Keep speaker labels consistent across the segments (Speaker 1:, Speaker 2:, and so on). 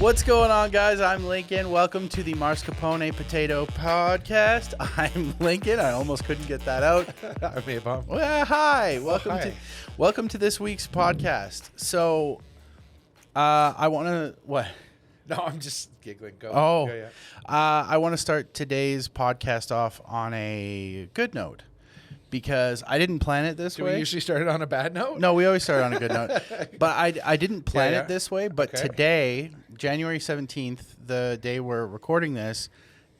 Speaker 1: What's going on, guys? I'm Lincoln. Welcome to the Mascarpone Potato Podcast. I'm Lincoln. I almost couldn't get that out.
Speaker 2: I'm ABomb.
Speaker 1: Well, hi.
Speaker 2: Hi.
Speaker 1: Welcome to this week's podcast. So, I want to what?
Speaker 2: No, I'm just giggling. Go.
Speaker 1: Oh,
Speaker 2: Go, yeah.
Speaker 1: I want to start today's podcast off on a good note because I didn't plan it this
Speaker 2: Do
Speaker 1: way.
Speaker 2: we usually start it on a bad note?
Speaker 1: No, we always start on a good note. But I didn't plan
Speaker 2: Yeah.
Speaker 1: it this way. But
Speaker 2: Okay.
Speaker 1: today, January 17th, the day we're recording this,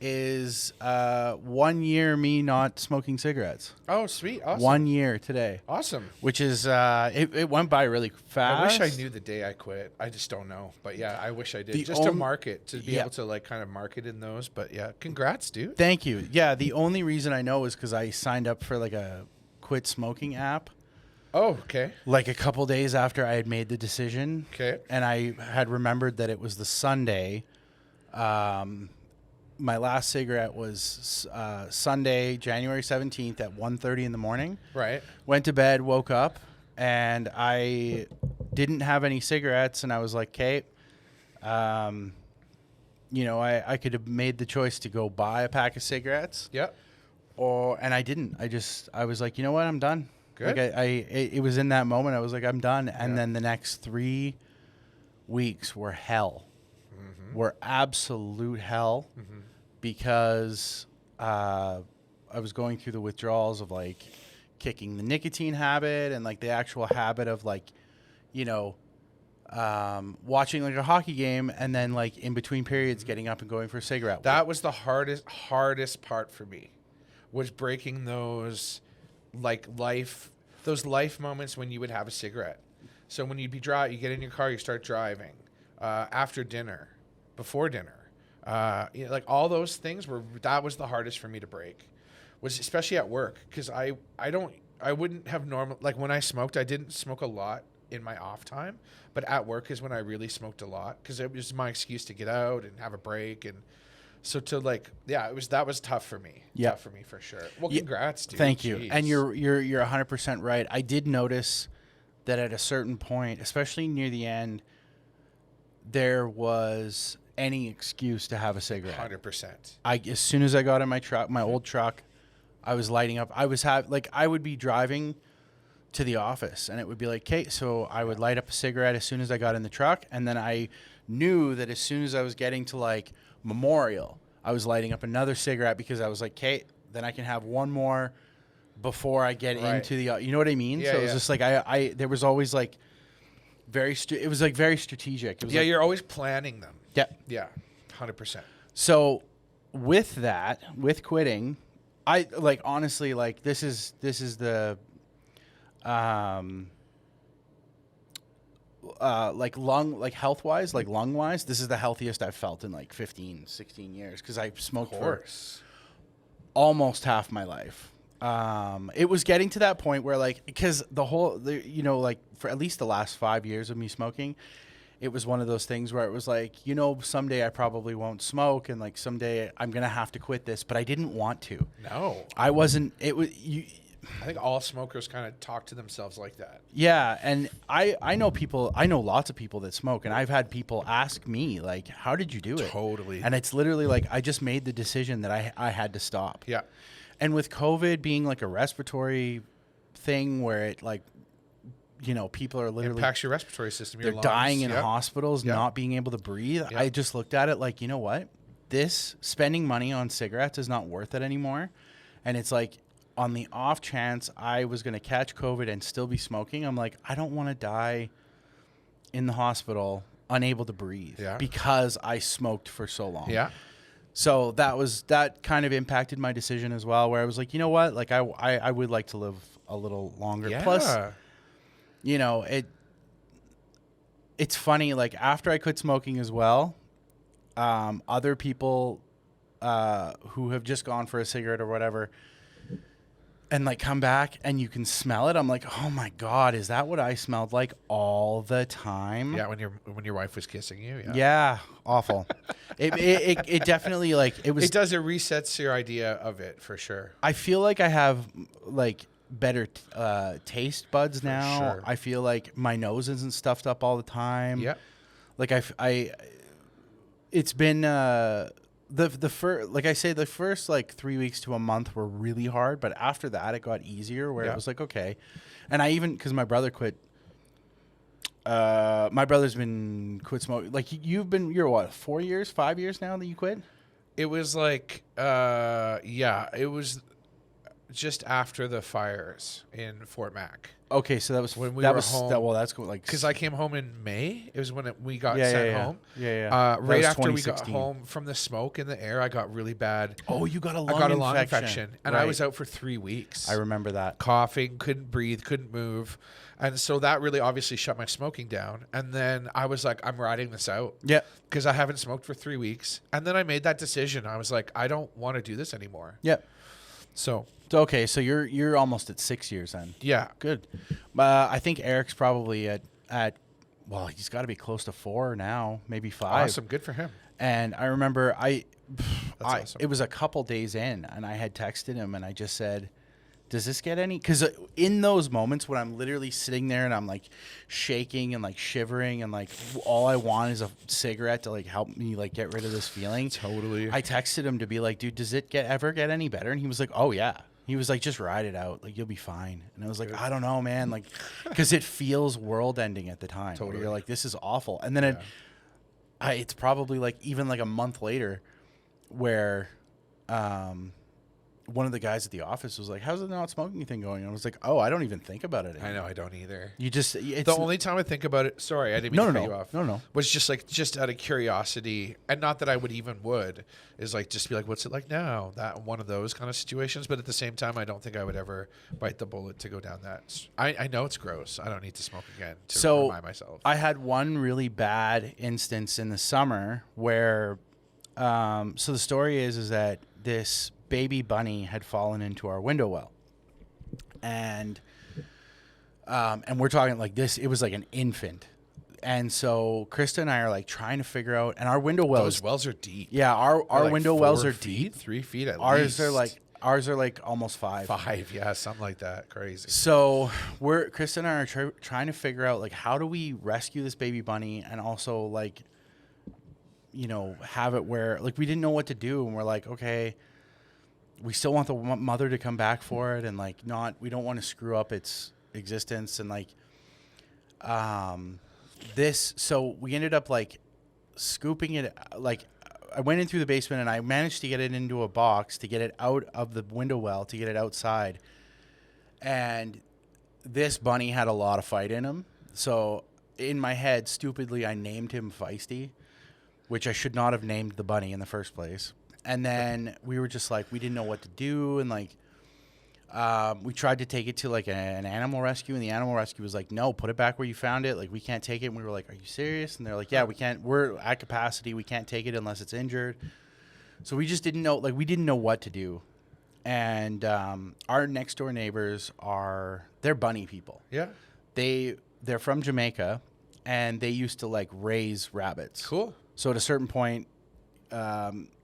Speaker 1: is 1 year me not smoking cigarettes.
Speaker 2: Oh, sweet. Awesome.
Speaker 1: 1 year today.
Speaker 2: Awesome.
Speaker 1: Which is, it went by really fast.
Speaker 2: I wish I knew the day I quit. I just don't know. But yeah, I wish I did.
Speaker 1: The
Speaker 2: Just to market, to be
Speaker 1: Yeah.
Speaker 2: able to like kind of market in those. But yeah, congrats, dude.
Speaker 1: Thank you. Yeah, the only reason I know is because I signed up for like a quit smoking app
Speaker 2: Oh, okay.
Speaker 1: like a couple days after I had made the decision.
Speaker 2: Okay.
Speaker 1: And I had remembered that it was the Sunday. My last cigarette was Sunday, January 17th at 1:30 in the morning.
Speaker 2: Right.
Speaker 1: Went to bed, woke up, and I didn't have any cigarettes. And I was like, Kate, I could have made the choice to go buy a pack of cigarettes.
Speaker 2: Yep.
Speaker 1: And I didn't. I was like, you know what? I'm done.
Speaker 2: Good.
Speaker 1: Like it was in that moment. I was like, I'm done. And
Speaker 2: Yeah.
Speaker 1: then the next 3 weeks were hell. Were absolute hell because I was going through the withdrawals of like kicking the nicotine habit and like the actual habit of like, watching like a hockey game and then like in between periods getting up and going for a cigarette.
Speaker 2: That was the hardest part for me, was breaking those life moments when you would have a cigarette. So when you'd be you get in your car, you start driving, after dinner, before dinner, like all those things that was the hardest for me to break, was especially at work. Cause I wouldn't have like when I smoked, I didn't smoke a lot in my off time, but at work is when I really smoked a lot. Cause it was my excuse to get out and have a break. And so that was tough for me.
Speaker 1: Yeah.
Speaker 2: Tough for me for sure. Well, congrats, dude.
Speaker 1: Thank you.
Speaker 2: Jeez.
Speaker 1: And you're 100% right. I did notice that at a certain point, especially near the end, there was any excuse to have a cigarette.
Speaker 2: 100%.
Speaker 1: As soon as I got in my truck, my old truck, I was lighting up. I would be driving to the office and it would be like, Kate, so I would light up a cigarette as soon as I got in the truck. And then I knew that as soon as I was getting to like Memorial, I was lighting up another cigarette because I was like, Kate, then I can have one more before I get into the, you know what I mean?
Speaker 2: Yeah,
Speaker 1: so it was just like, there was always like it was like very strategic. It was
Speaker 2: You're always planning them.
Speaker 1: Yeah.
Speaker 2: Yeah. 100%.
Speaker 1: So with quitting, I like, honestly, like this is the, like health wise, like lung wise, this is the healthiest I've felt in like 15, 16 years. Cause I smoked for almost half my life. It was getting to that point where like, because like for at least the last 5 years of me smoking, it was one of those things where it was like, someday I probably won't smoke and like someday I'm going to have to quit this, but I didn't want to.
Speaker 2: No.
Speaker 1: I wasn't,
Speaker 2: I think all smokers kind of talk to themselves like that.
Speaker 1: Yeah, and I know lots of people that smoke, and I've had people ask me, like, how did you do it?
Speaker 2: Totally.
Speaker 1: And it's literally like, I just made the decision that I had to stop.
Speaker 2: Yeah.
Speaker 1: And with COVID being like a respiratory thing where it like, people are literally
Speaker 2: impacts your respiratory system.
Speaker 1: They're
Speaker 2: Your lungs.
Speaker 1: dying in hospitals,
Speaker 2: Yep.
Speaker 1: not being able to breathe.
Speaker 2: Yep.
Speaker 1: I just looked at it like, you know what? Spending money on cigarettes is not worth it anymore. And it's like, on the off chance I was going to catch COVID and still be smoking, I'm like, I don't want to die in the hospital unable to breathe because I smoked for so long. Yeah. So that kind of impacted my decision as well, where I was like, you know what? Like I would like to live a little longer.
Speaker 2: Yeah.
Speaker 1: Plus, it's funny, like after I quit smoking as well, other people who have just gone for a cigarette or whatever and like come back and you can smell it. I'm like, oh my God, is that what I smelled like all the time?
Speaker 2: Yeah, when your wife was kissing you. Yeah,
Speaker 1: yeah, awful. It definitely like it was.
Speaker 2: It does. It resets your idea of it for sure.
Speaker 1: I feel like I have like better taste buds now.
Speaker 2: Sure.
Speaker 1: I feel like my nose isn't stuffed up all the time.
Speaker 2: Yeah.
Speaker 1: Like It's been the first, like I say, the first like 3 weeks to a month were really hard, but after that it got easier where it was like, okay. And I even, because my brother quit, my brother's been quit smoking. Like you're what, 4 years, 5 years now that you quit?
Speaker 2: It was like, it was just after the fires in Fort Mac.
Speaker 1: Okay, so that was
Speaker 2: when we
Speaker 1: that
Speaker 2: were
Speaker 1: was
Speaker 2: home.
Speaker 1: that, well, that's cool. Like,
Speaker 2: Because I came home in May. It was when we got
Speaker 1: Yeah,
Speaker 2: sent
Speaker 1: yeah, yeah.
Speaker 2: home.
Speaker 1: Yeah. That
Speaker 2: Right
Speaker 1: was
Speaker 2: after we got
Speaker 1: 2016.
Speaker 2: home from the smoke in the air, I got really bad.
Speaker 1: Oh, you got a
Speaker 2: I got a lung infection, and I was out for 3 weeks.
Speaker 1: I remember that.
Speaker 2: Coughing, couldn't breathe, couldn't move. And so that really obviously shut my smoking down. And then I was like, I'm riding this out.
Speaker 1: Yeah.
Speaker 2: Because I haven't smoked for 3 weeks. And then I made that decision. I was like, I don't want to do this anymore.
Speaker 1: Yeah.
Speaker 2: So
Speaker 1: Okay, so you're almost at 6 years then.
Speaker 2: yeah.
Speaker 1: Good. I think Eric's probably at well, he's got to be close to 4 now, maybe 5.
Speaker 2: Awesome. Good for him.
Speaker 1: And I remember
Speaker 2: awesome.
Speaker 1: it was a couple days in, and I had texted him, and I just said, "Does this get any?" Because in those moments when I'm literally sitting there and I'm like shaking and like shivering and like all I want is a cigarette to like help me like get rid of this feeling.
Speaker 2: Totally.
Speaker 1: I texted him to be like, "Dude, does it ever get any better?" And he was like, "Oh yeah." He was like, "Just ride it out. Like, you'll be fine." And I was like, "I don't know, man." Like, because it feels world-ending at the time. Totally. Where you're like, "This is awful." And then it's probably like even like a month later where one of the guys at the office was like, "How's the not smoking thing going?" And I was like, "Oh, I don't even think about it anymore."
Speaker 2: I know. I don't either.
Speaker 1: You just, it's
Speaker 2: The only time I think about it, sorry, I didn't mean to cut you off.
Speaker 1: No.
Speaker 2: Was just out of curiosity, and not that I would, is like just be like, what's it like now? That one of those kind of situations. But at the same time, I don't think I would ever bite the bullet to go down that. I know it's gross. I don't need to smoke again to remind myself.
Speaker 1: I had one really bad instance in the summer where, so the story is that this baby bunny had fallen into our window well, and we're talking like this. It was like an infant, and so Krista and I are like trying to figure out. And our window wells,
Speaker 2: those wells are deep.
Speaker 1: Yeah, our
Speaker 2: like
Speaker 1: window
Speaker 2: 4
Speaker 1: wells are
Speaker 2: feet,
Speaker 1: deep.
Speaker 2: 3 feet at
Speaker 1: Ours
Speaker 2: least.
Speaker 1: are like almost 5.
Speaker 2: 5, yeah, something like that. Crazy.
Speaker 1: So Krista and I are trying to figure out like how do we rescue this baby bunny and also like, have it where like we didn't know what to do, and we're like, okay. We still want the mother to come back for it, and like we don't want to screw up its existence, and like so we ended up like scooping it. Like I went in through the basement and I managed to get it into a box to get it out of the window well to get it outside. And this bunny had a lot of fight in him, so in my head, stupidly, I named him Feisty, which I should not have named the bunny in the first place. And then we were just like, we didn't know what to do. And like, we tried to take it to like an animal rescue, and the animal rescue was like, no, put it back where you found it. Like, we can't take it. And we were like, are you serious? And they're like, yeah, we can't. We're at capacity. We can't take it unless it's injured. So we just didn't know. Like, we didn't know what to do. And our next door neighbors they're bunny people.
Speaker 2: Yeah.
Speaker 1: They're from Jamaica, and they used to like raise rabbits.
Speaker 2: Cool.
Speaker 1: So at a certain point,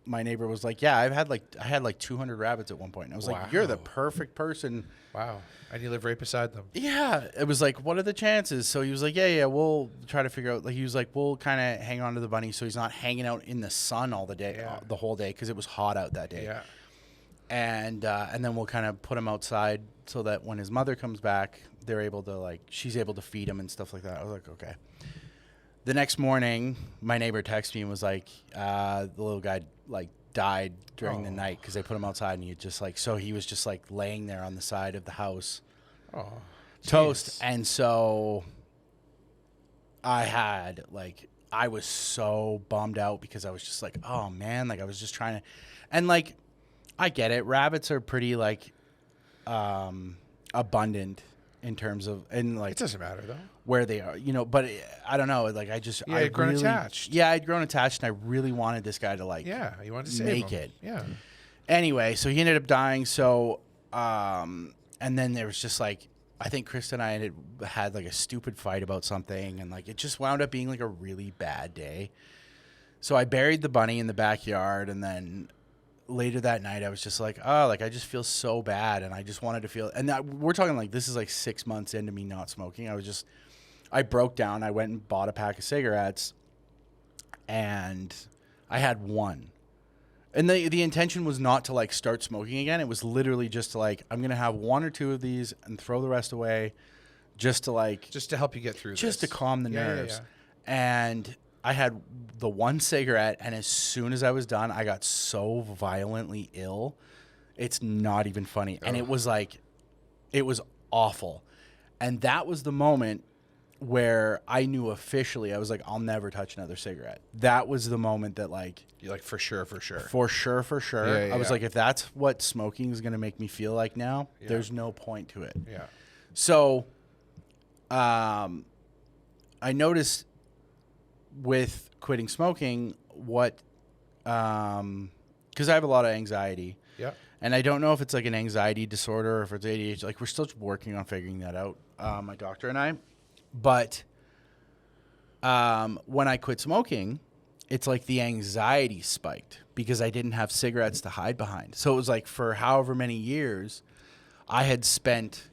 Speaker 1: my neighbor was like, yeah, I had like 200 rabbits at one point. And I was like, you're the perfect person.
Speaker 2: Wow. And you live right beside them.
Speaker 1: Yeah. It was like, what are the chances? So he was like, yeah, we'll try to figure out. Like, he was like, we'll kind of hang on to the bunny so he's not hanging out in the sun all the day, the whole day, because it was hot out that day.
Speaker 2: Yeah.
Speaker 1: And then we'll kind of put him outside so that when his mother comes back, she's able to feed him and stuff like that. I was like, okay. The next morning, my neighbor texted me and was like, the little guy like died during the night because they put him outside, and he was just like laying there on the side of the house, toast. And so I was so bummed out because I was just like, oh man, like I was just trying to, and like I get it, rabbits are pretty like abundant in terms of, and like
Speaker 2: it doesn't matter though
Speaker 1: where they are, but I don't know. Like I'd
Speaker 2: grown attached.
Speaker 1: Yeah, I'd grown attached, and I really wanted this guy to like,
Speaker 2: you wanted to save
Speaker 1: make
Speaker 2: him.
Speaker 1: it.
Speaker 2: Yeah.
Speaker 1: Anyway, so he ended up dying. So, and then there was just like, I think Krista and I had like a stupid fight about something, and like it just wound up being like a really bad day. So I buried the bunny in the backyard, and then later that night I was just like, oh, like I just feel so bad, and I just wanted to feel, and we're talking like this is like 6 months into me not smoking. I broke down. I went and bought a pack of cigarettes, and I had one. And the intention was not to like start smoking again. It was literally just to like, I'm going to have one or two of these and throw the rest away just to like.
Speaker 2: Just to help you get through
Speaker 1: just
Speaker 2: this.
Speaker 1: to calm the nerves. And I had the one cigarette. And as soon as I was done, I got so violently ill. It's not even funny. And it was like, it was awful. And that was the moment where I knew officially, I was like, I'll never touch another cigarette. That was the moment that like.
Speaker 2: You're like, for sure.
Speaker 1: For sure. I was like, if that's what smoking is going to make me feel like now, there's no point to it.
Speaker 2: Yeah.
Speaker 1: So I noticed with quitting smoking because I have a lot of anxiety.
Speaker 2: Yeah.
Speaker 1: And I don't know if it's like an anxiety disorder or if it's ADHD. Like, we're still working on figuring that out, my doctor and I. But when I quit smoking, it's like the anxiety spiked because I didn't have cigarettes to hide behind. So it was like for however many years, I had spent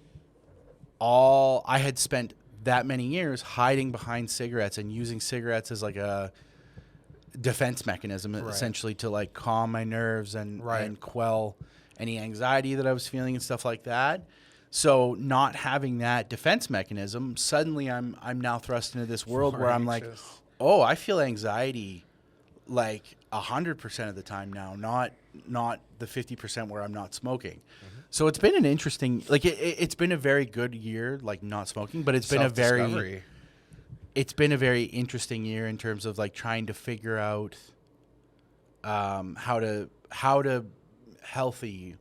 Speaker 1: that many years hiding behind cigarettes and using cigarettes as like a defense mechanism, essentially, to like calm my nerves and quell any anxiety that I was feeling and stuff like that. So not having that defense mechanism, suddenly I'm now thrust into this world where I'm like, oh, I feel anxiety like 100% of the time now, not the 50% where I'm not smoking. Mm-hmm. So it's been an interesting, like it's been a very good year, like not smoking, but it's been a very interesting year in terms of like trying to figure out how to healthy,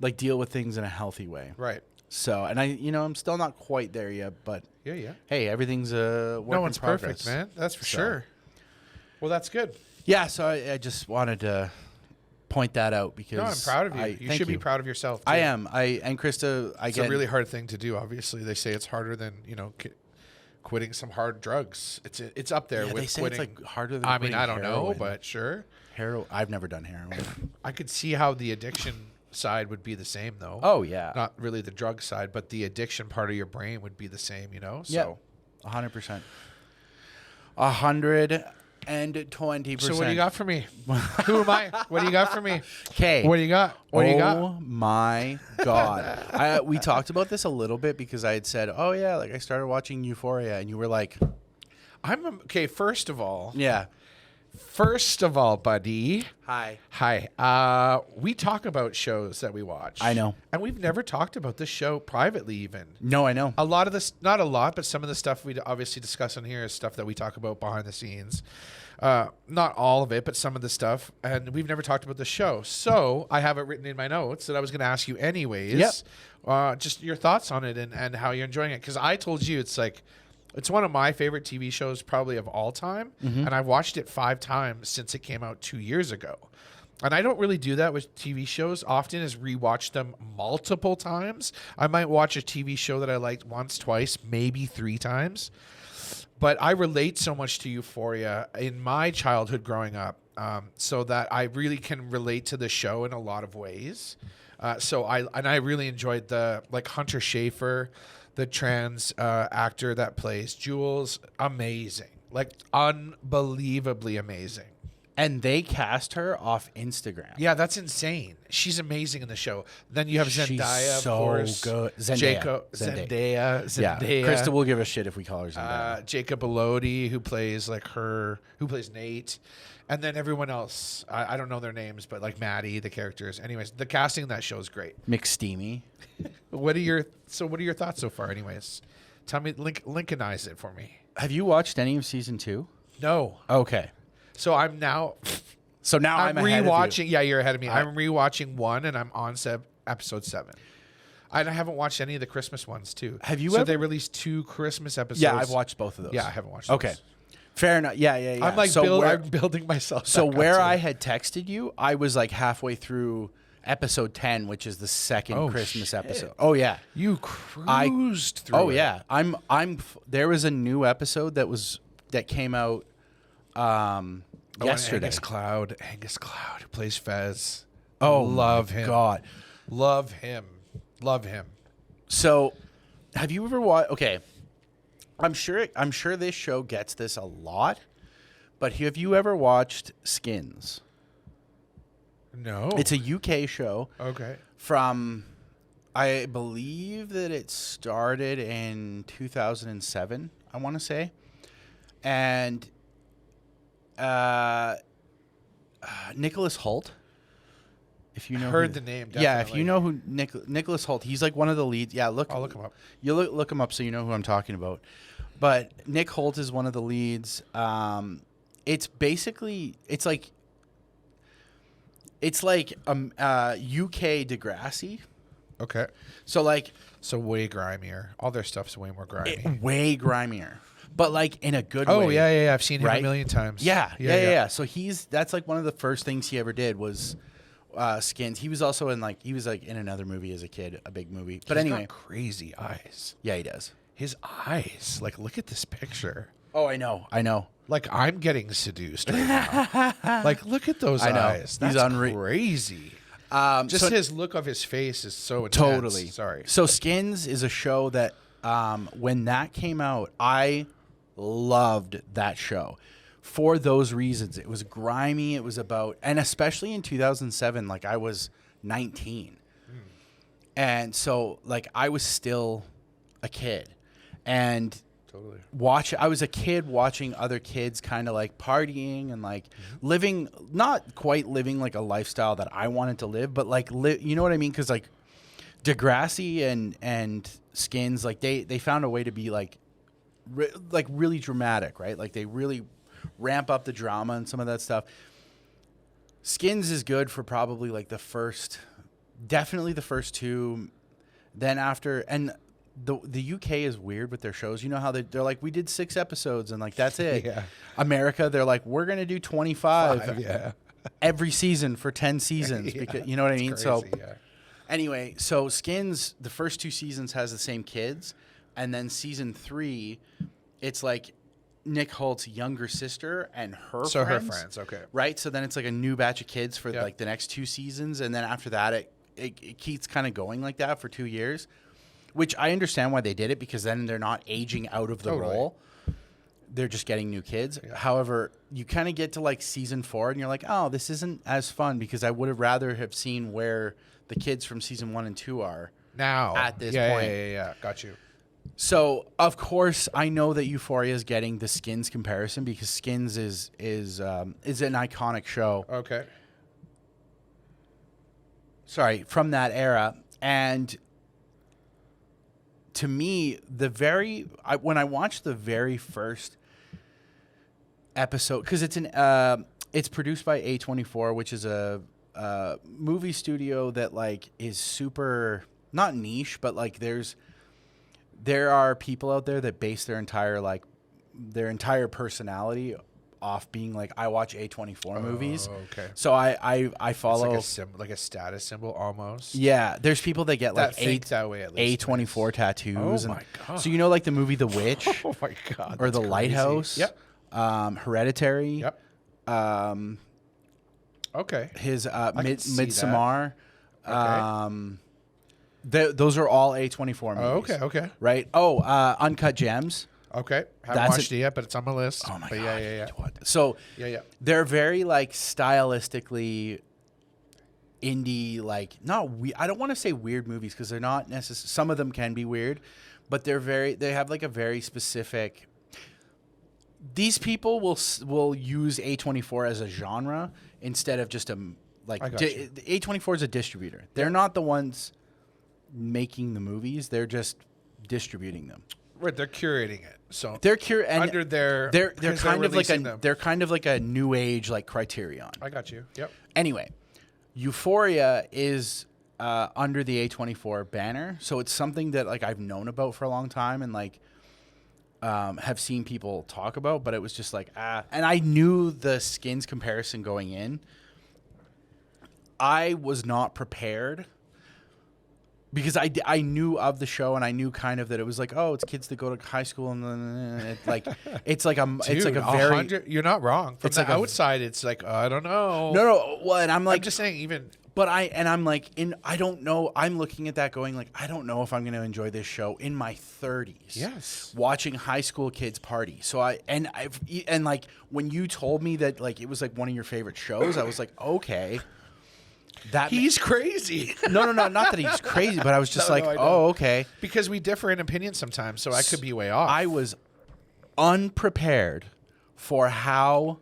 Speaker 1: like deal with things in a healthy way.
Speaker 2: Right.
Speaker 1: So, and I'm still not quite there yet, but hey, everything's a work
Speaker 2: no
Speaker 1: in
Speaker 2: one's
Speaker 1: progress.
Speaker 2: perfect, man. That's for sure. Well, that's good.
Speaker 1: Yeah. So I just wanted to point that out because
Speaker 2: I'm proud of you. You should be proud of yourself, too.
Speaker 1: I am. And Krista,
Speaker 2: it's a really hard thing to do. Obviously, they say it's harder than quitting some hard drugs. It's up there with
Speaker 1: they say
Speaker 2: quitting.
Speaker 1: It's like harder than
Speaker 2: I mean, I don't know,
Speaker 1: heroin.
Speaker 2: but sure.
Speaker 1: I've never done heroin.
Speaker 2: I could see how the addiction side would be the same, though.
Speaker 1: Oh yeah,
Speaker 2: not really the drug side, but the addiction part of your brain would be the same. So
Speaker 1: 100%, 120%.
Speaker 2: So what do you got for me? Who am I? What do you got for me?
Speaker 1: Okay.
Speaker 2: What do you got?
Speaker 1: Oh my God. We talked about this a little bit because I had said, oh yeah, like I started watching Euphoria, and you were like,
Speaker 2: okay. First of all, buddy.
Speaker 1: Hi.
Speaker 2: We talk about shows that we watch.
Speaker 1: I know.
Speaker 2: And we've never talked about this show privately even.
Speaker 1: No, I know.
Speaker 2: A lot of this, not a lot, but some of the stuff we obviously discuss on here is stuff that we talk about behind the scenes. Not all of it, but some of the stuff. And we've never talked about the show. So I have it written in my notes that I was going to ask you anyways.
Speaker 1: Yep.
Speaker 2: Just your thoughts on it and how you're enjoying it. Because I told you it's one of my favorite TV shows probably of all time. Mm-hmm. And I've watched it 5 times since it came out 2 years ago. And I don't really do that with TV shows often, is rewatch them multiple times. I might watch a TV show that I liked once, twice, maybe 3 times. But I relate so much to Euphoria in my childhood growing up, so that I really can relate to the show in a lot of ways. So I really enjoyed the Hunter Schafer, the trans actor that plays Jules, amazing, unbelievably amazing.
Speaker 1: And they cast her off Instagram.
Speaker 2: Yeah, that's insane. She's amazing in the show. Then you have Zendaya,
Speaker 1: She's so
Speaker 2: of course.
Speaker 1: good.
Speaker 2: Zendaya.
Speaker 1: Yeah. Krista will give a shit if we call her Zendaya.
Speaker 2: Jacob Elordi, who plays who plays Nate. And then everyone else. I don't know their names, but Maddie, the characters. Anyways, the casting in that show is great.
Speaker 1: McSteamy.
Speaker 2: What are your thoughts so far, anyways? Tell me, Lincolnize it for me.
Speaker 1: Have you watched any of season 2?
Speaker 2: No.
Speaker 1: Okay.
Speaker 2: So I'm now.
Speaker 1: So now I'm
Speaker 2: rewatching.
Speaker 1: You.
Speaker 2: Yeah, you're ahead of me. I'm rewatching 1, and I'm on episode 7. And I haven't watched any of the Christmas ones too.
Speaker 1: Have you?
Speaker 2: So they released 2 Christmas episodes.
Speaker 1: Yeah, I've watched both of those.
Speaker 2: Yeah, I haven't watched.
Speaker 1: Okay.
Speaker 2: Those.
Speaker 1: Fair enough. Yeah.
Speaker 2: I'm I'm building myself.
Speaker 1: So where I had texted you, I was halfway through episode 10, which is the second Christmas episode. Oh yeah,
Speaker 2: you cruised through.
Speaker 1: Oh yeah, there was a new episode that came out yesterday.
Speaker 2: Angus Cloud, who plays Fez.
Speaker 1: Oh,
Speaker 2: love him.
Speaker 1: God,
Speaker 2: love him.
Speaker 1: So, have you ever watched? Okay, I'm sure this show gets this a lot, But have you ever watched Skins?
Speaker 2: No.
Speaker 1: It's a UK show.
Speaker 2: Okay.
Speaker 1: From, I believe that it started in 2007, I want to say. And Nicholas Hoult, if you know.
Speaker 2: Heard the name, definitely.
Speaker 1: Yeah, if you know who Nicholas Hoult, he's like one of the leads. Yeah,
Speaker 2: I'll look him up.
Speaker 1: You look him up so you know who I'm talking about. But Nick Hoult is one of the leads. It's basically, it's like UK Degrassi.
Speaker 2: Okay.
Speaker 1: So like,
Speaker 2: So way grimier. All their stuff's way more grimy.
Speaker 1: way grimier, but like in a good
Speaker 2: Oh
Speaker 1: way.
Speaker 2: yeah. I've seen him
Speaker 1: Right?
Speaker 2: a million times.
Speaker 1: Yeah. So that's like one of the first things he ever did was Skins. He was also in in another movie as a kid, a big movie. But
Speaker 2: He's
Speaker 1: anyway,
Speaker 2: got crazy eyes.
Speaker 1: yeah, he does.
Speaker 2: His eyes. Like, look at this picture.
Speaker 1: Oh, I know.
Speaker 2: Like, I'm getting seduced right now. Like, look at those
Speaker 1: I know.
Speaker 2: eyes. That's
Speaker 1: He's
Speaker 2: crazy. Just
Speaker 1: So-
Speaker 2: his look of his face is so intense.
Speaker 1: Totally.
Speaker 2: Sorry.
Speaker 1: So Skins is a show that when that came out, I loved that show for those reasons. It was grimy. It was about, and especially in 2007, like I was 19. And so like I was still a kid and
Speaker 2: Totally.
Speaker 1: I was a kid watching other kids kind of like partying and like living, not quite living like a lifestyle that I wanted to live, but like you know what I mean? Because like Degrassi and Skins, like they found a way to be like really dramatic, right? Like they really ramp up the drama and some of that stuff. Skins is good for probably like definitely the first two. Then after, and the UK is weird with their shows. You know how they're like, we did 6 episodes and like that's it.
Speaker 2: Yeah.
Speaker 1: America, they're like, we're gonna do 25
Speaker 2: Yeah.
Speaker 1: every season for 10 seasons.
Speaker 2: Yeah.
Speaker 1: Because you know what I mean.
Speaker 2: It's
Speaker 1: So
Speaker 2: crazy, yeah.
Speaker 1: anyway, so Skins, the first 2 seasons has the same kids, and then season 3, it's like Nick Holt's younger sister and her
Speaker 2: So
Speaker 1: friends.
Speaker 2: her friends, okay.
Speaker 1: Right? So then it's like a new batch of kids for
Speaker 2: Yeah.
Speaker 1: like the next 2 seasons, and then after that it keeps kind of going like that for 2 years, which I understand why they did it, because then they're not aging out of the
Speaker 2: Totally.
Speaker 1: role. They're just getting new kids.
Speaker 2: Yeah.
Speaker 1: However, you kind of get to like season 4 and you're like, oh, this isn't as fun, because I would have rather have seen where the kids from season 1 and 2 are
Speaker 2: Now.
Speaker 1: at this
Speaker 2: yeah,
Speaker 1: point.
Speaker 2: Yeah. Got you.
Speaker 1: So, of course, I know that Euphoria is getting the Skins comparison, because Skins is an iconic show.
Speaker 2: Okay.
Speaker 1: Sorry, from that era. And to me, when I watched the very first episode, because it's produced by A24, which is a movie studio that like is super not niche, but like there are people out there that base their entire personality off being like, I watch A24 movies.
Speaker 2: Okay.
Speaker 1: So I follow
Speaker 2: It's like a status symbol almost.
Speaker 1: Yeah, there's people that get like
Speaker 2: That think that way at least.
Speaker 1: A24 tattoos.
Speaker 2: Oh
Speaker 1: and
Speaker 2: my God.
Speaker 1: So you know, like the movie The Witch
Speaker 2: Oh my God.
Speaker 1: or
Speaker 2: that's
Speaker 1: The
Speaker 2: crazy.
Speaker 1: Lighthouse.
Speaker 2: Yep.
Speaker 1: Hereditary.
Speaker 2: Yep. Okay.
Speaker 1: His
Speaker 2: can see that.
Speaker 1: Midsommar.
Speaker 2: Okay.
Speaker 1: Those are all A24 movies.
Speaker 2: Oh, okay.
Speaker 1: Right. Oh, Uncut Gems.
Speaker 2: Okay. Haven't
Speaker 1: That's
Speaker 2: watched it yet, but it's on my list.
Speaker 1: Oh my
Speaker 2: But
Speaker 1: God.
Speaker 2: Yeah.
Speaker 1: So
Speaker 2: Yeah.
Speaker 1: they're very like stylistically indie, like not I don't want to say weird movies, because they're not necessarily. Some of them can be weird, but they have like a very specific. These people will use A24 as a genre instead of just A24 is a distributor. They're not the ones making the movies. They're just distributing them.
Speaker 2: Right, they're curating it. So
Speaker 1: They're
Speaker 2: under their
Speaker 1: they're kind of like
Speaker 2: releasing them.
Speaker 1: they're kind of like a new age like Criterion.
Speaker 2: I got you. Yep.
Speaker 1: Anyway, Euphoria is under the A24 banner, so it's something that like I've known about for a long time and like have seen people talk about, but it was just like and I knew the Skins comparison going in. I was not prepared, because I knew of the show and I knew kind of that it was like, oh, it's kids that go to high school and then it's like it's like a very
Speaker 2: 100, you're not wrong. From
Speaker 1: it's
Speaker 2: the
Speaker 1: like a-
Speaker 2: outside, it's like I don't know.
Speaker 1: no. Well, and I'm like,
Speaker 2: I'm just saying, even
Speaker 1: But I'm like, I don't know. I'm looking at that going like, I don't know if I'm going to enjoy this show in my 30s.
Speaker 2: Yes.
Speaker 1: Watching high school kids party. So and like when you told me that like it was like one of your favorite shows, I was like, okay.
Speaker 2: He's crazy.
Speaker 1: No, not that he's crazy, but I was just okay.
Speaker 2: Because we differ in opinion sometimes, so I could be way off.
Speaker 1: I was unprepared for how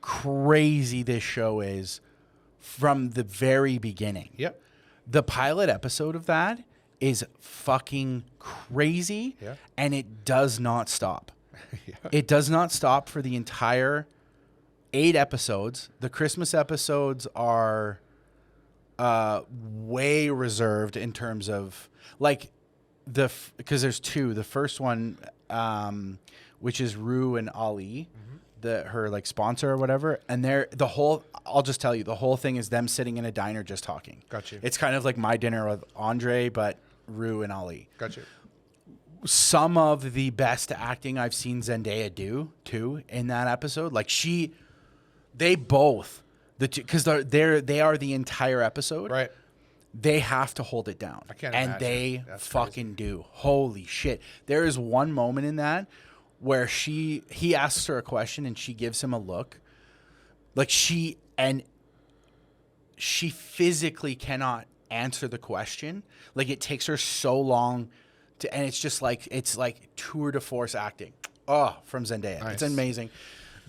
Speaker 1: crazy this show is from the very beginning.
Speaker 2: Yep.
Speaker 1: The pilot episode of that is fucking crazy, and it does not stop. It does not stop for the entire 8 episodes. The Christmas episodes are way reserved in terms of like because there's 2. The first one, which is Rue and Ali, her like sponsor or whatever, and I'll just tell you, the whole thing is them sitting in a diner just talking.
Speaker 2: Got you.
Speaker 1: It's kind of like My Dinner with Andre, but Rue and Ali.
Speaker 2: Got you.
Speaker 1: Some of the best acting I've seen Zendaya do too in that episode. Like they both because they are the entire episode.
Speaker 2: Right.
Speaker 1: They have to hold it down.
Speaker 2: I can't
Speaker 1: and
Speaker 2: imagine.
Speaker 1: they
Speaker 2: That's
Speaker 1: fucking do. Holy shit. There is one moment in that where he asks her a question and she gives him a look. Like she physically cannot answer the question. Like it takes her so long and it's just like, it's like tour de force acting. Oh, from Zendaya.
Speaker 2: Nice.
Speaker 1: It's amazing.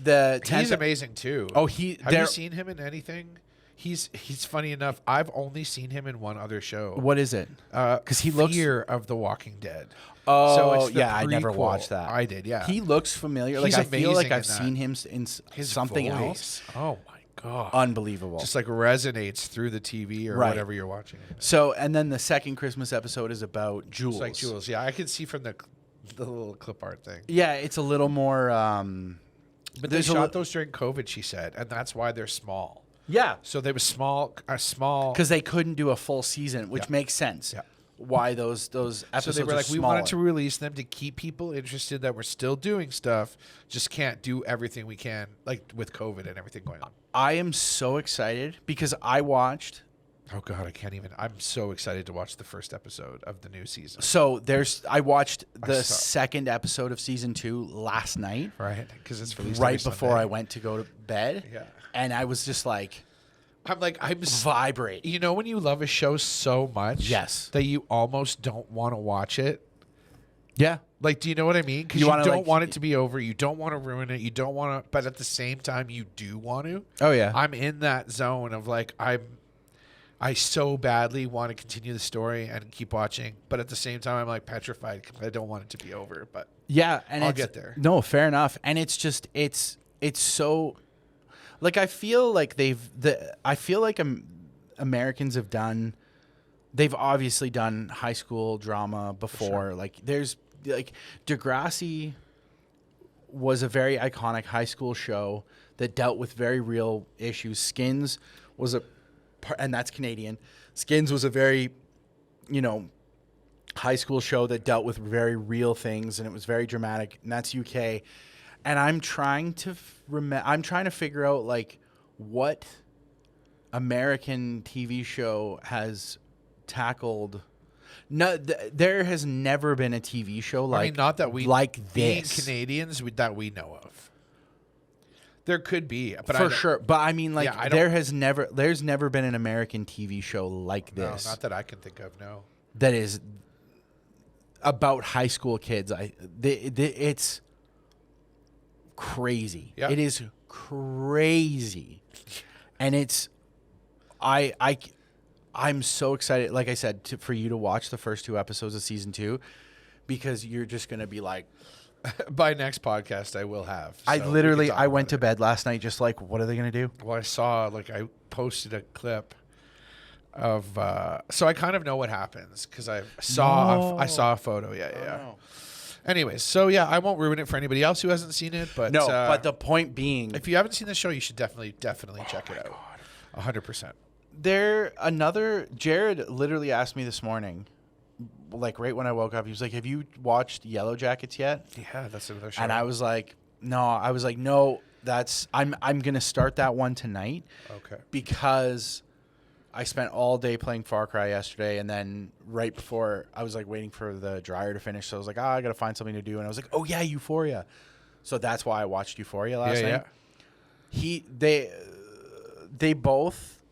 Speaker 2: He's amazing too.
Speaker 1: Oh,
Speaker 2: have you seen him in anything? He's funny enough. I've only seen him in one other show.
Speaker 1: What is it?
Speaker 2: Because he looks Fear of the Walking Dead.
Speaker 1: Oh,
Speaker 2: so it's the
Speaker 1: I never
Speaker 2: prequel.
Speaker 1: watched that.
Speaker 2: I did, yeah.
Speaker 1: He looks familiar.
Speaker 2: He's
Speaker 1: like I feel like
Speaker 2: amazing
Speaker 1: I've
Speaker 2: in
Speaker 1: seen him in
Speaker 2: His
Speaker 1: something
Speaker 2: voice.
Speaker 1: else.
Speaker 2: Oh my god,
Speaker 1: unbelievable!
Speaker 2: Just like resonates through the TV or whatever you're watching.
Speaker 1: So, and then the second Christmas episode is about Jules.
Speaker 2: It's like Jules, yeah. I can see from the little clip art thing.
Speaker 1: Yeah, it's a little more.
Speaker 2: But they shot those during COVID, she said, and that's why they're small.
Speaker 1: Yeah.
Speaker 2: So they were small
Speaker 1: because they couldn't do a full season, which makes sense.
Speaker 2: Yeah.
Speaker 1: Why those episodes?
Speaker 2: So they were
Speaker 1: are
Speaker 2: like, we
Speaker 1: smaller.
Speaker 2: wanted to release them to keep people interested that we're still doing stuff, just can't do everything we can, like with COVID and everything going on.
Speaker 1: I am so excited because I watched.
Speaker 2: Oh God, I can't even. I'm so excited to watch the first episode of the new season.
Speaker 1: So I watched the second episode of season 2 last night.
Speaker 2: Right, because it's released
Speaker 1: right
Speaker 2: every
Speaker 1: before
Speaker 2: Sunday.
Speaker 1: I went to go to bed.
Speaker 2: Yeah,
Speaker 1: and I was just like,
Speaker 2: I'm
Speaker 1: vibrate.
Speaker 2: You know when you love a show so much,
Speaker 1: yes,
Speaker 2: that you almost don't want to watch it.
Speaker 1: Yeah.
Speaker 2: Like, do you know what I mean? Because you don't want it to be over. You don't want to ruin it. You don't want to, but at the same time, you do want to.
Speaker 1: Oh yeah.
Speaker 2: I'm in that zone of like I so badly want to continue the story and keep watching, but at the same time, I'm like petrified because I don't want it to be over. But
Speaker 1: yeah, and
Speaker 2: I'll get there.
Speaker 1: No, fair enough. And it's just it's so like I feel like Americans have done. They've obviously done high school drama before. Sure. Like there's like Degrassi was a very iconic high school show that dealt with very real issues. Skins was and that's Canadian. Skins was a very, high school show that dealt with very real things, and it was very dramatic, and that's UK. And I'm trying to figure out like what American TV show has tackled. No, there has never been a TV show like
Speaker 2: not that we
Speaker 1: like
Speaker 2: being
Speaker 1: this.
Speaker 2: Canadians that we know of. There could be, but
Speaker 1: for sure. But I mean, like,
Speaker 2: yeah,
Speaker 1: there's never been an American TV show like this.
Speaker 2: No, not that I can think of. No,
Speaker 1: that is about high school kids. It's crazy.
Speaker 2: Yeah.
Speaker 1: It is crazy, and I'm so excited. Like I said, for you to watch the first 2 episodes of season 2, because you're just gonna be like.
Speaker 2: By next podcast, I will have. So
Speaker 1: I went to bed last night just like, what are they going to do?
Speaker 2: Well, I posted a clip of, so I kind of know what happens because I saw a photo. Yeah.
Speaker 1: No.
Speaker 2: Anyways, so yeah, I won't ruin it for anybody else who hasn't seen it. But
Speaker 1: but the point being,
Speaker 2: if you haven't seen the show, you should definitely check it out. 100%.
Speaker 1: Jared literally asked me this morning, like right when I woke up, he was like, have you watched Yellowjackets yet?
Speaker 2: Yeah, that's another show.
Speaker 1: And I was like, no, I'm going to start that one tonight.
Speaker 2: Okay.
Speaker 1: Because I spent all day playing Far Cry yesterday, and then right before I was like waiting for the dryer to finish, so I was like, I gotta find something to do, and I was like, oh yeah, Euphoria. So that's why I watched Euphoria last night. They both,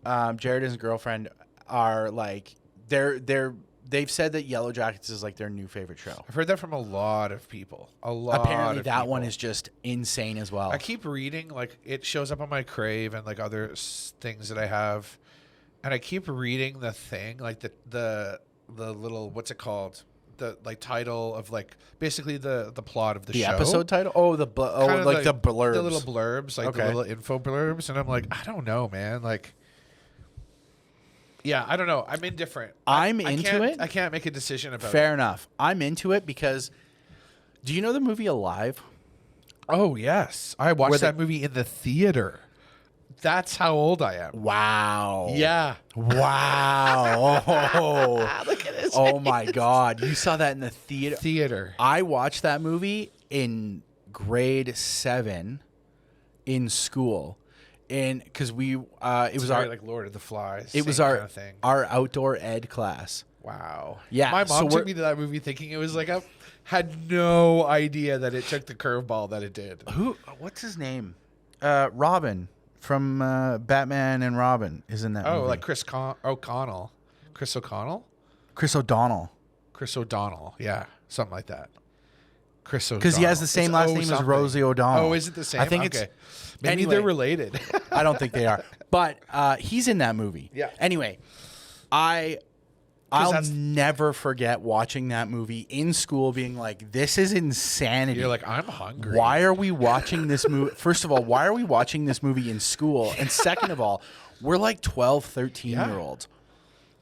Speaker 1: Jared and his girlfriend are like they've said that Yellowjackets is like their new favorite show.
Speaker 2: I've heard that from a lot of people.
Speaker 1: Apparently that one is just insane as well.
Speaker 2: I keep reading, like, it shows up on my Crave and like other things that I have, and I keep reading the thing, like the little, what's it called, the like title of like basically the plot of the show.
Speaker 1: Episode title. Oh, the blurbs,
Speaker 2: the little blurbs, like the little info blurbs, and I'm like, I don't know, man, like. Yeah, I don't know. I'm indifferent.
Speaker 1: I'm into it.
Speaker 2: I can't make a decision about it.
Speaker 1: Fair enough. I'm into it because do you know the movie Alive?
Speaker 2: Oh, yes. I watched that movie in the theater. That's how old I am.
Speaker 1: Wow.
Speaker 2: Yeah.
Speaker 1: Wow. Oh.
Speaker 2: Look at this.
Speaker 1: Oh, my God. You saw that in the theater?
Speaker 2: Theater.
Speaker 1: I watched that movie in grade 7 in school. And because it was our
Speaker 2: like Lord of the Flies.
Speaker 1: It was
Speaker 2: kind of thing.
Speaker 1: our outdoor ed class.
Speaker 2: Wow.
Speaker 1: Yeah.
Speaker 2: My mom took me to that movie thinking it was like had no idea that it took the curveball that it did.
Speaker 1: What's his name? Robin from Batman and Robin is in that movie.
Speaker 2: Oh, like Chris O'Connell. Chris O'Connell?
Speaker 1: Chris O'Donnell.
Speaker 2: Chris O'Donnell. Yeah. Something like that. Chris O'Donnell.
Speaker 1: Because he has the same last name as Rosie O'Donnell.
Speaker 2: Oh, is it the same?
Speaker 1: I think
Speaker 2: okay.
Speaker 1: it's...
Speaker 2: Maybe
Speaker 1: anyway,
Speaker 2: they're related.
Speaker 1: I don't think they are. But he's in that movie.
Speaker 2: Yeah.
Speaker 1: Anyway, I'll never forget watching that movie in school being like, this is insanity.
Speaker 2: You're like, I'm hungry.
Speaker 1: Why are we watching this movie? First of all, why are we watching this movie in school? And second of all, we're like 12, 13-year-olds.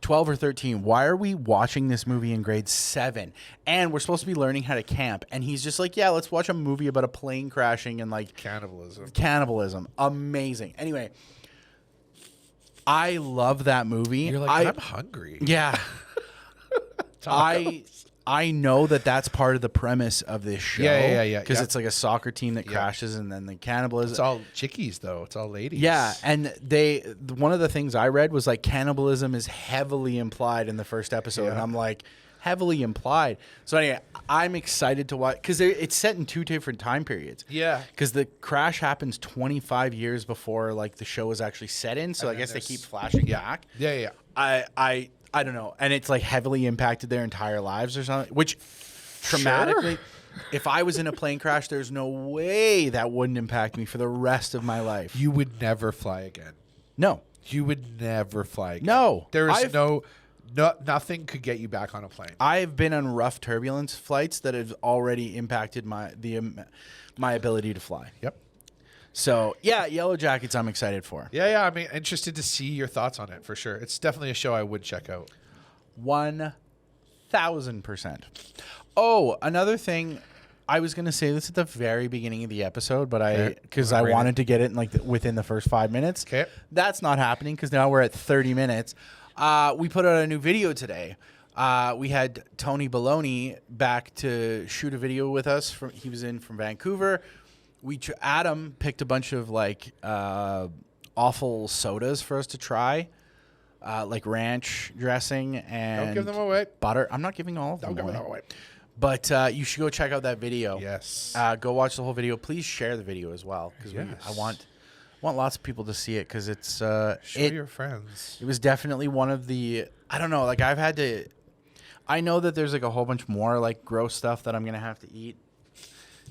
Speaker 1: 12 or 13. Why are we watching this movie in grade 7? And we're supposed to be learning how to camp. And he's just like, yeah, let's watch a movie about a plane crashing and like cannibalism. Amazing. Anyway, I love that movie.
Speaker 2: You're like, I'm hungry.
Speaker 1: Yeah. I know that that's part of the premise of this show.
Speaker 2: Yeah.
Speaker 1: Because it's like a soccer team that crashes and then the cannibalism.
Speaker 2: It's all chickies, though. It's all ladies.
Speaker 1: Yeah, and one of the things I read was like cannibalism is heavily implied in the first episode, and I'm like, heavily implied. So anyway, I'm excited to watch because it's set in 2 different time periods.
Speaker 2: Yeah,
Speaker 1: because the crash happens 25 years before like the show is actually set in. So I guess they keep flashing back.
Speaker 2: Yeah.
Speaker 1: I don't know, and it's like heavily impacted their entire lives or something, which traumatically. If I was in a plane crash, there's no way that wouldn't impact me for the rest of my life.
Speaker 2: You would never fly again.
Speaker 1: No.
Speaker 2: You would never fly again.
Speaker 1: No.
Speaker 2: There is nothing could get you back on a plane.
Speaker 1: I've been on rough turbulence flights that have already impacted my ability to fly.
Speaker 2: Yep.
Speaker 1: So, yeah, Yellowjackets I'm excited for.
Speaker 2: Yeah. I mean, interested to see your thoughts on it for sure. It's definitely a show I would check out.
Speaker 1: 1,000%. Oh, another thing, I was going to say this at the very beginning of the episode, but because I wanted to get it in like within the first 5 minutes.
Speaker 2: Okay.
Speaker 1: That's not happening because now we're at 30 minutes. We put out a new video today. We had Tony Baloney back to shoot a video with us. He was in from Vancouver. Adam picked a bunch of like awful sodas for us to try. Like ranch dressing and
Speaker 2: don't give them away.
Speaker 1: Butter. I'm not giving all of them
Speaker 2: Don't give them away.
Speaker 1: But you should go check out that video.
Speaker 2: Yes.
Speaker 1: Go watch the whole video. Please share the video as well because I want lots of people to see it because it's
Speaker 2: show your friends.
Speaker 1: It was definitely one of the I don't know like I've had to. I know that there's like a whole bunch more like gross stuff that I'm gonna have to eat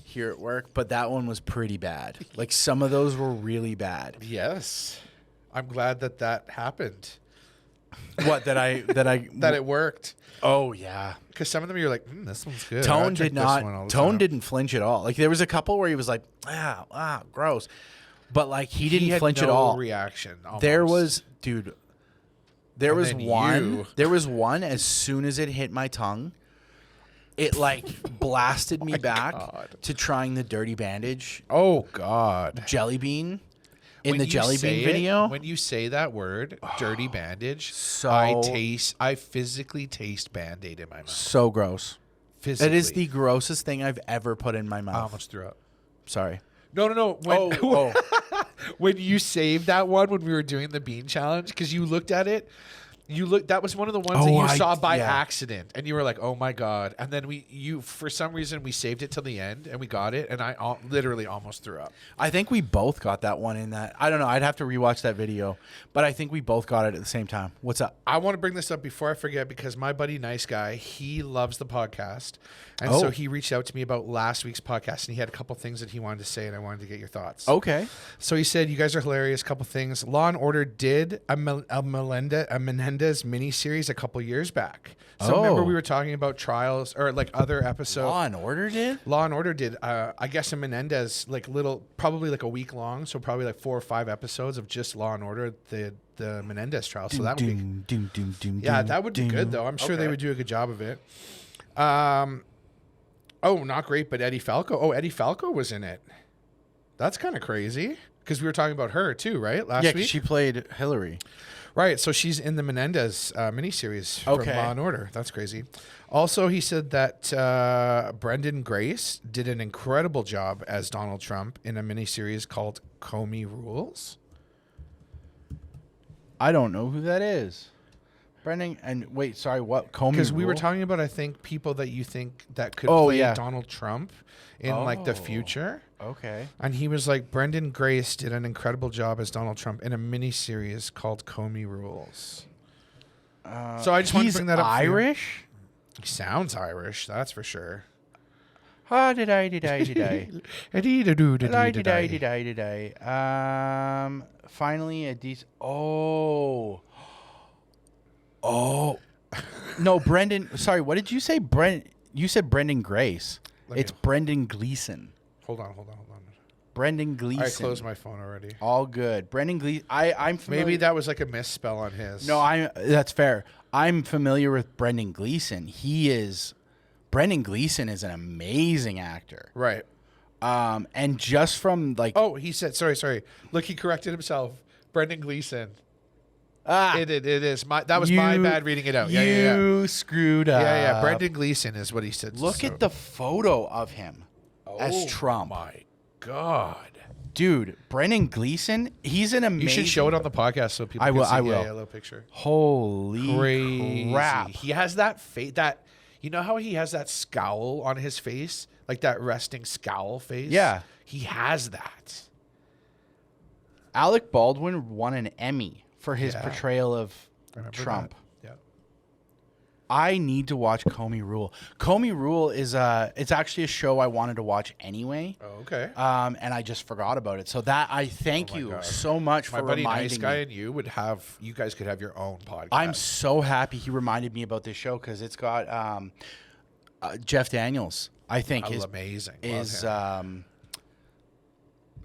Speaker 1: here at work, but that one was pretty bad. Like some of those were really bad.
Speaker 2: Yes. I'm glad that happened.
Speaker 1: What that
Speaker 2: it worked.
Speaker 1: Oh yeah,
Speaker 2: because some of them you're like, this one's good.
Speaker 1: Tone didn't flinch at all. Like there was a couple where he was like, gross, but like he didn't flinch at all.
Speaker 2: Reaction. Almost.
Speaker 1: There was one. There was one. As soon as it hit my tongue, it like blasted me back to trying the dirty bandage.
Speaker 2: Oh God,
Speaker 1: jelly bean. In the jelly bean video,
Speaker 2: when you say that word, dirty bandage, I physically taste Band-Aid in my mouth.
Speaker 1: So gross.
Speaker 2: Physically.
Speaker 1: That is the grossest thing I've ever put in my mouth.
Speaker 2: I almost threw up.
Speaker 1: Sorry.
Speaker 2: No. when you saved that one when we were doing the bean challenge, because you looked at it. That was one of the ones that you saw by accident, and you were like, "Oh my god!" And then for some reason, we saved it till the end, and we got it, and I literally almost threw up.
Speaker 1: I think we both got that one in that. I don't know. I'd have to rewatch that video, but I think we both got it at the same time. What's up?
Speaker 2: I want to bring this up before I forget, because my buddy Nice Guy, he loves the podcast, and so he reached out to me about last week's podcast, and he had a couple things that he wanted to say, and I wanted to get your thoughts.
Speaker 1: Okay.
Speaker 2: So he said, "You guys are hilarious. Couple things. Law and Order did a Menendez miniseries a couple years back. So remember we were talking about trials or like other episodes.
Speaker 1: Law and Order did.
Speaker 2: Law and Order did. I guess a Menendez probably like a week long. So probably like 4 or 5 episodes of just Law and Order, the Menendez trial. So that would be that would be good though. I'm sure they would do a good job of it. Not great, but Eddie Falco. Oh, Eddie Falco was in it. That's kind of crazy because we were talking about her too, right? Last week
Speaker 1: she played Hillary.
Speaker 2: Right, so she's in the Menendez miniseries from Law and Order. That's crazy. Also, he said that Brendan Grace did an incredible job as Donald Trump in a miniseries called Comey Rules.
Speaker 1: I don't know who that is. Brendan, and wait, sorry, what? Comey
Speaker 2: Because we were
Speaker 1: Rule?
Speaker 2: talking about, I think, people that you think that could play Donald Trump in like the future.
Speaker 1: Okay.
Speaker 2: And he was like, Brendan Grace did an incredible job as Donald Trump in a miniseries called Comey Rules. So I just wanted to bring that up.
Speaker 1: He's Irish?
Speaker 2: He sounds Irish, that's for sure.
Speaker 1: Finally a decent. No, Brendan. Sorry, what did you say? You said Brendan Grace. It's Brendan Gleeson.
Speaker 2: Hold on.
Speaker 1: Brendan Gleeson.
Speaker 2: I closed my phone already.
Speaker 1: All good. Brendan Gleeson. I'm familiar.
Speaker 2: Maybe that was like a misspell on his.
Speaker 1: No, that's fair. I'm familiar with Brendan Gleeson. Brendan Gleeson is an amazing actor.
Speaker 2: Right.
Speaker 1: And just from like.
Speaker 2: Oh, he said, sorry. Look, he corrected himself. Brendan Gleeson. It is. That was my bad reading it out.
Speaker 1: You screwed up.
Speaker 2: Yeah. Brendan Gleeson is what he said.
Speaker 1: Look at the photo of him as Trump.
Speaker 2: Oh, my God.
Speaker 1: Dude, Brendan Gleeson, he's an amazing...
Speaker 2: You should show it on the podcast so people can see. I will. Yeah, a little picture.
Speaker 1: Holy crap.
Speaker 2: He has that face, you know how he has that scowl on his face? Like that resting scowl face?
Speaker 1: Yeah.
Speaker 2: He has that.
Speaker 1: Alec Baldwin won an Emmy for his portrayal of Trump.
Speaker 2: That. Yeah.
Speaker 1: I need to watch Comey Rule. Comey Rule is it's actually a show I wanted to watch anyway.
Speaker 2: Oh, okay.
Speaker 1: And I just forgot about it. So that I thank you so much for reminding me.
Speaker 2: My buddy Nice Guy and you guys could have your own podcast.
Speaker 1: I'm so happy he reminded me about this show because it's got Jeff Daniels. I think is
Speaker 2: amazing.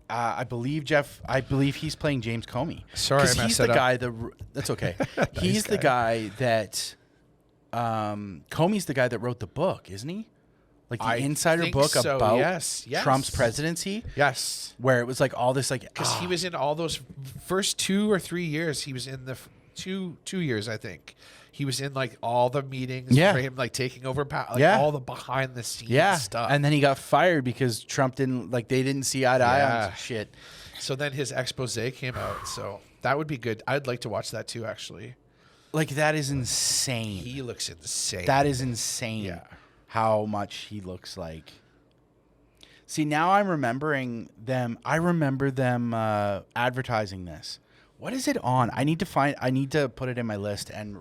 Speaker 1: I believe he's playing James Comey.
Speaker 2: Sorry, I messed
Speaker 1: he's the guy. That's okay. He's the guy that. Comey's the guy that wrote the book, isn't he? Like the insider book about Trump's presidency.
Speaker 2: Yes,
Speaker 1: where it was like all this, like
Speaker 2: because he was in all those first 2 or 3 years. He was in the 2 years, I think. He was in like all the meetings for him, like taking over all the behind the scenes stuff.
Speaker 1: And then he got fired because Trump they didn't see eye to eye on shit.
Speaker 2: So then his expose came out. So that would be good. I'd like to watch that too, actually.
Speaker 1: Like that is insane.
Speaker 2: He looks insane.
Speaker 1: That is insane.
Speaker 2: Yeah.
Speaker 1: How much he looks like. See, now I'm remembering them. I remember them advertising this. What is it on? I need to put it in my list, and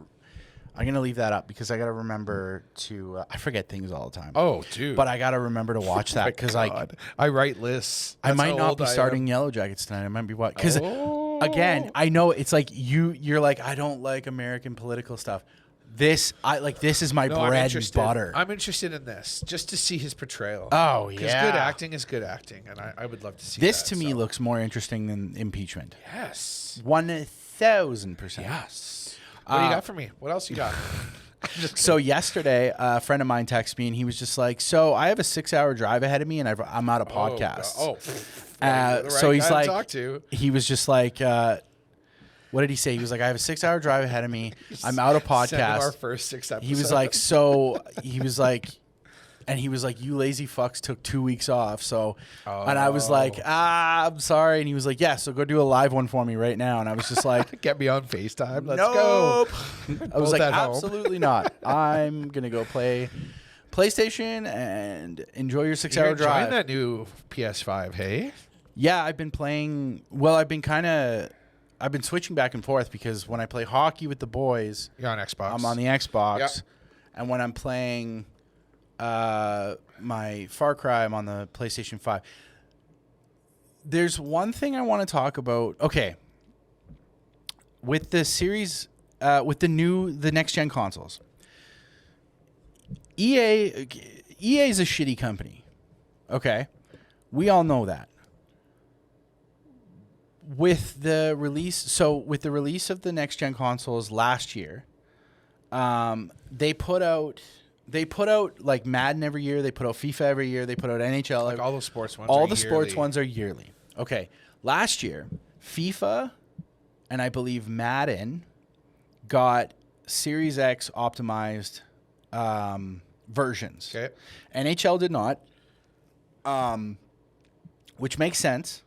Speaker 1: I'm going to leave that up because I got to remember to I forget things all the time.
Speaker 2: Oh, dude.
Speaker 1: But I got to remember to watch that because
Speaker 2: I write lists.
Speaker 1: I might not be starting Yellowjackets tonight. I might be what? Because again, I know it's like you're like, I don't like American political stuff. This is my bread and butter.
Speaker 2: I'm interested in this just to see his portrayal.
Speaker 1: Oh, yeah.
Speaker 2: Because good acting is good acting, and I would love to see
Speaker 1: this. To me, looks more interesting than impeachment.
Speaker 2: Yes.
Speaker 1: 1,000%.
Speaker 2: Yes. What do you got for me? What else you got?
Speaker 1: So yesterday, a friend of mine texted me, and he was just like, so I have a 6-hour drive ahead of me, and I'm out of podcasts. So he's like, he was just like, what did he say? He was like, I have a 6-hour drive ahead of me. I'm out of podcasts.
Speaker 2: Our first 6 episodes.
Speaker 1: He was like, And he was like, "You lazy fucks took 2 weeks off." So, and I was like, I'm sorry. And he was like, "Yeah, so go do a live one for me right now." And I was just like,
Speaker 2: Get me on FaceTime. Let's
Speaker 1: nope.
Speaker 2: go.
Speaker 1: I was like,
Speaker 2: at home.
Speaker 1: absolutely not. I'm going to go play PlayStation and enjoy your 6-hour
Speaker 2: You're
Speaker 1: drive.
Speaker 2: enjoying that new PS5, hey?
Speaker 1: Yeah, I've been playing. Well, I've been switching back and forth because when I play hockey with the boys,
Speaker 2: You're on Xbox.
Speaker 1: I'm on the Xbox.
Speaker 2: Yep.
Speaker 1: And when I'm playing my Far Cry, I'm on the PlayStation 5. There's one thing I want to talk about. Okay. With the series, with the next gen consoles, EA is a shitty company. Okay. We all know that. With the release of the next gen consoles last year, they put out like Madden every year. They put out FIFA every year. They put out NHL.
Speaker 2: Like all the sports ones.
Speaker 1: All the sports ones are yearly. Okay. Last year, FIFA and I believe Madden got Series X optimized versions.
Speaker 2: Okay.
Speaker 1: NHL did not, which makes sense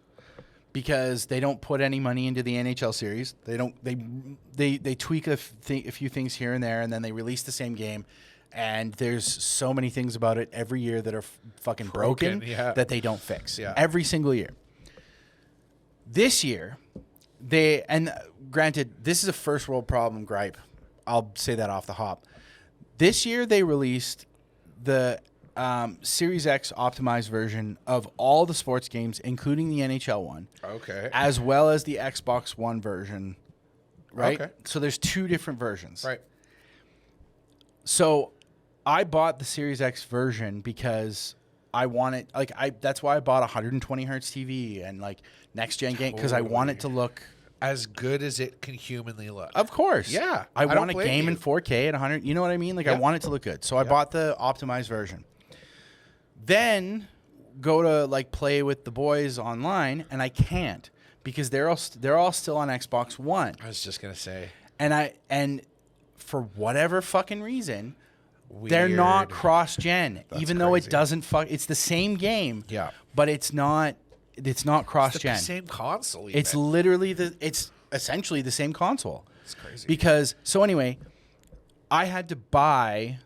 Speaker 1: because they don't put any money into the NHL series. They don't. They tweak a few things here and there, and then they release the same game. And there's so many things about it every year that are fucking broken that they don't fix.
Speaker 2: Yeah.
Speaker 1: Every single year. This year, and granted, this is a first world problem gripe. I'll say that off the hop. This year, they released the Series X optimized version of all the sports games, including the NHL one.
Speaker 2: Okay.
Speaker 1: As well as the Xbox One version. Right?
Speaker 2: Okay.
Speaker 1: So there's two different versions.
Speaker 2: Right.
Speaker 1: So I bought the Series X version because I wanted, that's why I bought a 120 hertz TV and like next gen game because I want it to look
Speaker 2: as good as it can humanly look.
Speaker 1: Of course.
Speaker 2: Yeah.
Speaker 1: I want
Speaker 2: don't
Speaker 1: a
Speaker 2: blame
Speaker 1: game
Speaker 2: you.
Speaker 1: in 4K at 100. You know what I mean? Like I want it to look good. So I bought the optimized version. Then go to like play with the boys online and I can't because they're all still on Xbox One.
Speaker 2: I was just going to say.
Speaker 1: And for whatever fucking reason, they're not cross-gen, even though it doesn't it's the same game.
Speaker 2: Yeah.
Speaker 1: But it's not cross-gen.
Speaker 2: It's the same console. Even.
Speaker 1: It's literally it's essentially the same console.
Speaker 2: It's crazy.
Speaker 1: Because so anyway, I had to buy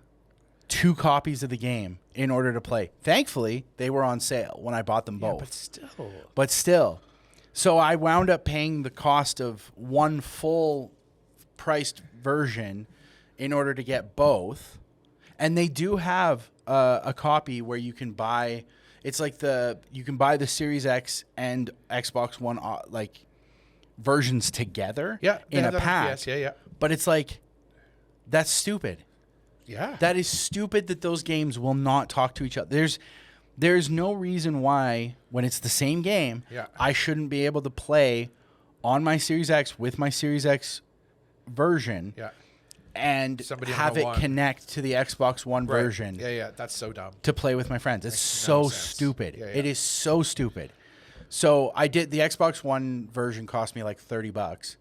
Speaker 1: 2 copies of the game in order to play. Thankfully, they were on sale when I bought them both. But still. So I wound up paying the cost of one full priced version in order to get both. And they do have a copy where you can buy. It's like you can buy the Series X and Xbox One like versions together. In a pack.
Speaker 2: Yeah.
Speaker 1: But it's like that's stupid.
Speaker 2: Yeah.
Speaker 1: That is stupid that those games will not talk to each other. There's no reason why when it's the same game, I shouldn't be able to play on my Series X with my Series X version.
Speaker 2: Yeah.
Speaker 1: And have it connect to the Xbox One version.
Speaker 2: Yeah. That's so dumb.
Speaker 1: To play with my friends. It's so stupid. Yeah. It is so stupid. So I did the Xbox One version cost me like $30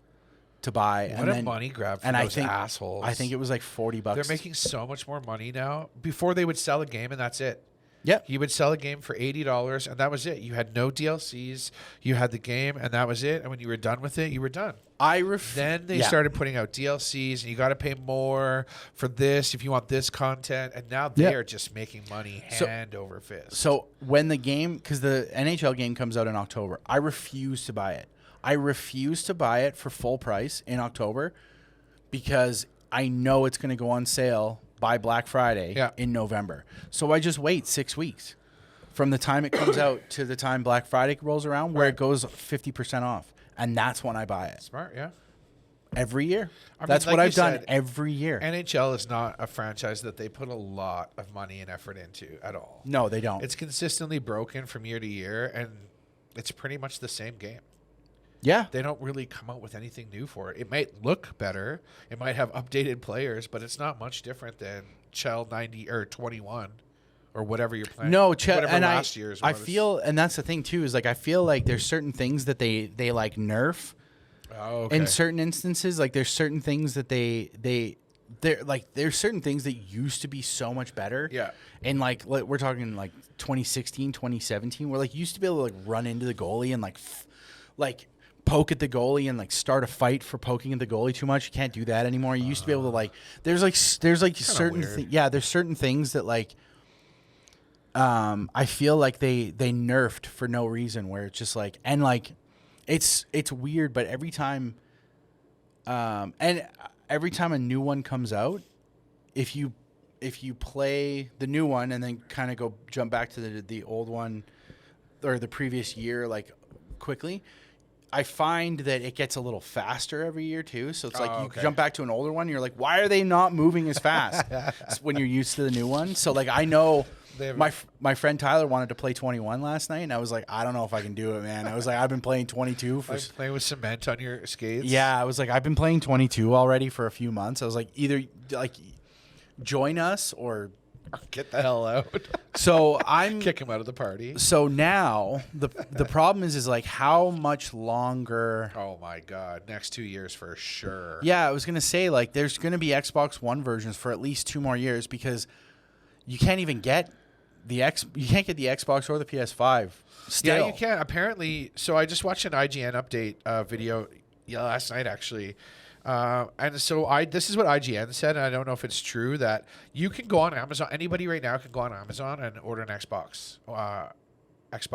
Speaker 1: to buy.
Speaker 2: What a money grab for those assholes.
Speaker 1: I think it was like $40.
Speaker 2: They're making so much more money now. Before they would sell a game and that's it.
Speaker 1: Yep.
Speaker 2: You would sell a game for $80 and that was it. You had no DLCs. You had the game and that was it. And when you were done with it, you were done. Then they started putting out DLCs and you got to pay more for this if you want this content. And now they are just making money hand over fist.
Speaker 1: So when the game, because the NHL game comes out in October, I refuse to buy it. I refuse to buy it for full price in October because I know it's going to go on sale by Black Friday in November. So I just wait 6 weeks from the time it comes out to the time Black Friday rolls around where it goes 50% off. And that's when I buy it.
Speaker 2: Smart, yeah.
Speaker 1: Every year. That's what I've done every year.
Speaker 2: NHL is not a franchise that they put a lot of money and effort into at all.
Speaker 1: No, they don't.
Speaker 2: It's consistently broken from year to year, and it's pretty much the same game.
Speaker 1: Yeah.
Speaker 2: They don't really come out with anything new for it. It might look better. It might have updated players, but it's not much different than Chell 90 or 21 or whatever you're playing.
Speaker 1: No, Chell, and
Speaker 2: last year's
Speaker 1: I
Speaker 2: was.
Speaker 1: feel, and that's the thing too, is like I feel like there's certain things that they like nerf.
Speaker 2: Oh, okay.
Speaker 1: In certain instances, like there's certain things that they there's certain things that used to be so much better.
Speaker 2: Yeah.
Speaker 1: And like we're talking like 2016, 2017, where like you used to be able to like run into the goalie and like poke at the goalie and like start a fight for poking at the goalie too much. You can't do that anymore. You used to be able to like there's like certain there's certain things that like I feel like they nerfed for no reason, where it's just like, and like it's weird, but every time a new one comes out, if you play the new one and then kind of jump back to the old one or the previous year like quickly, I find that it gets a little faster every year too. So it's like you jump back to an older one, you're like, why are they not moving as fast when you're used to the new one? So like I know my friend Tyler wanted to play 21 last night, and I was like, I don't know if I can do it, man. I was like, I've been playing 22 for
Speaker 2: playing with cement on your skates.
Speaker 1: Yeah, I was like, I've been playing 22 already for a few months. I was like, either like join us or
Speaker 2: get the hell out.
Speaker 1: So I'm
Speaker 2: kick him out of the party.
Speaker 1: So now the problem is like how much longer?
Speaker 2: Oh my God, next 2 years for sure.
Speaker 1: Yeah, I was gonna say like there's gonna be Xbox One versions for at least 2 more years, because you can't even get the Xbox or the PS5. Still.
Speaker 2: Yeah, you can apparently. So I just watched an IGN update video last night actually. And so this is what IGN said, and I don't know if it's true, that you can go on Amazon. Anybody right now can go on Amazon and order an Xbox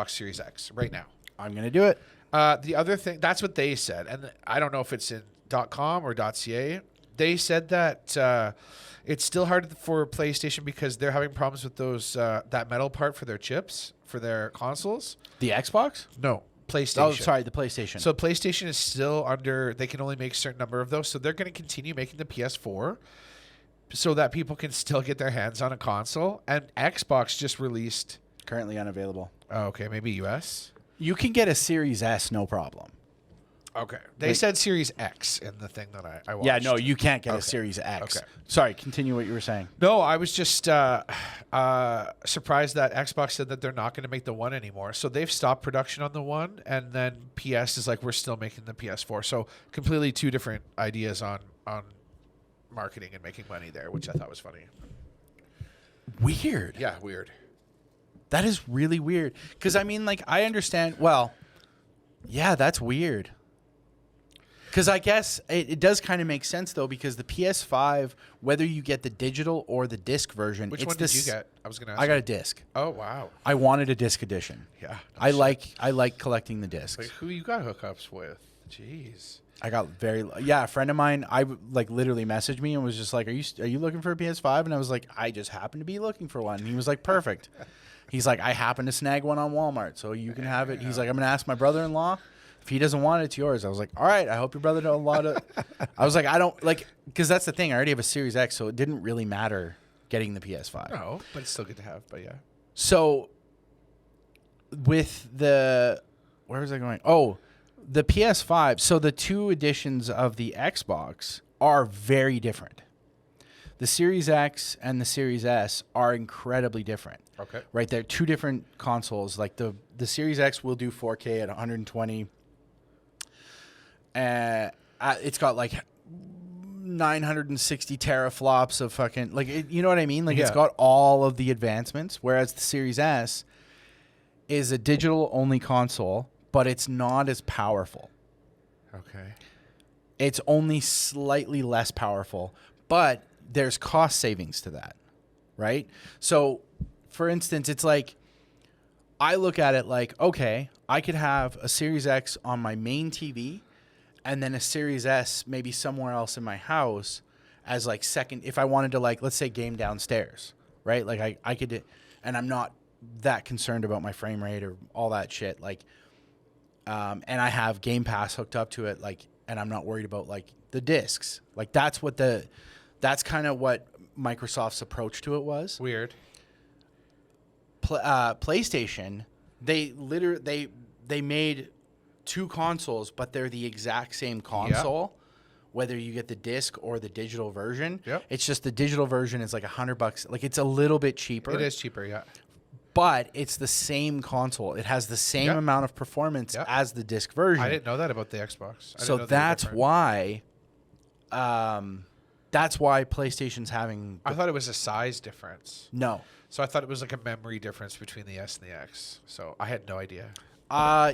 Speaker 2: Series X right now.
Speaker 1: I'm going to do it.
Speaker 2: The other thing, that's what they said, and I don't know if it's in .com or .ca. They said that it's still hard for PlayStation because they're having problems with those that metal part for their chips for their consoles.
Speaker 1: The Xbox?
Speaker 2: No. PlayStation.
Speaker 1: Oh, sorry, the PlayStation.
Speaker 2: So PlayStation is still under, they can only make a certain number of those. So they're going to continue making the PS4 so that people can still get their hands on a console. And Xbox just released.
Speaker 1: Currently unavailable.
Speaker 2: Oh, okay, maybe US?
Speaker 1: You can get a Series S, no problem.
Speaker 2: Okay. They said Series X in the thing that I watched.
Speaker 1: Yeah, no, you can't get a Series X.
Speaker 2: Okay.
Speaker 1: Sorry, continue what you were saying.
Speaker 2: No, I was just surprised that Xbox said that they're not going to make the One anymore. So they've stopped production on the One, and then PS is like, we're still making the PS4. So completely two different ideas on marketing and making money there, which I thought was funny.
Speaker 1: Weird.
Speaker 2: Yeah, weird.
Speaker 1: That is really weird. Because, I mean, like, I understand. Well, yeah, that's weird. Because I guess it does kind of make sense, though, because the PS5, whether you get the digital or the disc version,
Speaker 2: which one did you get? I was going to ask.
Speaker 1: I got a disc.
Speaker 2: Oh, wow.
Speaker 1: I wanted a disc edition.
Speaker 2: Yeah. No
Speaker 1: I like collecting the discs.
Speaker 2: Wait, who you got hookups with? Jeez.
Speaker 1: I got a friend of mine, like literally messaged me and was just like, are you looking for a PS5? And I was like, I just happen to be looking for one. And he was like, perfect. He's like, I happen to snag one on Walmart, so you can have it. He's like, I'm going to ask my brother-in-law. If he doesn't want it, it's yours. I was like, all right, I hope your brother doesn't want it. I was like, I don't, like, because that's the thing. I already have a Series X, so it didn't really matter getting the PS5.
Speaker 2: No, but it's still good to have, but yeah.
Speaker 1: So, with the, where was I going? Oh, the PS5. So, the 2 editions of the Xbox are very different. The Series X and the Series S are incredibly different.
Speaker 2: Okay.
Speaker 1: Right? They're 2 different consoles. Like, the Series X will do 4K at 120. It's got like 960 teraflops of fucking you know what I mean? Like It's got all of the advancements, whereas the Series S is a digital only console, but it's not as powerful.
Speaker 2: Okay.
Speaker 1: It's only slightly less powerful, but there's cost savings to that, right? So, for instance, it's like I look at it like, okay, I could have a Series X on my main TV and then a Series S maybe somewhere else in my house as like second, if I wanted to, like, let's say game downstairs, right? Like I could, and I'm not that concerned about my frame rate or all that shit. Like, and I have Game Pass hooked up to it, like, and I'm not worried about like the discs. Like that's kind of what Microsoft's approach to it was.
Speaker 2: Weird.
Speaker 1: PlayStation, they made 2 consoles, but they're the exact same console, whether you get the disc or the digital version.
Speaker 2: Yep.
Speaker 1: It's just the digital version is like $100. Like it's a little bit cheaper.
Speaker 2: It is cheaper, yeah.
Speaker 1: But it's the same console. It has the same amount of performance as the disc version.
Speaker 2: I didn't know that about the Xbox.
Speaker 1: So that's why That's why PlayStation's having.
Speaker 2: I thought it was a size difference.
Speaker 1: No.
Speaker 2: So I thought it was like a memory difference between the S and the X. So I had no idea.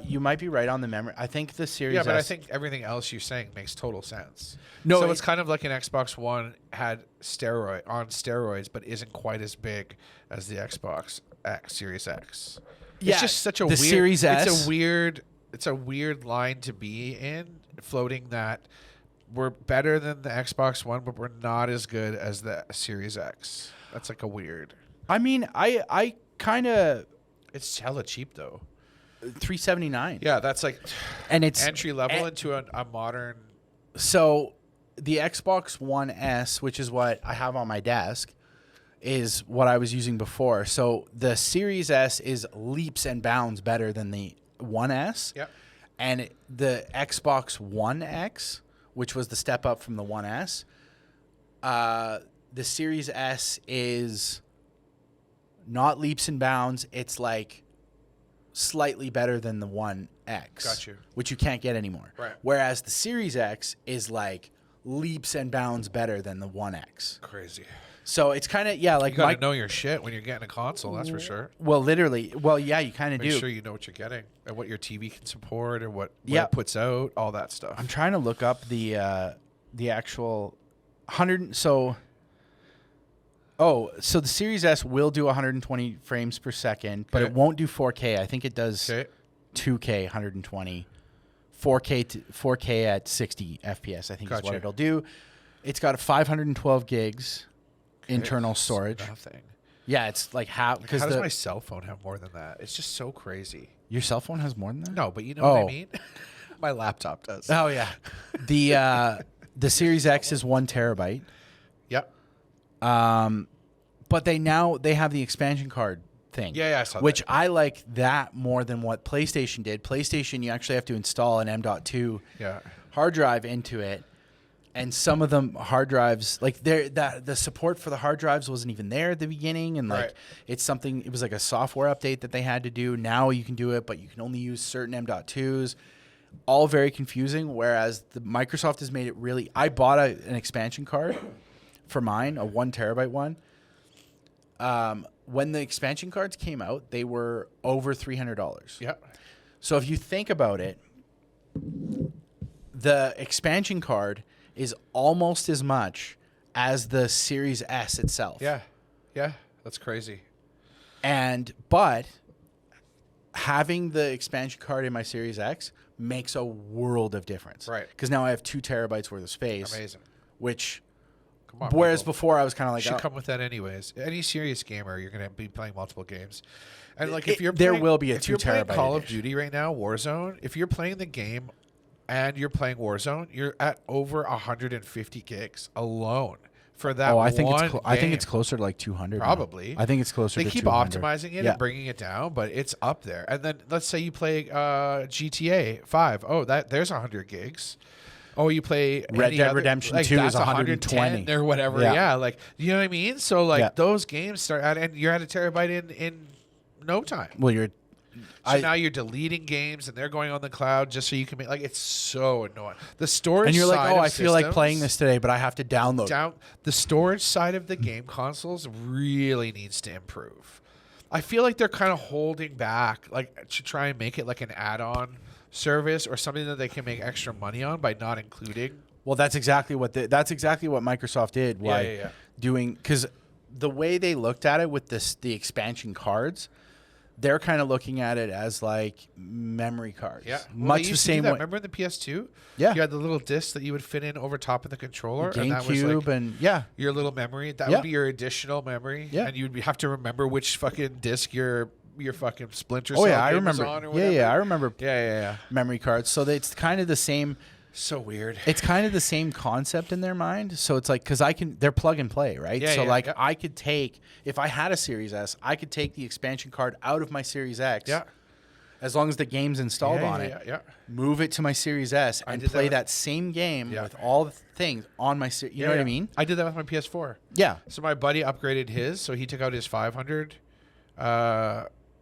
Speaker 1: You might be right on the memory. I think the Series
Speaker 2: Yeah, but
Speaker 1: S,
Speaker 2: I think everything else you're saying makes total sense.
Speaker 1: No,
Speaker 2: so it's kind of like an Xbox One had steroids, but isn't quite as big as the Xbox X Series X.
Speaker 1: Yeah,
Speaker 2: It's just such a
Speaker 1: the
Speaker 2: weird.
Speaker 1: Series S.
Speaker 2: It's a weird line to be in, floating that we're better than the Xbox One, but we're not as good as the Series X. That's like a weird.
Speaker 1: I mean, I kind of
Speaker 2: It's hella cheap though.
Speaker 1: $379.
Speaker 2: Yeah, that's like
Speaker 1: And it's
Speaker 2: entry level into a modern.
Speaker 1: So the Xbox One S, which is what I have on my desk, is what I was using before. So the Series S is leaps and bounds better than the One S.
Speaker 2: Yeah.
Speaker 1: And the Xbox One X, which was the step up from the One S, the Series S is not leaps and bounds. It's like slightly better than the One X.
Speaker 2: Got you.
Speaker 1: Which you can't get anymore.
Speaker 2: Right.
Speaker 1: Whereas the Series X is like leaps and bounds better than the One X.
Speaker 2: Crazy.
Speaker 1: So it's kind of, yeah, like
Speaker 2: You gotta know your shit when you're getting a console. That's for sure.
Speaker 1: Well, literally. Well, yeah, you kind of
Speaker 2: Make
Speaker 1: do.
Speaker 2: sure you know what you're getting and what your TV can support and what
Speaker 1: Yeah.
Speaker 2: it puts out, all that stuff.
Speaker 1: I'm trying to look up the actual 100. So the Series S will do 120 frames per second, but
Speaker 2: Okay.
Speaker 1: it won't do 4K. I think it does
Speaker 2: Okay.
Speaker 1: 2K 120, 4K at 60 FPS. I think is what
Speaker 2: Gotcha.
Speaker 1: it'll do. It's got 512 gigs internal
Speaker 2: It's
Speaker 1: storage.
Speaker 2: Nothing.
Speaker 1: Yeah, it's like half
Speaker 2: How
Speaker 1: because
Speaker 2: does my cell phone have more than that? It's just so crazy.
Speaker 1: your cell phone has more than that.
Speaker 2: No, but you know what I
Speaker 1: Oh.
Speaker 2: mean? My laptop does.
Speaker 1: Oh yeah, the Series X is 1 terabyte.
Speaker 2: Yep.
Speaker 1: But they have the expansion card thing.
Speaker 2: Yeah, I saw
Speaker 1: which
Speaker 2: that.
Speaker 1: I like that more than what PlayStation did. PlayStation, you actually have to install an M.2
Speaker 2: Yeah.
Speaker 1: hard drive into it, and some of them hard drives, like the support for the hard drives wasn't even there at the beginning, and like
Speaker 2: Right.
Speaker 1: it was like a software update that they had to do. Now you can do it, but you can only use certain M.2s. All very confusing. Whereas the Microsoft has made it really. I bought an expansion card for mine, a 1 terabyte one. When the expansion cards came out, they were over $300.
Speaker 2: Yeah.
Speaker 1: So if you think about it, the expansion card is almost as much as the Series S itself.
Speaker 2: Yeah. Yeah. That's crazy.
Speaker 1: But having the expansion card in my Series X makes a world of difference.
Speaker 2: Right.
Speaker 1: Because now I have 2 terabytes worth of space.
Speaker 2: Amazing.
Speaker 1: Which,
Speaker 2: Come on.
Speaker 1: whereas
Speaker 2: people.
Speaker 1: before I was kind of like,
Speaker 2: should
Speaker 1: oh,
Speaker 2: come with that anyways. Any serious gamer, you're gonna be playing multiple games, and like
Speaker 1: It-
Speaker 2: if you're
Speaker 1: there
Speaker 2: playing,
Speaker 1: will be a
Speaker 2: if you're
Speaker 1: 2
Speaker 2: playing
Speaker 1: terabyte
Speaker 2: Call of
Speaker 1: edition.
Speaker 2: Duty right now, Warzone. If you're playing the game, and you're playing Warzone, you're at over 150 gigs alone for that.
Speaker 1: oh, I think
Speaker 2: one
Speaker 1: I think
Speaker 2: game.
Speaker 1: it's closer to like 200. now.
Speaker 2: Probably.
Speaker 1: I think it's closer
Speaker 2: They
Speaker 1: to
Speaker 2: keep
Speaker 1: 200.
Speaker 2: optimizing it
Speaker 1: Yeah.
Speaker 2: and bringing it down, but it's up there. And then let's say you play GTA 5. Oh, there's 100 gigs. Oh, you play
Speaker 1: Red
Speaker 2: any
Speaker 1: Dead
Speaker 2: other-
Speaker 1: Redemption
Speaker 2: like,
Speaker 1: 2
Speaker 2: that's
Speaker 1: is 120
Speaker 2: or whatever.
Speaker 1: Yeah.
Speaker 2: Yeah, like you know what I mean. So like
Speaker 1: Yeah.
Speaker 2: those games start at, and you're at a terabyte in no time.
Speaker 1: Well, you're.
Speaker 2: So now you're deleting games and they're going on the cloud just so you can make like it's so annoying. The storage
Speaker 1: And you're like,
Speaker 2: side
Speaker 1: oh,
Speaker 2: of
Speaker 1: I feel like
Speaker 2: systems-
Speaker 1: playing this today, but I have to download.
Speaker 2: down the storage side of the game consoles really needs to improve. I feel like they're kind of holding back, like to try and make it like an add-on service or something that they can make extra money on by not including.
Speaker 1: Well, that's exactly what Microsoft did.
Speaker 2: Yeah, yeah, yeah.
Speaker 1: Doing because the way they looked at it with the expansion cards, they're kind of looking at it as like memory cards.
Speaker 2: Yeah,
Speaker 1: much
Speaker 2: they
Speaker 1: the
Speaker 2: used to do
Speaker 1: same
Speaker 2: that.
Speaker 1: way.
Speaker 2: Remember in the PS2?
Speaker 1: Yeah.
Speaker 2: You had the little disc that you would fit in over top of the controller, and that was
Speaker 1: GameCube
Speaker 2: like
Speaker 1: and yeah.
Speaker 2: your little memory. That
Speaker 1: Yeah.
Speaker 2: would be your additional memory.
Speaker 1: Yeah.
Speaker 2: And you'd have to remember which fucking disc your fucking Splinter
Speaker 1: Oh
Speaker 2: Cell
Speaker 1: yeah, I
Speaker 2: game was
Speaker 1: remember.
Speaker 2: on or
Speaker 1: Yeah,
Speaker 2: whatever.
Speaker 1: yeah, I remember
Speaker 2: Yeah.
Speaker 1: memory cards. So it's kind of the same.
Speaker 2: So weird.
Speaker 1: It's kind of the same concept in their mind. So it's like, because they're plug and play, right?
Speaker 2: Yeah,
Speaker 1: so
Speaker 2: yeah,
Speaker 1: like
Speaker 2: yeah.
Speaker 1: I could take, if I had a Series S, I could take the expansion card out of my Series X.
Speaker 2: Yeah.
Speaker 1: As long as the game's installed on it.
Speaker 2: Yeah.
Speaker 1: Move it to my Series S and
Speaker 2: did
Speaker 1: play
Speaker 2: that.
Speaker 1: that same game
Speaker 2: Yeah.
Speaker 1: with all the things on my Series. You know what I mean?
Speaker 2: I did that with my PS4.
Speaker 1: Yeah.
Speaker 2: So my buddy upgraded his, so he took out his 500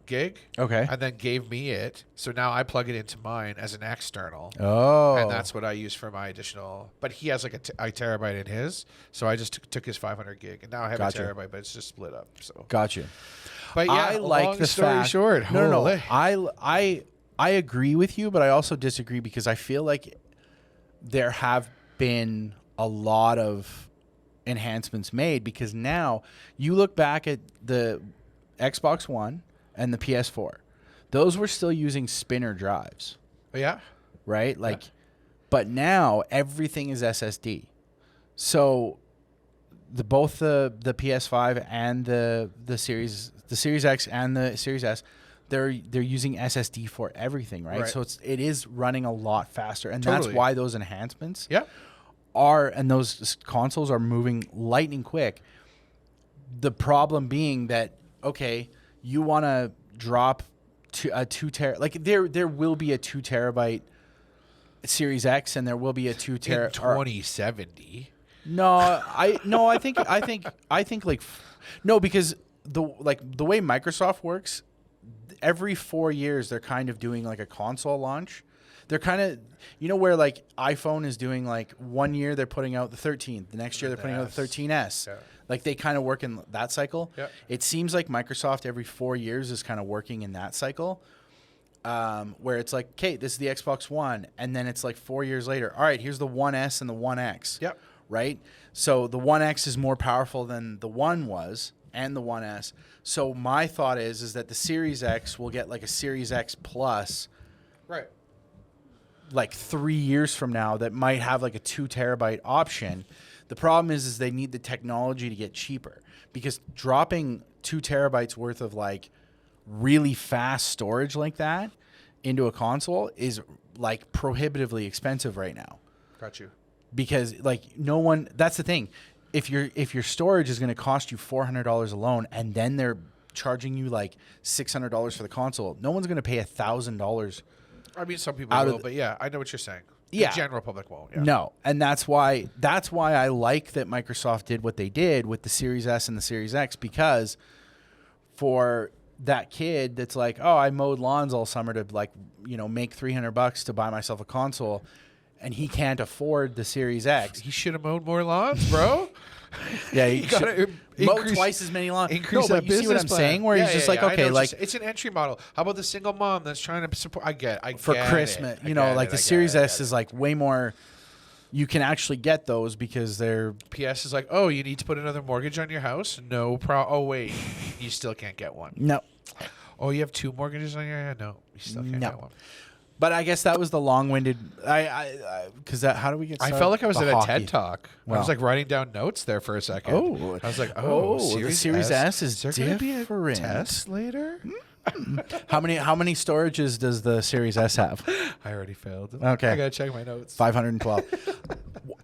Speaker 2: gig gig.
Speaker 1: Okay.
Speaker 2: And then gave me it. So now I plug it into mine as an external.
Speaker 1: Oh.
Speaker 2: And that's what I use for my additional. But he has like a terabyte in his. So I just took his 500 gig. And now I have a terabyte, but it's just split up. So
Speaker 1: Got you.
Speaker 2: But yeah,
Speaker 1: I like
Speaker 2: long
Speaker 1: the
Speaker 2: story
Speaker 1: fact.
Speaker 2: short.
Speaker 1: No.
Speaker 2: holy.
Speaker 1: I agree with you, but I also disagree because I feel like there have been a lot of enhancements made because now you look back at the Xbox One and the PS4. Those were still using spinner drives.
Speaker 2: Yeah.
Speaker 1: Right? Like, but now everything is SSD. So both the PS5 and the Series X and the Series S, they're using SSD for everything, right? So it is running a lot faster, and that's why those enhancements and those consoles are moving lightning quick. The problem being that you want to drop to a 2 terabyte, like there will be a 2 terabyte Series X, and there will be a 2 terabyte
Speaker 2: in 2070.
Speaker 1: I think because the way Microsoft works, every 4 years they're kind of doing like a console launch. They're kind of, where like iPhone is doing like 1 year they're putting out the 13, the next year they're putting out the 13S. Yeah. Like they kind of work in that cycle. Yeah. It seems like Microsoft every 4 years is kind of working in that cycle. Where it's like, okay, this is the Xbox One, and then it's like 4 years later, all right, here's the One S and the One X. Yep. Right? So the One X is more powerful than the One was and the One S. So my thought is that the Series X will get like a Series X Plus.
Speaker 2: Right.
Speaker 1: Like 3 years from now that might have like a 2 terabyte option. The problem is they need the technology to get cheaper because dropping 2 terabytes worth of like really fast storage like that into a console is like prohibitively expensive right now.
Speaker 2: Got you.
Speaker 1: Because like that's the thing. If your storage is going to cost you $400 alone and then they're charging you like $600 for the console, no one's going to pay $1,000.
Speaker 2: I mean, some people will, but yeah, I know what you're saying.
Speaker 1: Yeah.
Speaker 2: The general public won't. Yeah.
Speaker 1: No, and that's why I like that Microsoft did what they did with the Series S and the Series X, because for that kid that's like, oh, I mowed lawns all summer to like, make $300 to buy myself a console, and he can't afford the Series X.
Speaker 2: He should have mowed more lawns, bro.
Speaker 1: Yeah, he got mow twice as many lawns.
Speaker 2: Increase that
Speaker 1: you see what I'm saying? Where he's just like, okay, like
Speaker 2: it's an entry model. How about the single mom that's trying to support? I get
Speaker 1: for Christmas. The Series S is like way more. You can actually get those because they're.
Speaker 2: PS is like, oh, you need to put another mortgage on your house? No problem. Oh wait, you still can't get one.
Speaker 1: No.
Speaker 2: Oh, you have 2 mortgages on your head? No, you still can't get one.
Speaker 1: But I guess that was the long-winded. Because how do we get started?
Speaker 2: I felt like I was at
Speaker 1: hockey.
Speaker 2: a TED talk. Well. I was like writing down notes there for a second.
Speaker 1: Oh,
Speaker 2: I was like,
Speaker 1: the Series S is different.
Speaker 2: Be a test later.
Speaker 1: How many storages does the Series S have?
Speaker 2: I already failed.
Speaker 1: Okay,
Speaker 2: I gotta check my notes.
Speaker 1: 512.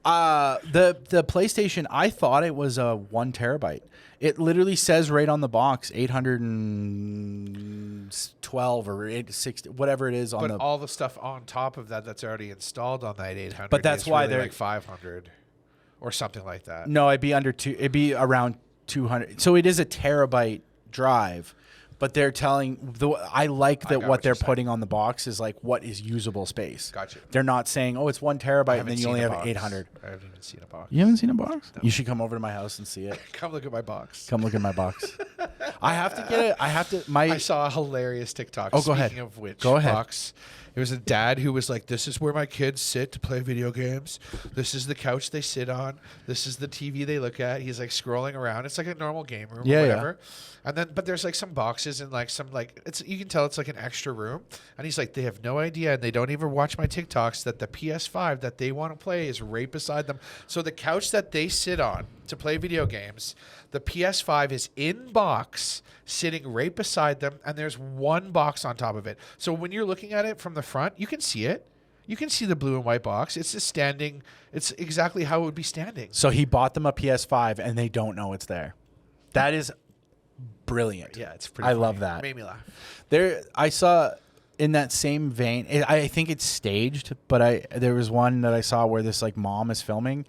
Speaker 1: The PlayStation, I thought it was a 1 terabyte. It literally says right on the box 812 or 860, whatever it is on
Speaker 2: but
Speaker 1: the.
Speaker 2: But all the stuff on top of that's already installed on that 800.
Speaker 1: But that's why
Speaker 2: really
Speaker 1: they're
Speaker 2: like 500 or something like that.
Speaker 1: No, it'd be under 2. It'd be around 200. So it is a terabyte drive. But they're telling I like that what they're putting on the box is like what is usable space.
Speaker 2: Gotcha.
Speaker 1: They're not saying, oh, it's 1 terabyte and then you only have 800.
Speaker 2: I haven't even seen a box.
Speaker 1: You haven't seen a box? No. You should come over to my house and see it.
Speaker 2: Come look at my box.
Speaker 1: Come look at my box. I have to get it. I
Speaker 2: saw a hilarious TikTok.
Speaker 1: Oh, go ahead.
Speaker 2: Speaking of which,
Speaker 1: go ahead.
Speaker 2: Box. It was a dad who was like, this is where my kids sit to play video games. This is the couch they sit on. This is the TV they look at. He's like scrolling around. It's like a normal game room or whatever. Yeah. And then, but there's like some boxes and like some like, you can tell it's like an extra room. And he's like, they have no idea. And they don't even watch my TikToks that the PS5 that they want to play is right beside them. So the couch that they sit on to play video games, the PS5 is in box, sitting right beside them, and there's 1 box on top of it. So when you're looking at it from the front, you can see it. You can see the blue and white box. It's just standing. It's exactly how it would be standing.
Speaker 1: So he bought them a PS5, and they don't know it's there. That is brilliant.
Speaker 2: Yeah, it's pretty funny.
Speaker 1: Love that.
Speaker 2: It made me laugh.
Speaker 1: I saw in that same vein, I think it's staged, but there was one that I saw where this like mom is filming,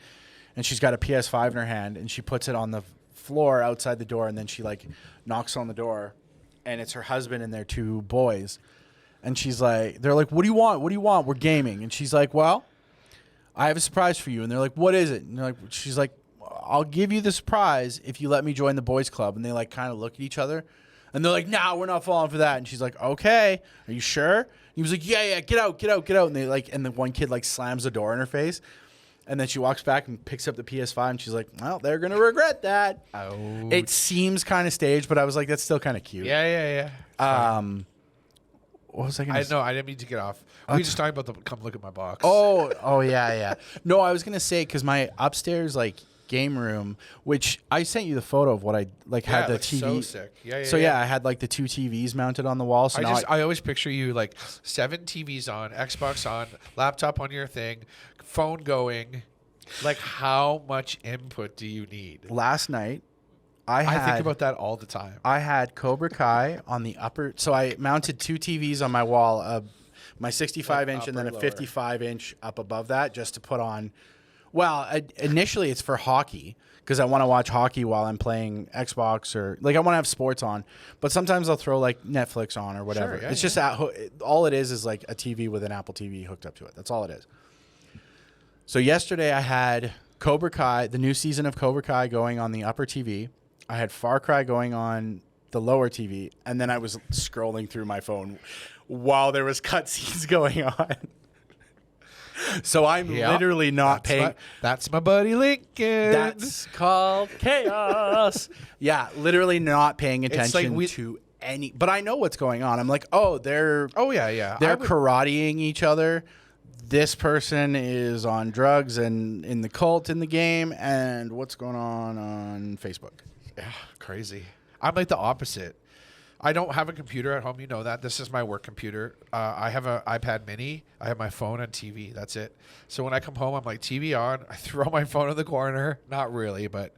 Speaker 1: and she's got a PS5 in her hand, and she puts it on the floor outside the door, and then she like knocks on the door and it's her husband and their 2 boys. And she's like, they're like, what do you want? What do you want? We're gaming. And she's like, well, I have a surprise for you. And they're like, what is it? And they're like, she's like, I'll give you the surprise if you let me join the boys club. And they like kind of look at each other and they're like, no, we're not falling for that. And she's like, okay, are you sure? And he was like, yeah, get out. And they like, and the one kid like slams the door in her face. And then she walks back and picks up the PS5 and she's like, well, they're going to regret that.
Speaker 2: Oh.
Speaker 1: It seems kind of staged, but I was like, that's still kind of cute.
Speaker 2: Yeah.
Speaker 1: What was I going to say?
Speaker 2: I didn't mean to get off. We were just talking about the come look at my box.
Speaker 1: Oh, yeah. No, I was going to say, because my upstairs, like, game room, which I sent you the photo of what I, like, had the TV.
Speaker 2: So sick.
Speaker 1: Yeah, I had, like, the 2 TVs mounted on the wall. So
Speaker 2: I always picture you, like, 7 TVs on, Xbox on, laptop on your thing, phone going. Like, how much input do you need?
Speaker 1: Last night, I
Speaker 2: think about that all the time.
Speaker 1: I had Cobra Kai on the upper. So I mounted 2 TVs on my wall, my 65-inch and then a 55-inch up above that, just to put on. Well, initially it's for hockey because I want to watch hockey while I'm playing Xbox or like I want to have sports on. But sometimes I'll throw like Netflix on or whatever.
Speaker 2: Sure,
Speaker 1: it's just all it is like a TV with an Apple TV hooked up to it. That's all it is. So yesterday I had Cobra Kai, the new season of Cobra Kai going on the upper TV. I had Far Cry going on the lower TV, and then I was scrolling through my phone while there was cutscenes going on. So I'm literally not paying.
Speaker 2: That's my buddy Lincoln.
Speaker 1: That's called chaos. Yeah, literally not paying attention
Speaker 2: like
Speaker 1: to any. But I know what's going on. I'm like, they're
Speaker 2: yeah.
Speaker 1: They're karateing each other. This person is on drugs and in the cult in the game, and what's going on Facebook.
Speaker 2: Yeah, crazy. I'm like the opposite. I don't have a computer at home. You know that. This is my work computer. I have an iPad mini. I have my phone and TV. That's it. So when I come home, I'm like TV on. I throw my phone in the corner. Not really, but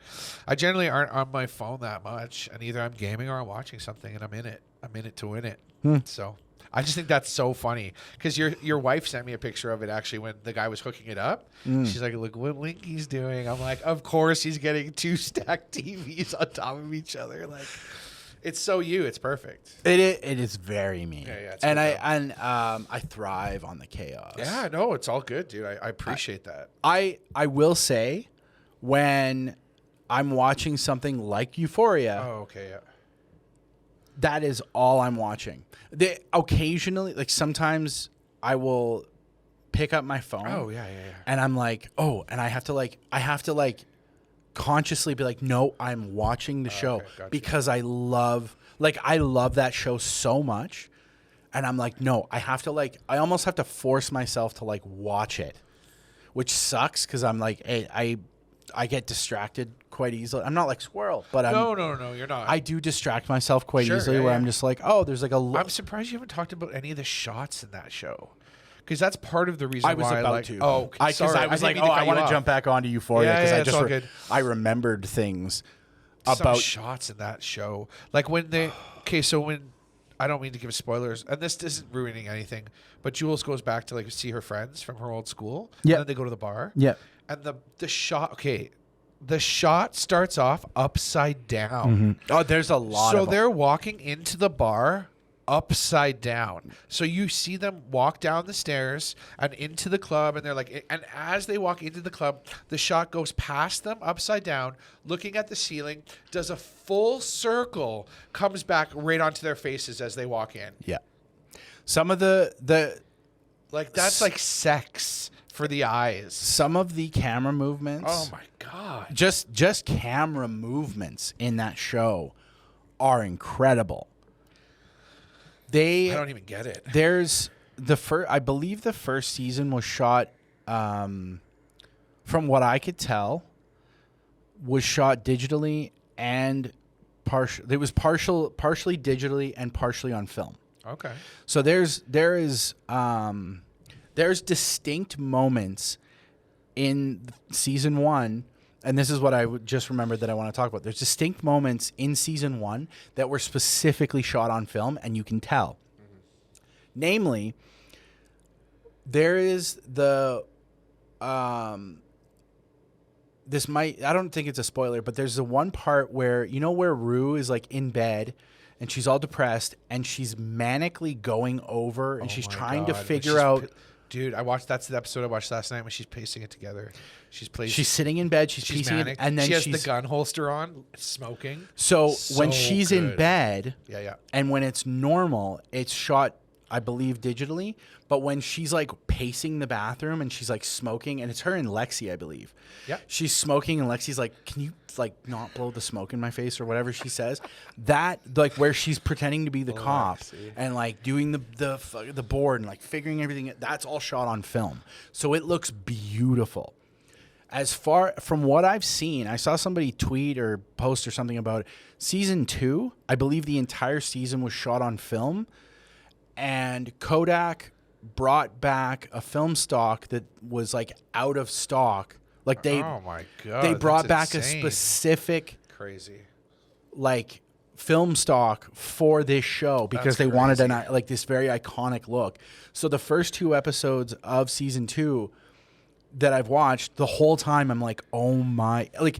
Speaker 2: I generally aren't on my phone that much. And either I'm gaming or I'm watching something and I'm in it. I'm in it to win it. So I just think that's so funny because your wife sent me a picture of it actually when the guy was hooking it up. She's like, look what Linky's doing. I'm like, of course he's getting 2 stacked TVs on top of each other. Like, it's so you. It's perfect.
Speaker 1: It is very me.
Speaker 2: Yeah.
Speaker 1: And I thrive on the chaos.
Speaker 2: Yeah, no, it's all good, dude. I appreciate that.
Speaker 1: I will say when I'm watching something like Euphoria.
Speaker 2: Oh, okay, yeah.
Speaker 1: That is all I'm watching. Occasionally, like sometimes I will pick up my phone.
Speaker 2: Oh, yeah.
Speaker 1: And I'm like, and I have to consciously be like, no, I'm watching the show
Speaker 2: gotcha.
Speaker 1: because I love that show so much. And I'm like, no, I almost have to force myself to like watch it, which sucks because I'm like, hey, I get distracted quite easily. I'm not like Squirrel, but
Speaker 2: No, you're not.
Speaker 1: I do distract myself quite easily where I'm just like, there's like
Speaker 2: I'm surprised you haven't talked about any of the shots in that show. Because that's part of the reason why
Speaker 1: I was about to.
Speaker 2: Oh, sorry.
Speaker 1: I was like, I want to jump back onto Euphoria because I remembered things
Speaker 2: about shots in that show. Like when they, when, I don't mean to give spoilers, and this isn't ruining anything, but Jules goes back to like see her friends from her old school.
Speaker 1: Yeah.
Speaker 2: And then they go to the bar.
Speaker 1: Yeah.
Speaker 2: And the shot, the shot starts off upside down.
Speaker 1: Oh, there's a lot
Speaker 2: So
Speaker 1: of
Speaker 2: they're walking into the bar upside down. So you see them walk down the stairs and into the club, and they're like, and as they walk into the club, the shot goes past them upside down, looking at the ceiling, does a full circle, comes back right onto their faces as they walk in.
Speaker 1: Yeah. Some of the
Speaker 2: like that's like sex for the eyes.
Speaker 1: Some of the camera movements.
Speaker 2: Oh my god.
Speaker 1: Just camera movements in that show are incredible. I
Speaker 2: don't even get it.
Speaker 1: There's I believe the first season was shot from what I could tell was shot digitally and partially digitally and partially on film.
Speaker 2: Okay.
Speaker 1: So there's distinct moments in season 1, and this is what I just remembered that I want to talk about. There's distinct moments in season 1 that were specifically shot on film, and you can tell. Namely, there is I don't think it's a spoiler, but there's the one part where, where Rue is like in bed and she's all depressed, and she's manically going over, and
Speaker 2: Oh
Speaker 1: she's
Speaker 2: my
Speaker 1: trying to
Speaker 2: God. When
Speaker 1: figure
Speaker 2: she's
Speaker 1: out.
Speaker 2: Dude, that's the episode I watched last night when she's pacing it together.
Speaker 1: She's sitting in bed, she's piecing it,
Speaker 2: manic.
Speaker 1: and then
Speaker 2: she has the gun holster on, smoking.
Speaker 1: So when
Speaker 2: So
Speaker 1: she's in
Speaker 2: good.
Speaker 1: bed,
Speaker 2: Yeah.
Speaker 1: and when it's normal, it's shot, I believe, digitally. But when she's like pacing the bathroom and she's like smoking, and it's her and Lexi, I believe.
Speaker 2: Yeah.
Speaker 1: She's smoking, and Lexi's like, "Can you like not blow the smoke in my face," or whatever she says. That like where she's pretending to be the cop and like doing the board and like figuring everything. That's all shot on film, so it looks beautiful. As far from what I've seen, I saw somebody tweet or post or something about season 2. I believe the entire season was shot on film, and Kodak brought back a film stock that was like out of stock. Like
Speaker 2: Oh my God.
Speaker 1: they brought
Speaker 2: that's
Speaker 1: back a
Speaker 2: insane.
Speaker 1: specific
Speaker 2: Crazy.
Speaker 1: like film stock for this show because
Speaker 2: That's
Speaker 1: they wanted
Speaker 2: crazy.
Speaker 1: like this very iconic look. So the first 2 episodes of season 2 that I've watched, the whole time I'm like, oh my, like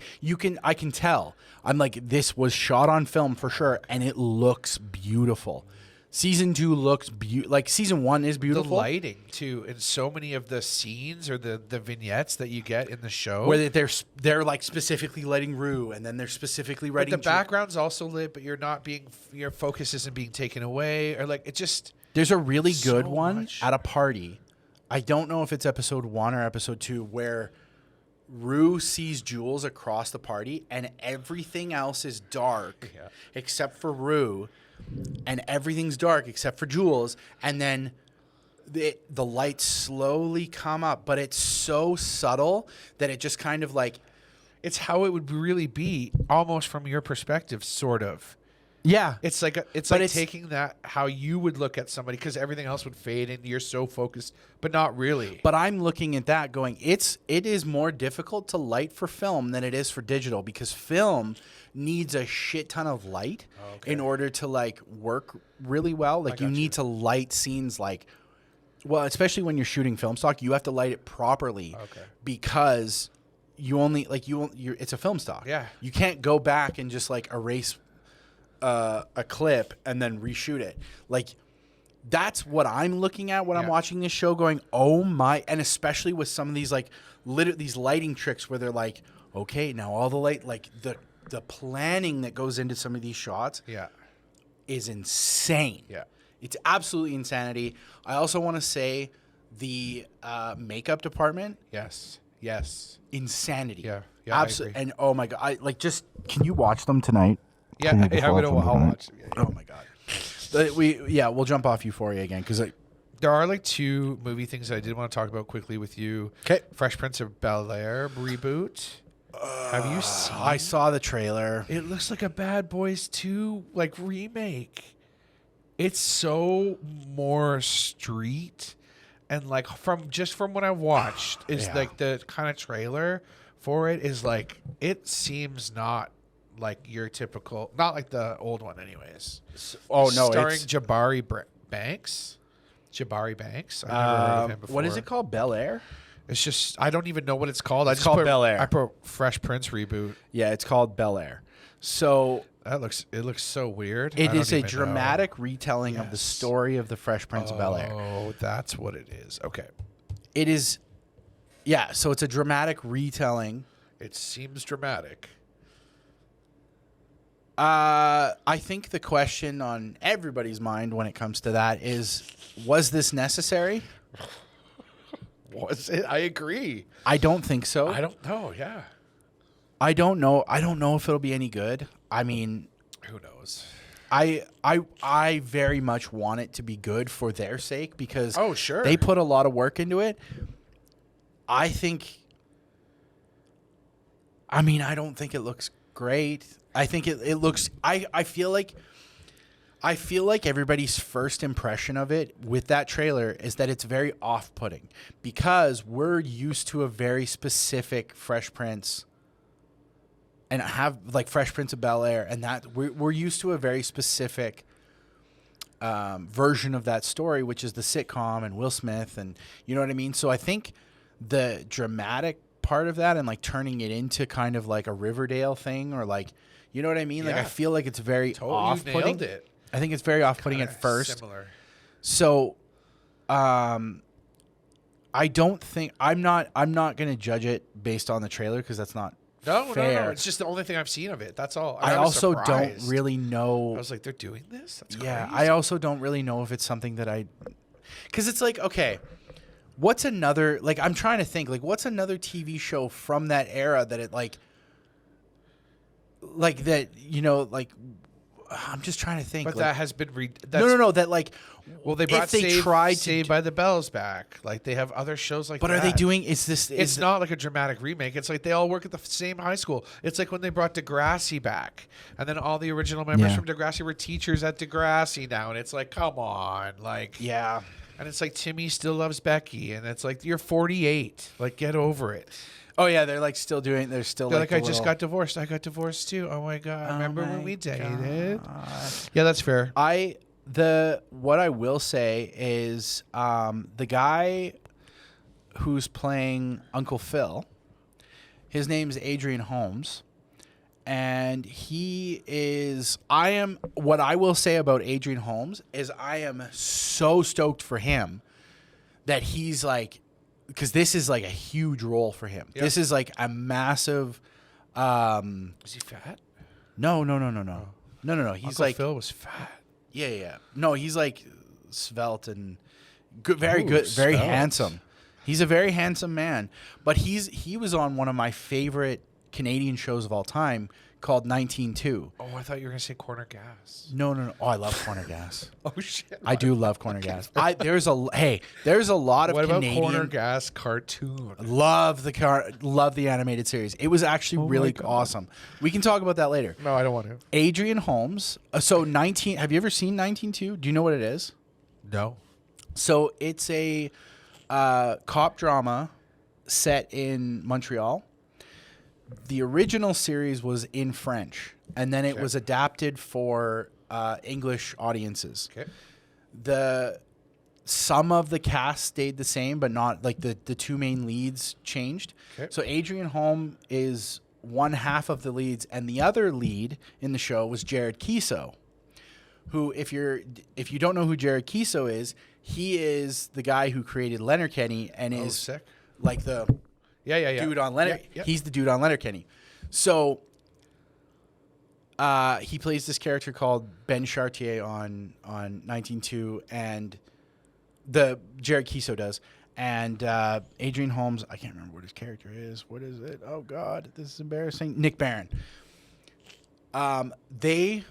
Speaker 1: I can tell. I'm like, this was shot on film for sure, and it looks beautiful. Season 2 looks like season 1 is beautiful.
Speaker 2: The lighting too, in so many of the scenes or the vignettes that you get in the show,
Speaker 1: where they're like specifically lighting Rue, and then they're specifically
Speaker 2: but
Speaker 1: writing
Speaker 2: the background's also lit, but your focus isn't being taken away, or like it just.
Speaker 1: There's a really good
Speaker 2: So
Speaker 1: one
Speaker 2: much.
Speaker 1: at a party. I don't know if it's episode 1 or episode 2 where Rue sees Jules across the party and everything else is dark except for Rue, and everything's dark except for Jules, and then the lights slowly come up, but it's so subtle that it just kind of like,
Speaker 2: It's how it would really be, almost from your perspective, sort of.
Speaker 1: yeah,
Speaker 2: It's like
Speaker 1: it's
Speaker 2: taking that how you would look at somebody, because everything else would fade and you're so focused, but not really.
Speaker 1: But I'm looking at that going, it is more difficult to light for film than it is for digital, because film needs a shit ton of light in order to like work really well. Like you need to light scenes like, well, especially when you're shooting film stock, you have to light it properly because you only like you're it's a film stock.
Speaker 2: Yeah.
Speaker 1: You can't go back and just like erase a clip and then reshoot it. Like that's what I'm looking at when I'm watching this show going, oh my, and especially with some of these like these lighting tricks where they're like, okay, now all the light, like the planning that goes into some of these shots is insane.
Speaker 2: Yeah.
Speaker 1: It's absolutely insanity. I also want to say the makeup department,
Speaker 2: Yes.
Speaker 1: insanity.
Speaker 2: Yeah, I agree.
Speaker 1: And oh my God, can you watch them tonight?
Speaker 2: Yeah, I'm gonna. I'll watch it. Yeah.
Speaker 1: Oh my God. We'll jump off Euphoria again because
Speaker 2: There are like 2 movie things that I did want to talk about quickly with you.
Speaker 1: Okay.
Speaker 2: Fresh Prince of Bel-Air reboot. Have you seen?
Speaker 1: I saw the trailer.
Speaker 2: It looks like a Bad Boys 2 like remake. It's so more street, and like from what I watched is like the kind of trailer for it is like, it seems not like your typical, not like the old one anyways.
Speaker 1: Oh no,
Speaker 2: starring
Speaker 1: it's
Speaker 2: Jabari Banks. Jabari Banks. I've never heard of him before.
Speaker 1: what is it called? Bel-Air?
Speaker 2: It's just, I don't even know what it's called.
Speaker 1: It's called Bel-Air.
Speaker 2: I put Fresh Prince reboot.
Speaker 1: Yeah, it's called Bel-Air. So
Speaker 2: It looks so weird.
Speaker 1: it
Speaker 2: I
Speaker 1: is
Speaker 2: don't
Speaker 1: a
Speaker 2: even know.
Speaker 1: dramatic retelling of the story of the Fresh Prince of Bel-Air.
Speaker 2: Oh, that's what it is. Okay.
Speaker 1: It is, yeah. So it's a dramatic retelling.
Speaker 2: It seems dramatic.
Speaker 1: I think the question on everybody's mind when it comes to that is, was this necessary?
Speaker 2: Was it? I agree.
Speaker 1: I don't think so.
Speaker 2: I don't know. Yeah.
Speaker 1: I don't know. I don't know if it'll be any good. I mean,
Speaker 2: Who knows?
Speaker 1: I very much want it to be good for their sake because
Speaker 2: Oh, sure.
Speaker 1: they put a lot of work into it. I don't think it looks great. I think it looks I feel like everybody's first impression of it with that trailer is that it's very off-putting because we're used to a very specific Fresh Prince and have like Fresh Prince of Bel-Air, and that we're used to a very specific version of that story, which is the sitcom and Will Smith, and you know what I mean. So I think the dramatic part of that and like turning it into kind of like a Riverdale thing, or like, you know what I mean. Like I feel like it's very
Speaker 2: Totally, you
Speaker 1: off-putting.
Speaker 2: nailed it.
Speaker 1: I think it's very off-putting
Speaker 2: Kinda
Speaker 1: at first.
Speaker 2: Similar.
Speaker 1: So, I don't think I'm not going to judge it based on the trailer because that's not fair.
Speaker 2: No. It's just the only thing I've seen of it. That's all.
Speaker 1: I
Speaker 2: was
Speaker 1: also don't
Speaker 2: surprised.
Speaker 1: really know.
Speaker 2: I was like, they're doing this? That's
Speaker 1: Yeah,
Speaker 2: crazy.
Speaker 1: I also don't really know if it's something that because it's like, okay, what's another, like, I'm trying to think, like, what's another TV show from that era that it, like that, you know, like, I'm just trying to think.
Speaker 2: But
Speaker 1: like,
Speaker 2: that has been
Speaker 1: no, that, like,
Speaker 2: well, they brought
Speaker 1: if they tried
Speaker 2: Saved by the Bells back. Like, they have other shows like
Speaker 1: but
Speaker 2: that.
Speaker 1: are they doing,
Speaker 2: It's not like a dramatic remake. It's like they all work at the same high school. It's like when they brought Degrassi back, and then all the original members from Degrassi were teachers at Degrassi now, and it's like, come on, like,
Speaker 1: yeah.
Speaker 2: and it's like Timmy still loves Becky, and it's like, you're 48, like, get over it.
Speaker 1: Oh yeah, they're like still doing. They're still
Speaker 2: They're
Speaker 1: like
Speaker 2: I just got divorced. I got divorced too. Oh my god! Remember when we dated?
Speaker 1: God.
Speaker 2: Yeah, that's fair.
Speaker 1: What I will say is the guy who's playing Uncle Phil, his name's Adrian Holmes, and what I will say about Adrian Holmes is I am so stoked for him that he's like, because this is like a huge role for him.
Speaker 2: Yep.
Speaker 1: This is like a massive
Speaker 2: Is he fat?
Speaker 1: No. He's
Speaker 2: Uncle
Speaker 1: like
Speaker 2: Phil was fat.
Speaker 1: Yeah. No, he's like svelte and good, very
Speaker 2: Svelte.
Speaker 1: handsome. He's a very handsome man. But he was on one of my favorite Canadian shows of all time called 19-2.
Speaker 2: Oh, I thought you were gonna say Corner Gas.
Speaker 1: No. Oh, I love Corner Gas.
Speaker 2: Oh shit!
Speaker 1: I do love Corner Gas. There's a lot of
Speaker 2: What about
Speaker 1: Canadian.
Speaker 2: Corner Gas cartoon?
Speaker 1: Love the animated series. It was actually really awesome. We can talk about that later.
Speaker 2: No, I don't want to.
Speaker 1: Adrian Holmes. So 19. Have you ever seen 19-2? Do you know what it is?
Speaker 2: No.
Speaker 1: So it's a cop drama set in Montreal. The original series was in French, and then it was adapted for English audiences.
Speaker 2: Okay.
Speaker 1: Some of the cast stayed the same, but not like the two main leads changed.
Speaker 2: Okay.
Speaker 1: So Adrian Holm is one half of the leads, and the other lead in the show was Jared Kiso, who, if you don't know who Jared Kiso is, he is the guy who created Letterkenny and is
Speaker 2: sick.
Speaker 1: like the
Speaker 2: Yeah.
Speaker 1: dude on Leonard.
Speaker 2: Yeah.
Speaker 1: He's the dude on Letterkenny. So he plays this character called Ben Chartier on 19-2, and the Jared Kiso does. And Adrian Holmes, I can't remember what his character is. What is it? Oh God, this is embarrassing. Nick Barron. They,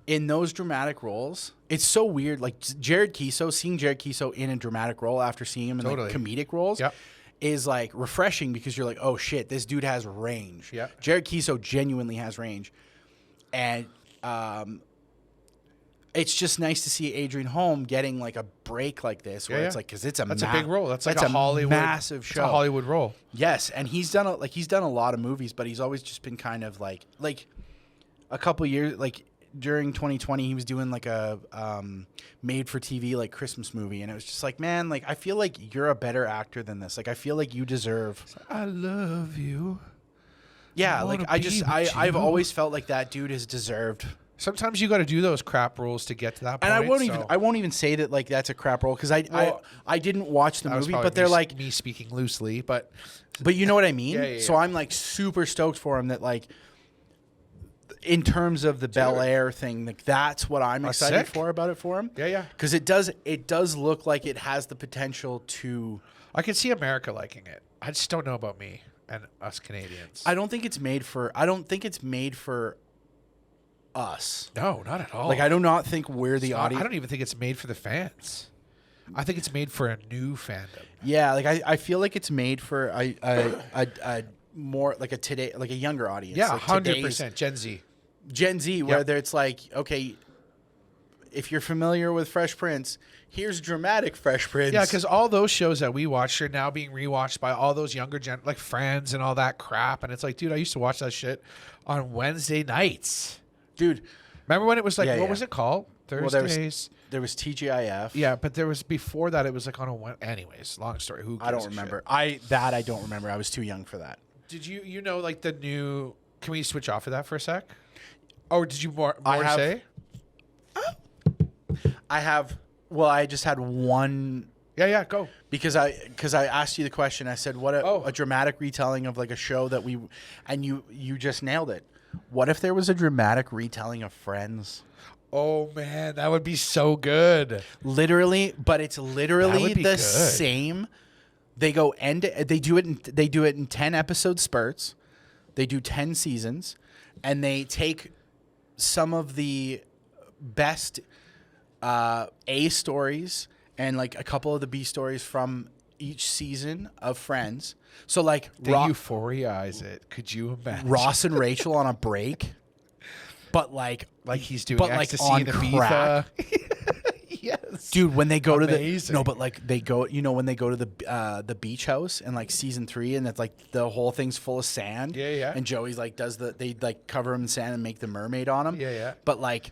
Speaker 1: in those dramatic roles, it's so weird. Like seeing Jared Kiso in a dramatic role after seeing him in like comedic roles.
Speaker 2: Yep.
Speaker 1: Is like refreshing because you're like, oh shit, this dude has range.
Speaker 2: Yeah.
Speaker 1: Jared Kiso genuinely has range. And it's just nice to see Adrian Holm getting like a break like this where it's like, because that's a big
Speaker 2: role. That's like a Hollywood
Speaker 1: massive show.
Speaker 2: It's a Hollywood role.
Speaker 1: Yes, and he's done a lot of movies, but he's always just been kind of like a couple years, like during 2020 he was doing like a made for TV like Christmas movie, and it was just like, man, like I feel like you're a better actor than this. Like I feel like you deserve.
Speaker 2: I love you.
Speaker 1: Yeah, like I've always felt like that dude has deserved.
Speaker 2: Sometimes you got to do those crap roles to get to that point.
Speaker 1: And I won't even say that like that's a crap role because I didn't watch the movie, but they're like
Speaker 2: me speaking loosely, but
Speaker 1: you know what I mean.
Speaker 2: Yeah.
Speaker 1: So I'm like super stoked for him that like. In terms of the Bel-Air thing, like that's what I'm excited for him.
Speaker 2: Yeah.
Speaker 1: Because it does look like it has the potential to.
Speaker 2: I can see America liking it. I just don't know about me and us Canadians.
Speaker 1: I don't think it's made for us.
Speaker 2: No, not at all.
Speaker 1: Like I do not think we're the audience.
Speaker 2: I don't even think it's made for the fans. I think it's made for a new fandom.
Speaker 1: Yeah, like I feel like it's made for a more like a younger audience.
Speaker 2: Yeah,
Speaker 1: like
Speaker 2: 100%
Speaker 1: Gen Z, where it's like, okay, if you're familiar with Fresh Prince, here's dramatic Fresh Prince.
Speaker 2: Yeah, because all those shows that we watched are now being rewatched by all those younger like Friends and all that crap. And it's like, dude, I used to watch that shit on Wednesday nights.
Speaker 1: Dude,
Speaker 2: remember when it was like, what was it called? Thursdays.
Speaker 1: There was TGIF.
Speaker 2: Yeah, but there was before that. It was like on a anyways. Long story. Who?
Speaker 1: I don't remember. I don't remember. I was too young for that.
Speaker 2: Did you know like the new? Can we switch off of that for a sec? Or did you more
Speaker 1: I have,
Speaker 2: say?
Speaker 1: I just had one.
Speaker 2: Yeah, go.
Speaker 1: Because I asked you the question. I said, what a dramatic retelling of like a show that and you just nailed it. What if there was a dramatic retelling of Friends?
Speaker 2: Oh man, that would be so good.
Speaker 1: Literally, but it's literally the same. They go they do it in 10 episode spurts. They do 10 seasons, and they take some of the best A stories and like a couple of the B stories from each season of Friends. So like
Speaker 2: they euphorize it. Could you imagine
Speaker 1: Ross and Rachel on a break, but like
Speaker 2: he's doing ecstasy on
Speaker 1: crack.
Speaker 2: Yes,
Speaker 1: dude. When they go to when they go to the beach house in like season 3, and it's like the whole thing's full of sand.
Speaker 2: Yeah.
Speaker 1: And Joey's like they like cover him in sand and make the mermaid on him.
Speaker 2: Yeah.
Speaker 1: But like,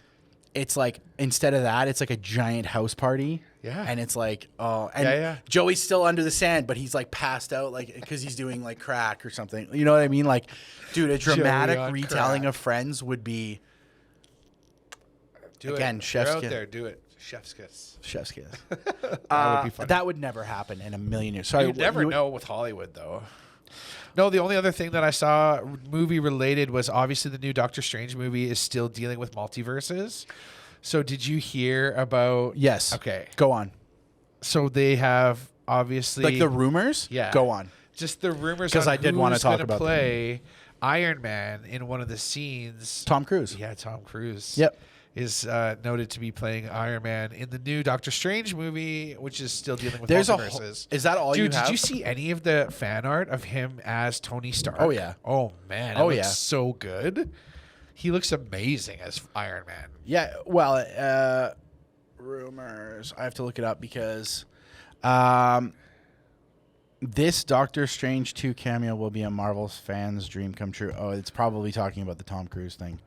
Speaker 1: it's like instead of that, it's like a giant house party.
Speaker 2: Yeah.
Speaker 1: And it's like, Joey's still under the sand, but he's like passed out, like because he's doing like crack or something. You know what I mean? Like, dude, a dramatic retelling of Friends would be. Chef's
Speaker 2: out
Speaker 1: kiss.
Speaker 2: there, do it. Chef's kiss.
Speaker 1: Chef's kiss.
Speaker 2: That would be funny.
Speaker 1: That would never happen in a million years. Sorry,
Speaker 2: you'd never know with Hollywood, though. No, the only other thing that I saw movie related was obviously the new Doctor Strange movie is still dealing with multiverses. So did you hear about...
Speaker 1: Yes.
Speaker 2: Okay.
Speaker 1: Go on.
Speaker 2: So they have obviously...
Speaker 1: Like the rumors?
Speaker 2: Yeah.
Speaker 1: Go on.
Speaker 2: Just the rumors
Speaker 1: because I did want to talk about
Speaker 2: play Iron Man in one of the scenes.
Speaker 1: Tom Cruise.
Speaker 2: Yeah, Tom Cruise.
Speaker 1: Yep.
Speaker 2: Is noted to be playing Iron Man in the new Doctor Strange movie, which is still dealing with multiverses.
Speaker 1: Is that all you have?
Speaker 2: Dude, did you see any of the fan art of him as Tony Stark?
Speaker 1: Oh, yeah.
Speaker 2: Oh, man. It looks so good. He looks amazing as Iron Man.
Speaker 1: Yeah, well, rumors. I have to look it up because this Doctor Strange 2 cameo will be a Marvel's fans' dream come true. Oh, it's probably talking about the Tom Cruise thing.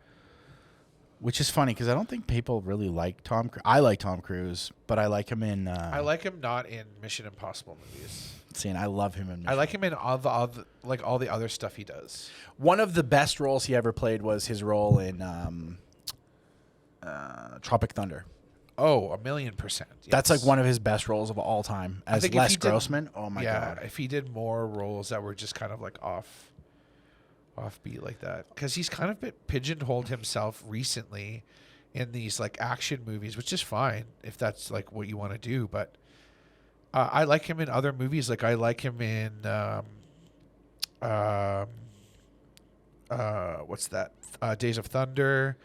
Speaker 1: Which is funny because I don't think people really like Tom Cruise. I like Tom Cruise, but I like him in...
Speaker 2: I like him not in Mission Impossible movies.
Speaker 1: See, and I love him in Mission.
Speaker 2: I like him in all the other stuff he does.
Speaker 1: One of the best roles he ever played was his role in Tropic Thunder.
Speaker 2: Oh, 1,000,000%. Yes.
Speaker 1: That's like one of his best roles of all time. As Les Grossman. Oh, my God.
Speaker 2: If he did more roles that were just kind of like offbeat like that, because he's kind of pigeonholed himself recently in these like action movies, which is fine if that's like what you want to do. But I like him in other movies. Like I like him in what's that? Days of Thunder.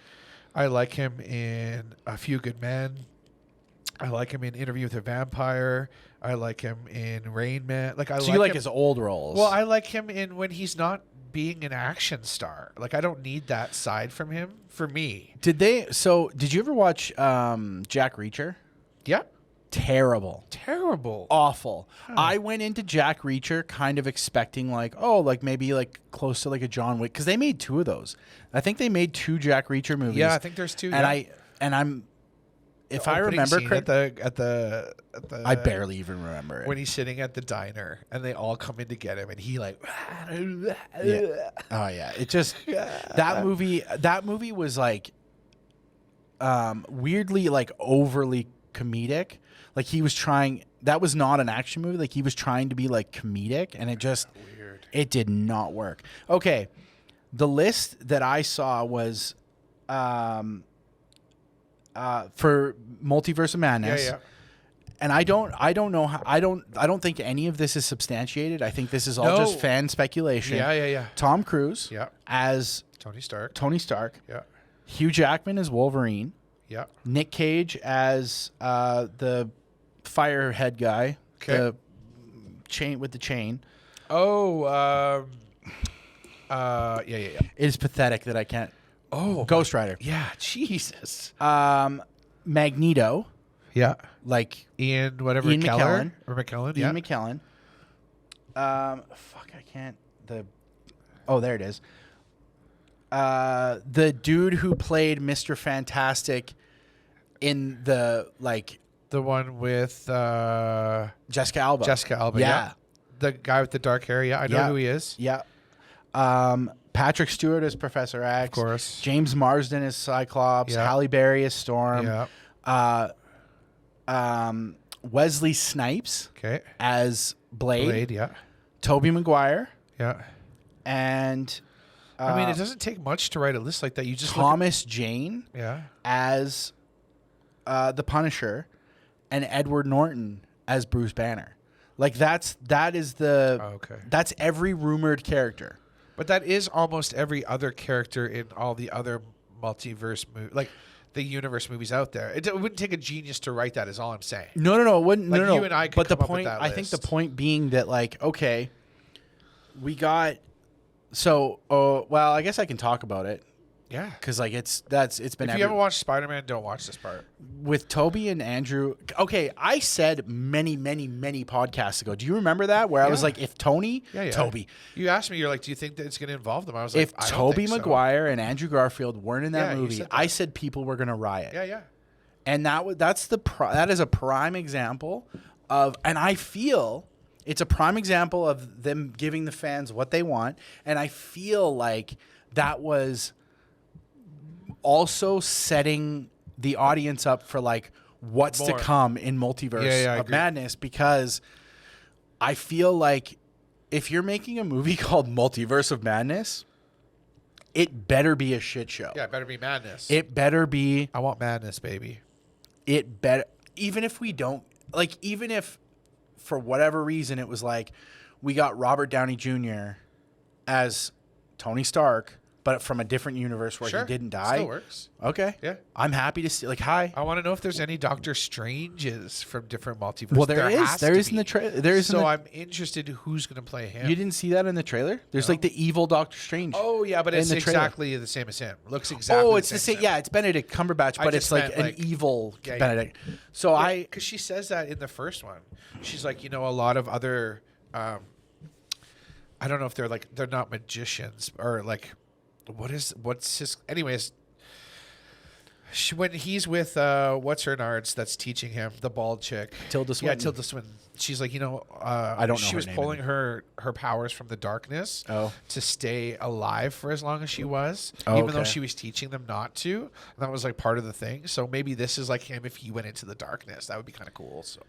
Speaker 2: I like him in A Few Good Men. I like him in Interview with a Vampire. I like him in Rain Man.
Speaker 1: You like his old roles?
Speaker 2: Well, I like him in when he's not being an action star. Like I don't need that side from him. For me, did
Speaker 1: you ever watch Jack Reacher?
Speaker 2: Yeah.
Speaker 1: Terrible, awful. Huh. I went into Jack Reacher kind of expecting like maybe like close to like a John Wick, because they made 2 of those. I think they made 2 Jack Reacher movies.
Speaker 2: Yeah, I think there's 2.
Speaker 1: And I'm if I remember correctly,
Speaker 2: at the
Speaker 1: I barely even remember it.
Speaker 2: When he's sitting at the diner and they all come in to get him and he like
Speaker 1: yeah. Oh yeah, it just that movie was like weirdly like overly comedic. Like he was trying, that was not an action movie. Like he was trying to be like comedic, and it just it did not work. Okay. The list that I saw was for Multiverse of Madness.
Speaker 2: Yeah.
Speaker 1: And I don't know how, I don't think any of this is substantiated. I think this is all just fan speculation.
Speaker 2: Yeah.
Speaker 1: Tom Cruise as
Speaker 2: Tony Stark. Yeah.
Speaker 1: Hugh Jackman as Wolverine.
Speaker 2: Yeah.
Speaker 1: Nick Cage as the firehead guy.
Speaker 2: Okay.
Speaker 1: The chain with the chain.
Speaker 2: Yeah.
Speaker 1: It is pathetic that I can't.
Speaker 2: Oh,
Speaker 1: Ghost Rider.
Speaker 2: Yeah, Jesus.
Speaker 1: Magneto.
Speaker 2: Yeah.
Speaker 1: Like
Speaker 2: Ian
Speaker 1: McKellen.
Speaker 2: Or McKellen,
Speaker 1: Ian McKellen. I can't. There it is. The dude who played Mr. Fantastic in the
Speaker 2: one with
Speaker 1: Jessica Alba.
Speaker 2: Yeah. The guy with the dark hair. Yeah, I know who he is.
Speaker 1: Yeah. Patrick Stewart as Professor X.
Speaker 2: Of course.
Speaker 1: James Marsden as Cyclops.
Speaker 2: Yeah.
Speaker 1: Halle Berry as Storm.
Speaker 2: Yeah.
Speaker 1: Wesley Snipes
Speaker 2: Okay.
Speaker 1: as Blade.
Speaker 2: Blade, yeah.
Speaker 1: Tobey Maguire.
Speaker 2: Yeah.
Speaker 1: And
Speaker 2: I mean, it doesn't take much to write a list like that. You just
Speaker 1: Thomas Jane
Speaker 2: yeah.
Speaker 1: as the Punisher, and Edward Norton as Bruce Banner. Like that's every rumored character.
Speaker 2: But that is almost every other character in all the other multiverse movies, like the universe movies out there. It wouldn't take a genius to write that. Is all I'm saying.
Speaker 1: No, it wouldn't.
Speaker 2: Like
Speaker 1: no.
Speaker 2: you and I could
Speaker 1: but the
Speaker 2: come up
Speaker 1: point,
Speaker 2: with that
Speaker 1: I think the
Speaker 2: list.
Speaker 1: point being that like, okay, we got. So, well, I guess I can talk about it.
Speaker 2: Yeah.
Speaker 1: Because like it's been.
Speaker 2: If you haven't watched Spider-Man, don't watch this part.
Speaker 1: With Toby and Andrew. Okay, I said many podcasts ago. Do you remember that? Where I was like, if Tony, Toby.
Speaker 2: You asked me, you're like, do you think that it's going to involve them? I was like,
Speaker 1: if
Speaker 2: I don't
Speaker 1: Toby
Speaker 2: think so.
Speaker 1: Maguire and Andrew Garfield weren't in that
Speaker 2: Yeah, you
Speaker 1: movie,
Speaker 2: said that.
Speaker 1: I said people were going to riot.
Speaker 2: Yeah.
Speaker 1: And that is a prime example of, and I feel it's a prime example of them giving the fans what they want. And I feel like that was also setting the audience up for like what's to come in Multiverse of Madness, because I feel like if you're making a movie called Multiverse of Madness, it better be a shit show.
Speaker 2: Yeah, it better be madness.
Speaker 1: It better be.
Speaker 2: I want madness, baby.
Speaker 1: It better, even if we don't, like, even if for whatever reason it was like we got Robert Downey Jr. as Tony Stark, but from a different universe where he didn't die.
Speaker 2: Still works.
Speaker 1: Okay.
Speaker 2: Yeah.
Speaker 1: I'm happy to see. Like, hi.
Speaker 2: I want to know if there's any Doctor Stranges from different multiverses.
Speaker 1: Well, there is in the trailer. There is.
Speaker 2: So I'm interested who's going to play him.
Speaker 1: You didn't see that in the trailer? There's like the evil Doctor Strange.
Speaker 2: Oh yeah, but it's exactly the same as him. Looks exactly.
Speaker 1: Oh, it's the same. Yeah, it's Benedict Cumberbatch, but it's like an evil Benedict. So
Speaker 2: because she says that in the first one, she's like, a lot of other. I don't know if they're not magicians or like. What's his anyways when he's with what's her nards that's teaching him, the bald chick,
Speaker 1: Tilda Swinton.
Speaker 2: Yeah, Tilda Swinton. She's like,
Speaker 1: I don't know
Speaker 2: she
Speaker 1: her
Speaker 2: was
Speaker 1: name
Speaker 2: pulling her powers from the darkness to stay alive for as long as she was, even though she was teaching them not to. And that was like part of the thing. So maybe this is like him if he went into the darkness. That would be kind of cool. So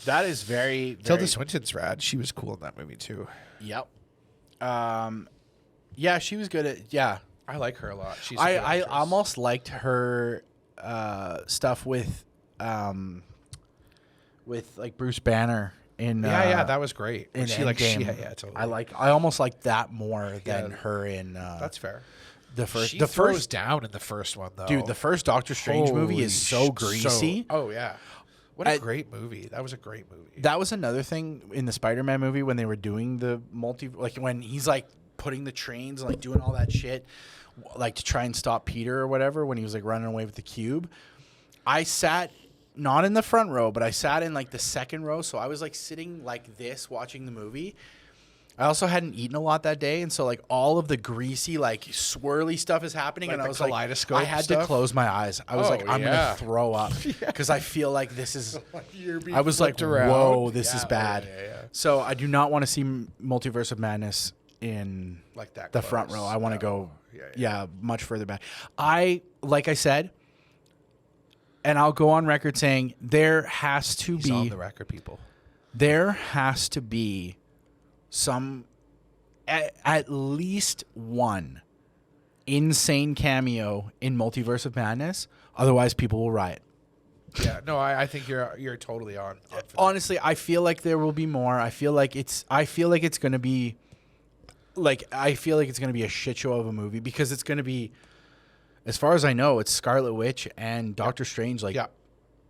Speaker 1: that is very, very
Speaker 2: Tilda Swinton's rad. She was cool in that movie too.
Speaker 1: Yep. Yeah, she was good at
Speaker 2: I like her a lot. She's
Speaker 1: I almost liked her stuff with like Bruce Banner in
Speaker 2: that was great.
Speaker 1: In
Speaker 2: she
Speaker 1: totally. I almost liked that more than her in
Speaker 2: that's fair.
Speaker 1: The first
Speaker 2: she throws down in the first one though.
Speaker 1: Dude, the first Doctor Strange movie is so greasy.
Speaker 2: Oh yeah. What a great movie. That was a great movie.
Speaker 1: That was another thing in the Spider-Man movie when they were doing the like when he's like putting the trains and like doing all that shit like to try and stop Peter or whatever when he was like running away with the cube. I sat not in the front row, but I sat in like the second row, so I was like sitting like this watching the movie. I also hadn't eaten a lot that day, and so like all of the greasy like swirly stuff is happening, and I was like, I had to close my eyes. I was like, I'm gonna throw up because I feel like this is. I was like, whoa, this is bad. So I do not want to see Multiverse of Madness in
Speaker 2: like that
Speaker 1: the front row. I want to go much further back. Like I said, and I'll go on record saying there has to be
Speaker 2: on the record, people.
Speaker 1: There has to be some at least one insane cameo in Multiverse of Madness. Otherwise, people will riot.
Speaker 2: Yeah, no, I think you're totally on.
Speaker 1: Honestly, I feel like there will be more. I feel like it's going to be. Like, I feel like it's going to be a shit show of a movie because it's going to be, as far as I know, it's Scarlet Witch and Doctor Strange. Like,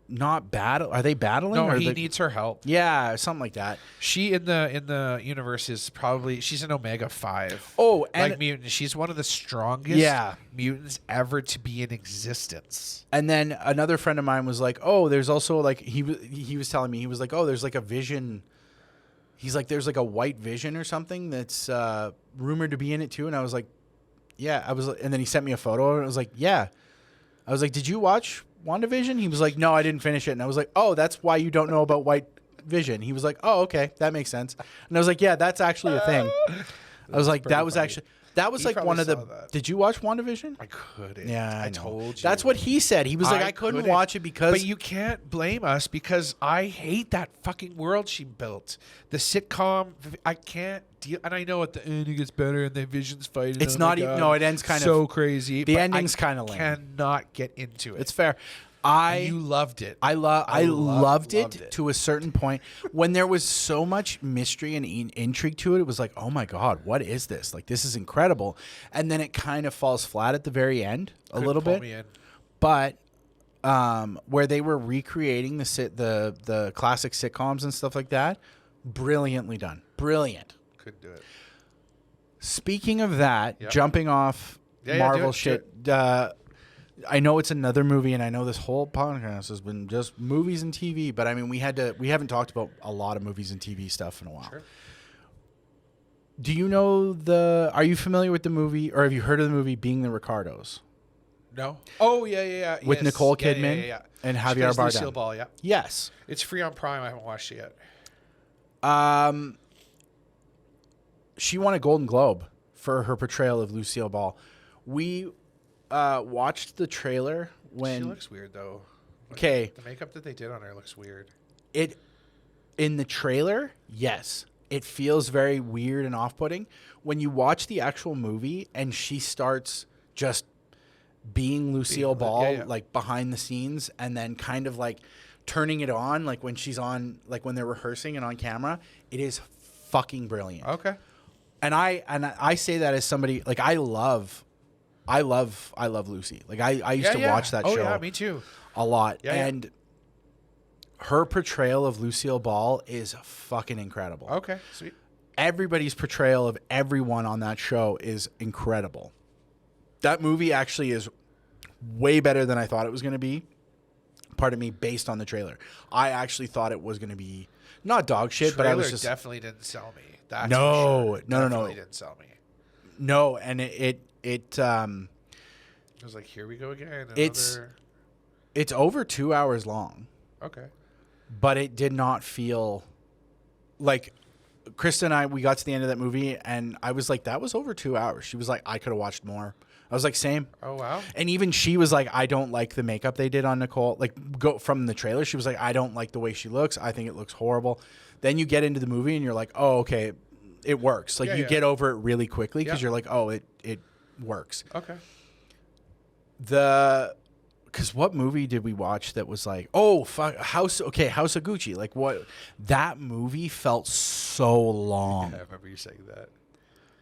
Speaker 1: not battle. Are they battling?
Speaker 2: No,
Speaker 1: or
Speaker 2: he needs her help.
Speaker 1: Yeah, something like that.
Speaker 2: She in the universe is probably she's an Omega 5.
Speaker 1: Oh, and
Speaker 2: like mutant. She's one of the strongest mutants ever to be in existence.
Speaker 1: And then another friend of mine was like, "Oh, there's also like he was telling me he was like, oh, there's like a Vision." He's like, there's like a white Vision or something that's rumored to be in it too. And I was like, yeah. And then he sent me a photo and I was like, yeah. I was like, did you watch WandaVision? He was like, no, I didn't finish it. And I was like, oh, that's why you don't know about white Vision. He was like, oh, okay, that makes sense. And I was like, yeah, that's actually a thing. I was like, that was funny. That was
Speaker 2: He
Speaker 1: like
Speaker 2: probably
Speaker 1: one of the.
Speaker 2: saw that.
Speaker 1: Did you watch WandaVision?
Speaker 2: I couldn't.
Speaker 1: Yeah,
Speaker 2: I
Speaker 1: know.
Speaker 2: told you.
Speaker 1: That's what he said. He was like, I couldn't watch it because.
Speaker 2: But you can't blame us because I hate that fucking world she built. The sitcom, I can't deal. And I know at the end it gets better and the Vision's fighting.
Speaker 1: It's
Speaker 2: oh
Speaker 1: not
Speaker 2: my
Speaker 1: even.
Speaker 2: God,
Speaker 1: No, it ends kind
Speaker 2: so
Speaker 1: of
Speaker 2: crazy.
Speaker 1: The
Speaker 2: but
Speaker 1: ending's kind of
Speaker 2: I
Speaker 1: lame.
Speaker 2: cannot get into it.
Speaker 1: It's fair.
Speaker 2: And you loved it.
Speaker 1: I loved
Speaker 2: loved
Speaker 1: it
Speaker 2: it.
Speaker 1: to a certain point. When there was so much mystery and intrigue to it, it was like, oh my God, what is this? Like, this is incredible. And then it kind of falls flat at the very end a little
Speaker 2: pull
Speaker 1: bit.
Speaker 2: me in.
Speaker 1: But where they were recreating the classic sitcoms and stuff like that, brilliantly done. Brilliant.
Speaker 2: Couldn't do it.
Speaker 1: Speaking of that,
Speaker 2: Yep.
Speaker 1: jumping off
Speaker 2: Yeah,
Speaker 1: Marvel
Speaker 2: do
Speaker 1: shit, I know it's another movie, and I know this whole podcast has been just movies and TV, but I mean, we haven't talked about a lot of movies and TV stuff in a while.
Speaker 2: Sure.
Speaker 1: Do you know are you familiar with the movie, or have you heard of the movie Being the Ricardos?
Speaker 2: No. Oh, yeah.
Speaker 1: With
Speaker 2: Yes.
Speaker 1: Nicole
Speaker 2: Yeah,
Speaker 1: Kidman
Speaker 2: yeah.
Speaker 1: and
Speaker 2: She
Speaker 1: Javier
Speaker 2: plays Lucille
Speaker 1: Bardem.
Speaker 2: Ball, yeah.
Speaker 1: Yes.
Speaker 2: It's free on Prime. I haven't watched it yet.
Speaker 1: She won a Golden Globe for her portrayal of Lucille Ball. We watched the trailer when
Speaker 2: She looks weird, though. Like,
Speaker 1: 'Kay.
Speaker 2: The makeup that they did on her looks weird.
Speaker 1: in the trailer, yes, it feels very weird and off-putting. When you watch the actual movie and she starts just being Lucille Ball,
Speaker 2: yeah.
Speaker 1: like behind the scenes, and then kind of like turning it on, like when she's on, like when they're rehearsing and on camera, it is fucking brilliant.
Speaker 2: Okay.
Speaker 1: And I say that as somebody like I love Lucy. Like I used to watch that show.
Speaker 2: Oh yeah, me too.
Speaker 1: A lot.
Speaker 2: Yeah, yeah.
Speaker 1: And her portrayal of Lucille Ball is fucking incredible.
Speaker 2: Okay, sweet.
Speaker 1: Everybody's portrayal of everyone on that show is incredible. That movie actually is way better than I thought it was going to be. Pardon me, based on the trailer. I actually thought it was going to be not dog shit, but I was just
Speaker 2: definitely didn't sell me. That's
Speaker 1: No,
Speaker 2: for sure.
Speaker 1: no.
Speaker 2: Definitely didn't sell me.
Speaker 1: no, and it
Speaker 2: I was like, here we go again.
Speaker 1: It's over 2 hours long.
Speaker 2: Okay.
Speaker 1: But it did not feel like Krista and I, we got to the end of that movie and I was like, that was over 2 hours. She was like, I could have watched more. I was like, same.
Speaker 2: Oh, wow.
Speaker 1: And even she was like, I don't like the makeup they did on Nicole. Like, go from the trailer, she was like, I don't like the way she looks. I think it looks horrible. Then you get into the movie and you're like, oh, okay, it works. Like, you get over it really quickly because you're like, oh, it works.
Speaker 2: Okay.
Speaker 1: Because what movie did we watch that was like, oh, fuck, House of Gucci. Like, what? That movie felt so long.
Speaker 2: I remember you saying that.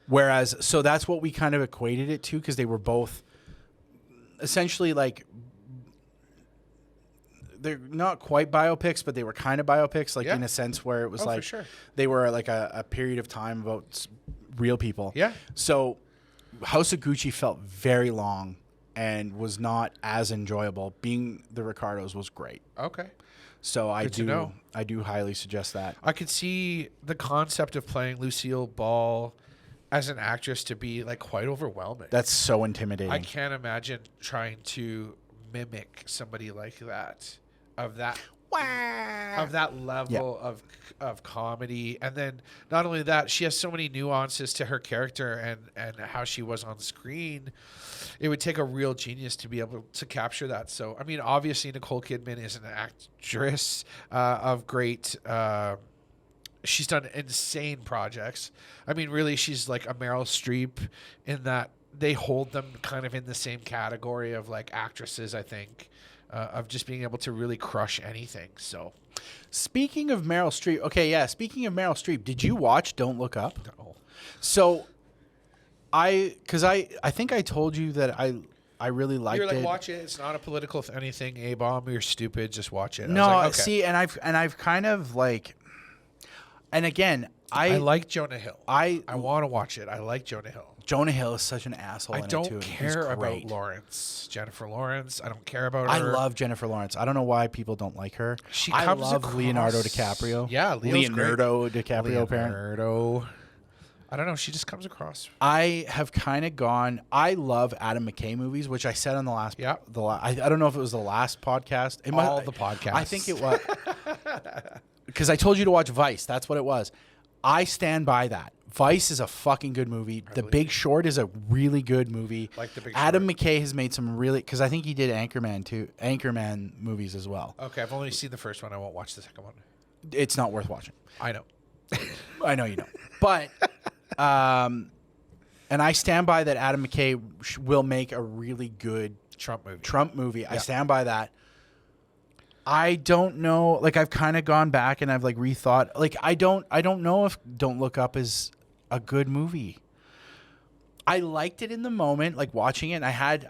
Speaker 1: Whereas, so that's what we kind of equated it to because they were both essentially like, they're not quite biopics, but they were kind of biopics, like in a sense where it was like,
Speaker 2: for sure.
Speaker 1: they were like a period of time about real people.
Speaker 2: Yeah.
Speaker 1: So House of Gucci felt very long and was not as enjoyable. Being the Ricardos was great.
Speaker 2: Okay.
Speaker 1: So I
Speaker 2: Good to know.
Speaker 1: do highly suggest that.
Speaker 2: I could see the concept of playing Lucille Ball as an actress to be like quite overwhelming.
Speaker 1: That's so intimidating.
Speaker 2: I can't imagine trying to mimic somebody like that of that level of comedy. And then not only that, she has so many nuances to her character and how she was on screen. It would take a real genius to be able to capture that. So, I mean, obviously Nicole Kidman is an actress of great she's done insane projects. I mean, really, she's like a Meryl Streep in that they hold them kind of in the same category of like actresses, I think, of just being able to really crush anything. So,
Speaker 1: speaking of Meryl Streep, did you watch Don't Look Up?
Speaker 2: no.
Speaker 1: So, I think I told you that I really liked
Speaker 2: You're like,
Speaker 1: it.
Speaker 2: watch it. It's not a political anything. ABomb, you're stupid. Just watch it. I
Speaker 1: No,
Speaker 2: was like, okay.
Speaker 1: see, and I've kind of like, and again,
Speaker 2: I like Jonah Hill.
Speaker 1: I
Speaker 2: want to watch it. I like Jonah Hill.
Speaker 1: Jonah Hill is such an asshole.
Speaker 2: I
Speaker 1: in it
Speaker 2: don't
Speaker 1: too, and he's
Speaker 2: care about
Speaker 1: great.
Speaker 2: Jennifer Lawrence. I don't care about her.
Speaker 1: I love Jennifer Lawrence. I don't know why people don't like her. I
Speaker 2: comes
Speaker 1: love
Speaker 2: across-
Speaker 1: Leonardo DiCaprio.
Speaker 2: Yeah,
Speaker 1: Leonardo DiCaprio. Apparently,
Speaker 2: Leonardo. I don't know. She just comes across.
Speaker 1: I have kind of gone. I love Adam McKay movies, which I said on the last.
Speaker 2: Yeah.
Speaker 1: I don't know if it was the last podcast. It
Speaker 2: All the podcasts.
Speaker 1: I think it was because I told you to watch Vice. That's what it was. I stand by that. Vice is a fucking good movie. The Big Short is a really good movie.
Speaker 2: Like The Big
Speaker 1: Adam
Speaker 2: Short.
Speaker 1: McKay has made some really, because I think he did Anchorman movies as well.
Speaker 2: Okay, I've only seen the first one. I won't watch the second one.
Speaker 1: It's not worth watching.
Speaker 2: I know.
Speaker 1: I know you don't. But, and I stand by that Adam McKay will make a really good
Speaker 2: Trump movie.
Speaker 1: I stand by that. I don't know. Like, I've kind of gone back and I've like rethought. Like, I don't know if Don't Look Up is a good movie. I liked it in the moment, like watching it. And I had,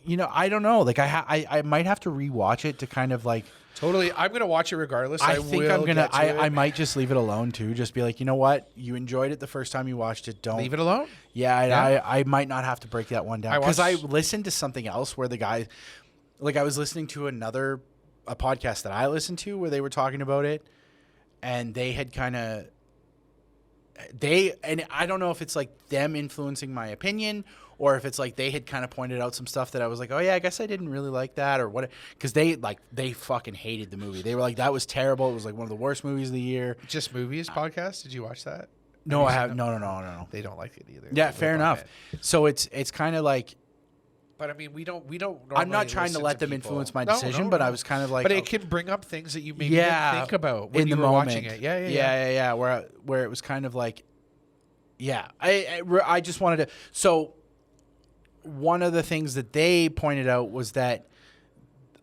Speaker 1: you know, I don't know. Like, I might have to rewatch it to kind of like.
Speaker 2: Totally. I'm going to watch it regardless.
Speaker 1: I think I'm going to, I might just leave it alone too. Just be like, you know what? You enjoyed it the first time you watched it. Don't
Speaker 2: leave it alone.
Speaker 1: Yeah. I might not have to break that one down. Because I listened to something else where the guy, like I was listening to a podcast that I listened to where they were talking about it, and they had and I don't know if it's like them influencing my opinion or if it's like they had kind of pointed out some stuff that I was like, oh yeah, I guess I didn't really like that or what, because they fucking hated the movie. They were like, that was terrible. It was like one of the worst movies of the year.
Speaker 2: Just Movies podcast. Did you watch that?
Speaker 1: No, I have no.
Speaker 2: They don't like it either.
Speaker 1: Yeah, fair enough. So it's kind of like.
Speaker 2: But I mean, we don't.
Speaker 1: I'm not trying to let them influence my decision, but I was kind of like.
Speaker 2: But it can bring up things that you maybe didn't think about when you were watching it. Yeah.
Speaker 1: Where it was kind of like, I just wanted to. So, one of the things that they pointed out was that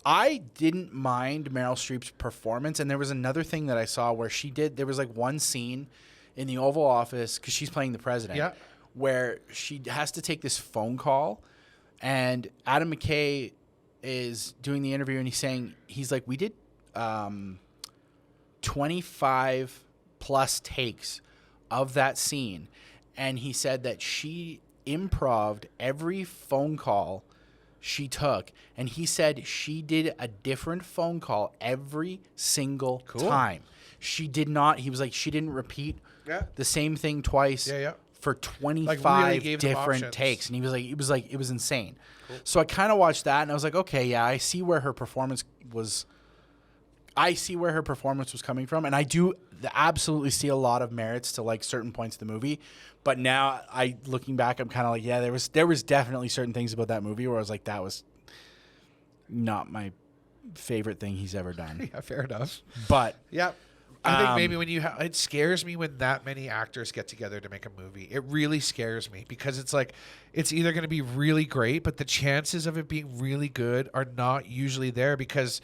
Speaker 1: I didn't mind Meryl Streep's performance, and there was another thing that I saw where there was like one scene in the Oval Office because she's playing the president, where she has to take this phone call. And Adam McKay is doing the interview, and he's like, we did 25 plus takes of that scene. And he said that she improv'd every phone call she took. And he said she did a different phone call every single time. She did not, he was like, she didn't repeat the same thing twice. For 25 different takes. And he was like, it was insane. Cool. So I kind of watched that and I was like, okay, yeah, I see where her performance was coming from. And I do absolutely see a lot of merits to like certain points of the movie. But now looking back, I'm kind of like, yeah, there was definitely certain things about that movie where I was like, that was not my favorite thing he's ever done.
Speaker 2: Yeah, fair enough.
Speaker 1: But
Speaker 2: yeah. I think maybe when it scares me when that many actors get together to make a movie. It really scares me because it's like it's either going to be really great, but the chances of it being really good are not usually there because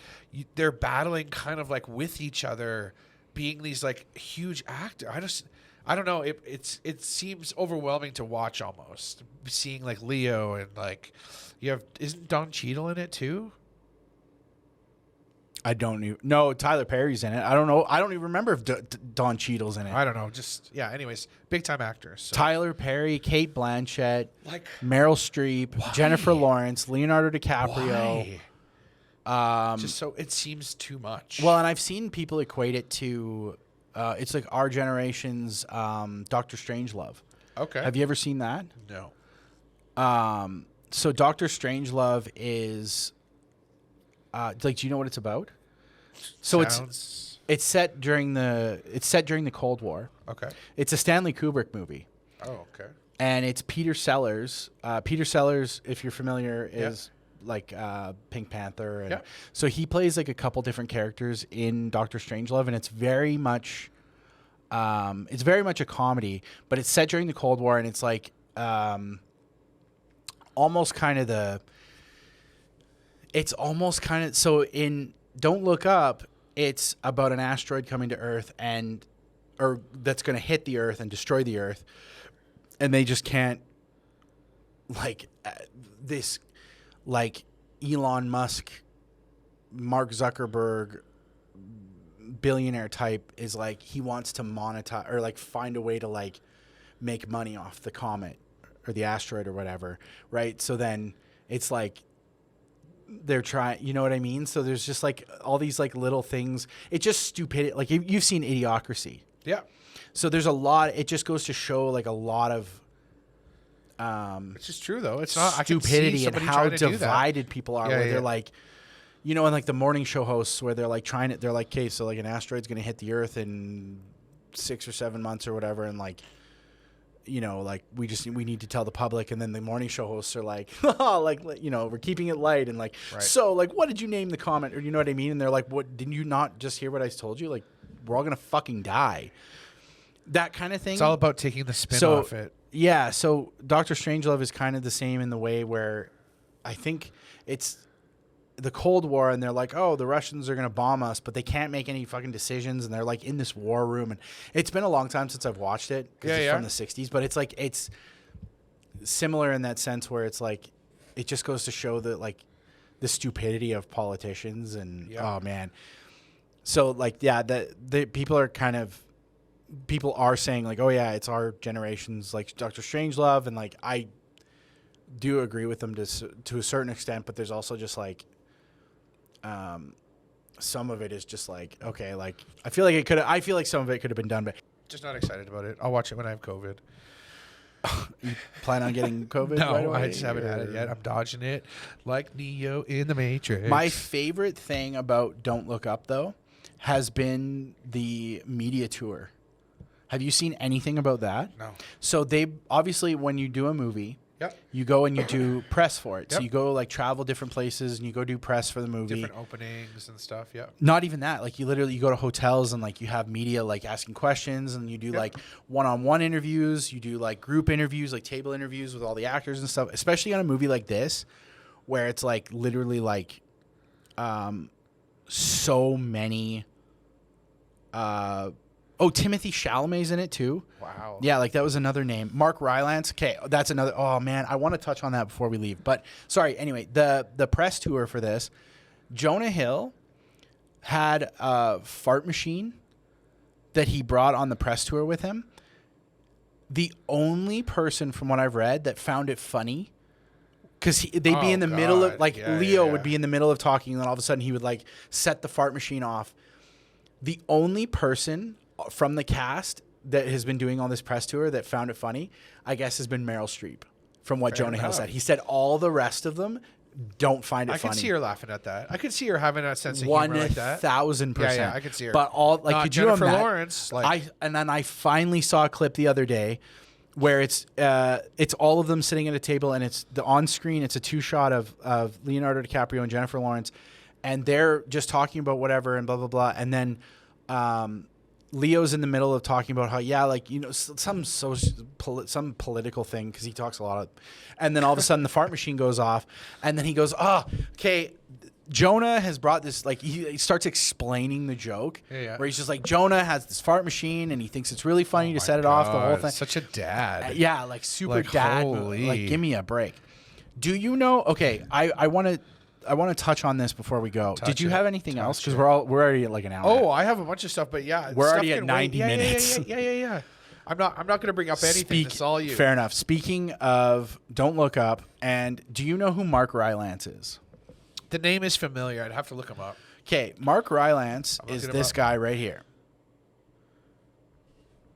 Speaker 2: they're battling kind of like with each other, being these like huge actors. I don't know. It seems overwhelming to watch almost, seeing like Leo and like isn't Don Cheadle in it too?
Speaker 1: I don't even know. Tyler Perry's in it. I don't know. I don't even remember if Don Cheadle's in it.
Speaker 2: I don't know. Just anyways, big time actors. So.
Speaker 1: Tyler Perry, Kate Blanchett, Meryl Streep, Jennifer Lawrence, Leonardo DiCaprio.
Speaker 2: Why? Just so it seems too much.
Speaker 1: Well, and I've seen people equate it to. It's like our generation's Doctor Strangelove.
Speaker 2: Okay.
Speaker 1: Have you ever seen that?
Speaker 2: No.
Speaker 1: So Doctor Strangelove is. Do you know what it's about? So it's set during the Cold War.
Speaker 2: Okay.
Speaker 1: It's a Stanley Kubrick movie.
Speaker 2: Oh, okay.
Speaker 1: And it's Peter Sellers. Peter Sellers, if you're familiar, is like Pink Panther. And so he plays like a couple different characters in Doctor Strangelove, and it's very much a comedy, but it's set during the Cold War, and it's like almost kind of so in Don't Look Up, it's about an asteroid coming to Earth or that's going to hit the Earth and destroy the Earth, and they just can't this Elon Musk, Mark Zuckerberg, billionaire type is like he wants to monetize or like find a way to like make money off the comet or the asteroid or whatever, right? So then it's like they're trying, you know what I mean? So there's just like all these like little things. It's just stupidity. Like you've seen Idiocracy.
Speaker 2: Yeah.
Speaker 1: So there's a lot. It just goes to show like a lot of
Speaker 2: it's just true though. It's not
Speaker 1: stupidity and how divided people are. Where
Speaker 2: yeah.
Speaker 1: they're like, you know, and like the morning show hosts where they're like they're like, okay, so like an asteroid's going to hit the Earth in 6 or 7 months or whatever, and like, you know, like we need to tell the public, and then the morning show hosts are like, like, you know, we're keeping it light, and like, so like, what did you name the comment, or you know what I mean? And they're like, what, didn't you not just hear what I told you? Like, we're all gonna fucking die. That kind of thing.
Speaker 2: It's all about taking the spin off it.
Speaker 1: Yeah, so Doctor Strangelove is kind of the same in the way where I think it's the Cold War, and they're like, oh, the Russians are going to bomb us, but they can't make any fucking decisions, and they're like in this war room. And it's been a long time since I've watched it, because it's from the 60s, but it's like, it's similar in that sense where it's like, it just goes to show that like the stupidity of politicians, and oh man. So like, yeah, the people are saying like, oh yeah, it's our generation's like Doctor Strangelove, and like I do agree with them to a certain extent, but there's also just like some of it is just like, okay, like I feel like some of it could have been done, but
Speaker 2: just not excited about it. I'll watch it when I have COVID.
Speaker 1: You plan on getting COVID?
Speaker 2: No,
Speaker 1: right away,
Speaker 2: I just haven't had it yet. I'm dodging it like Neo in the Matrix.
Speaker 1: My favorite thing about Don't Look Up though has been the media tour. Have you seen anything about that?
Speaker 2: No.
Speaker 1: So they obviously, when you do a movie, you go and you do press for it. So you go like travel different places and you go do press for the movie.
Speaker 2: Different openings and stuff. Yeah.
Speaker 1: Not even that. Like you go to hotels and like you have media like asking questions, and you do like one-on-one interviews. You do like group interviews, like table interviews with all the actors and stuff. Especially on a movie like this, where it's like literally like so many. Timothy Chalamet's in it too.
Speaker 2: Wow.
Speaker 1: Yeah, like that was another name. Mark Rylance. Okay, that's another. Oh man, I want to touch on that before we leave. But sorry. Anyway, the press tour for this, Jonah Hill had a fart machine that he brought on the press tour with him. The only person, from what I've read, that found it funny, because they'd be in the middle of like Leo would be in the middle of talking, and then all of a sudden he would like set the fart machine off. The only person from the cast that has been doing all this press tour that found it funny, I guess, has been Meryl Streep, from what Jonah Hill said. He said all the rest of them don't find it funny.
Speaker 2: I could see her laughing at that. I could see her having a sense of humor like that.
Speaker 1: 1,000%.
Speaker 2: Yeah, I could see her.
Speaker 1: But all like, could
Speaker 2: Jennifer
Speaker 1: you imagine?
Speaker 2: Lawrence, like,
Speaker 1: and then I finally saw a clip the other day where it's all of them sitting at a table, and it's the on screen. It's a 2-shot of Leonardo DiCaprio and Jennifer Lawrence, and they're just talking about whatever and blah blah blah, and then Leo's in the middle of talking about how, like, you know, some political thing, because he talks a lot of, and then all of a sudden the fart machine goes off, and then he goes, okay, Jonah has brought this, like, he starts explaining the joke, where he's just like, Jonah has this fart machine, and he thinks it's really funny to set it off, the whole thing.
Speaker 2: Such a dad.
Speaker 1: Yeah, like super
Speaker 2: like,
Speaker 1: dad.
Speaker 2: Holy.
Speaker 1: Like, give me a break. Do you know? Okay, I want to touch on this before we go. Did you have anything else? Because we're already at like an hour.
Speaker 2: Oh, I have a bunch of stuff, but
Speaker 1: we're already at 90 minutes.
Speaker 2: Yeah. I'm not going to bring up anything. It's all you.
Speaker 1: Fair enough. Speaking of Don't Look Up, and do you know who Mark Rylance is?
Speaker 2: The name is familiar. I'd have to look him up.
Speaker 1: Okay, Mark Rylance is this guy right here.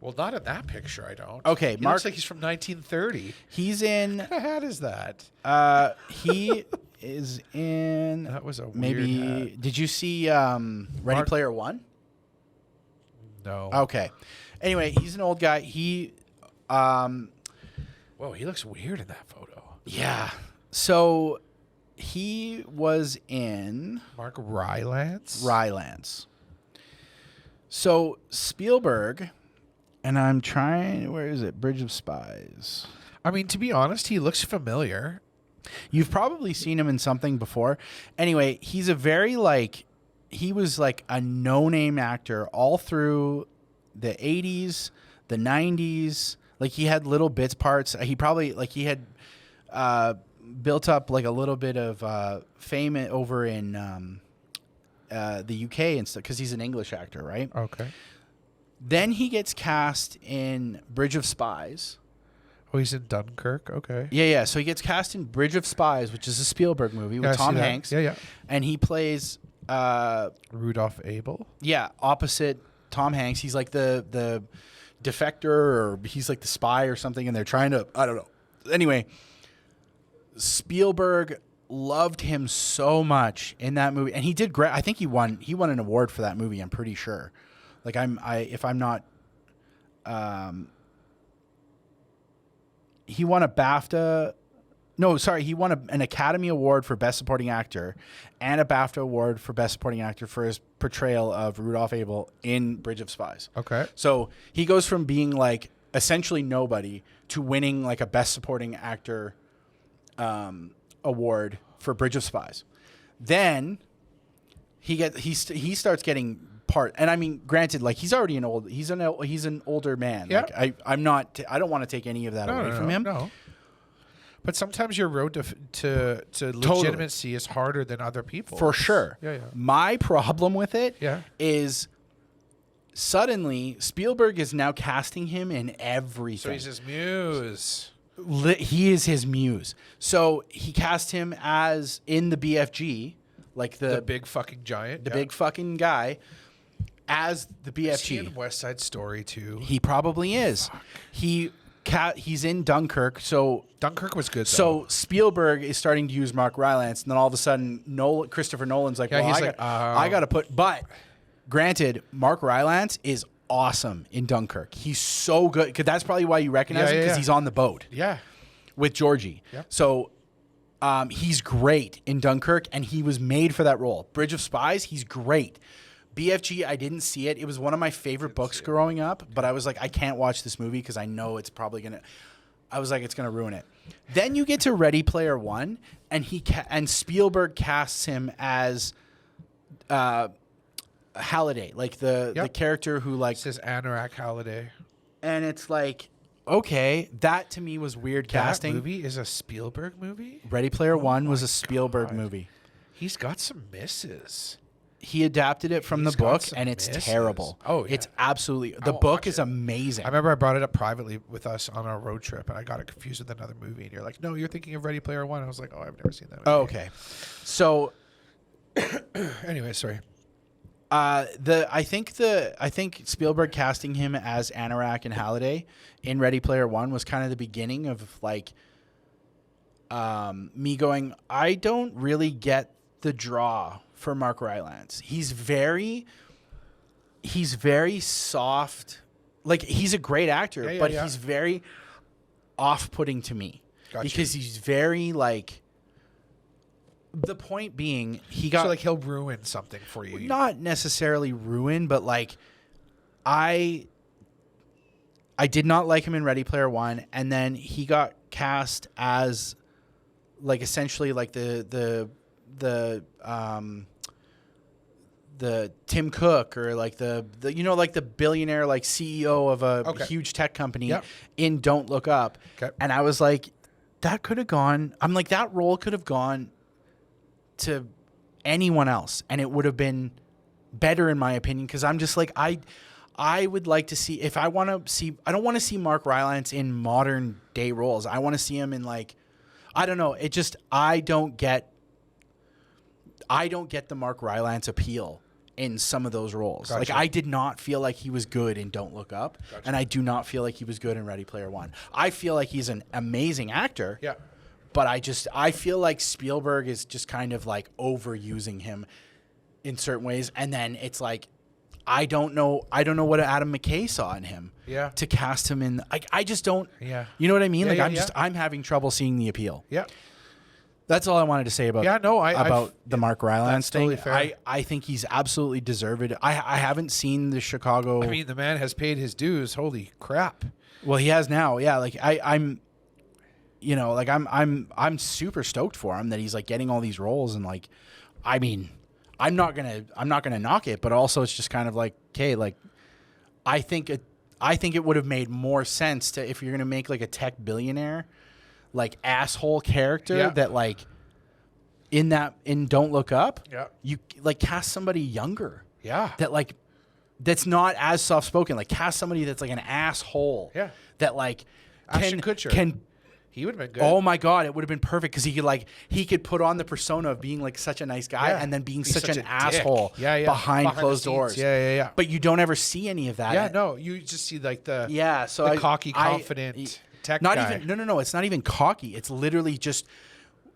Speaker 2: Well, not in that picture, I don't.
Speaker 1: Okay,
Speaker 2: Mark looks like he's from 1930.
Speaker 1: He's in.
Speaker 2: What kind of hat is that?
Speaker 1: He is in.
Speaker 2: That was a
Speaker 1: maybe.
Speaker 2: weird hat.
Speaker 1: Did you see Ready Player One?
Speaker 2: No.
Speaker 1: Okay. Anyway, he's an old guy.
Speaker 2: Whoa, he looks weird in that photo.
Speaker 1: Yeah. So he was in
Speaker 2: Mark Rylance.
Speaker 1: Rylance. So Spielberg, and I'm trying. Where is it? Bridge of Spies.
Speaker 2: I mean, to be honest, he looks familiar.
Speaker 1: You've probably seen him in something before. Anyway, he's a very he was like a no-name actor all through the 80s, the 90s. Like, he had little bits parts. He probably, he had built up like a little bit of fame over in the UK and stuff, because he's an English actor, right?
Speaker 2: Okay.
Speaker 1: Then he gets cast in Bridge of Spies.
Speaker 2: Oh, he's in Dunkirk. Okay.
Speaker 1: Yeah. So he gets cast in Bridge of Spies, which is a Spielberg movie with Tom Hanks.
Speaker 2: Yeah.
Speaker 1: And he plays
Speaker 2: Rudolph Abel.
Speaker 1: Yeah, opposite Tom Hanks. He's like the defector, or he's like the spy or something, and they're trying to, I don't know. Anyway, Spielberg loved him so much in that movie, and he did great. I think he won an award for that movie, I'm pretty sure. Like, if I'm not he won a BAFTA. No, sorry, he won an Academy Award for Best Supporting Actor and a BAFTA Award for Best Supporting Actor for his portrayal of Rudolph Abel in Bridge of Spies.
Speaker 2: Okay.
Speaker 1: So he goes from being like essentially nobody to winning like a Best Supporting Actor award for Bridge of Spies. Then he starts getting part, and I mean, granted, like he's already he's an older man.
Speaker 2: Yeah.
Speaker 1: Like I don't want to take any of that away from him.
Speaker 2: No. But sometimes your road to legitimacy is harder than other people.
Speaker 1: For sure.
Speaker 2: Yeah.
Speaker 1: My problem with it
Speaker 2: is
Speaker 1: suddenly Spielberg is now casting him in everything.
Speaker 2: So he's his muse.
Speaker 1: He is his muse. So he cast him as in the BFG, like the
Speaker 2: big fucking giant,
Speaker 1: the big fucking guy, as the BFG.
Speaker 2: Is he in West Side Story too?
Speaker 1: He probably is.
Speaker 2: Fuck.
Speaker 1: He's in Dunkirk. So
Speaker 2: Dunkirk was good.
Speaker 1: So Spielberg is starting to use Mark Rylance, and then all of a sudden, Christopher Nolan's like, I got to put. But granted, Mark Rylance is awesome in Dunkirk. He's so good because that's probably why you recognize him because he's on the boat.
Speaker 2: Yeah,
Speaker 1: with Georgie.
Speaker 2: Yeah.
Speaker 1: So he's great in Dunkirk, and he was made for that role. Bridge of Spies, he's great. BFG, I didn't see it. It was one of my favorite books growing up, but I was like, I can't watch this movie because I know it's probably going to... I was like, it's going to ruin it. Then you get to Ready Player One, and and Spielberg casts him as Halliday, like the character who like...
Speaker 2: It says Anorak Halliday.
Speaker 1: And it's like, okay, that to me was weird casting.
Speaker 2: That movie is a Spielberg movie?
Speaker 1: Ready Player One was a Spielberg movie.
Speaker 2: He's got some misses.
Speaker 1: He adapted it from the book, and it's terrible.
Speaker 2: Oh, yeah.
Speaker 1: It's absolutely... The book is amazing.
Speaker 2: I remember I brought it up privately with us on our road trip, and I got it confused with another movie. And you're like, no, you're thinking of Ready Player One. I was like, oh, I've never seen that movie.
Speaker 1: Oh, okay. So...
Speaker 2: anyway, sorry.
Speaker 1: I think Spielberg casting him as Anorak and Halliday in Ready Player One was kind of the beginning of, like, me going, I don't really get the draw for Mark Rylance. He's very soft. Like, he's a great actor, but he's very off-putting to me. Because he's very, like... The point being, so
Speaker 2: like he'll ruin something for you.
Speaker 1: Not necessarily ruin, but like... I did not like him in Ready Player One, and then he got cast as, like, essentially like the Tim Cook, or like the you know, like the billionaire, like CEO of a huge tech company in Don't Look Up.
Speaker 2: Okay.
Speaker 1: And I was like, that could have gone. I'm like, that role could have gone to anyone else, and it would have been better in my opinion. Because I'm just like, I would like to see, if I want to see, I don't want to see Mark Rylance in modern day roles. I want to see him in, like, I don't know. It just, I don't get the Mark Rylance appeal in some of those roles.
Speaker 2: Gotcha.
Speaker 1: Like, I did not feel like he was good in Don't Look Up.
Speaker 2: Gotcha.
Speaker 1: And I do not feel like he was good in Ready Player One. I feel like he's an amazing actor.
Speaker 2: Yeah.
Speaker 1: But I feel like Spielberg is just kind of like overusing him in certain ways. And then it's like, I don't know what Adam McKay saw in him.
Speaker 2: Yeah.
Speaker 1: To cast him in. I just don't.
Speaker 2: Yeah.
Speaker 1: You know what I mean?
Speaker 2: Yeah,
Speaker 1: like, I'm having trouble seeing the appeal.
Speaker 2: Yeah.
Speaker 1: That's all I wanted to say about the Mark Rylance thing.
Speaker 2: Totally fair.
Speaker 1: I think he's absolutely deserved. I haven't seen the Chicago.
Speaker 2: I mean, the man has paid his dues. Holy crap.
Speaker 1: Well, he has now. Yeah, like I'm you know, like I'm super stoked for him that he's like getting all these roles, and like, I mean, I'm not gonna knock it, but also it's just kind of like, okay, like, I think it would have made more sense to, if you're gonna make like a tech billionaire, like, asshole character that, like, in Don't Look Up, you like cast somebody younger, that, like, that's not as soft spoken, like, cast somebody that's like an asshole, that, like,
Speaker 2: Ashton Kutcher. He would have been good.
Speaker 1: Oh my God, it would have been perfect, because he could put on the persona of being like such a nice guy, and then being such an asshole behind closed doors.
Speaker 2: Yeah.
Speaker 1: But you don't ever see any of that.
Speaker 2: Yeah, no, you just see like the cocky, confident tech
Speaker 1: not
Speaker 2: guy.
Speaker 1: even no. It's not even cocky. It's literally just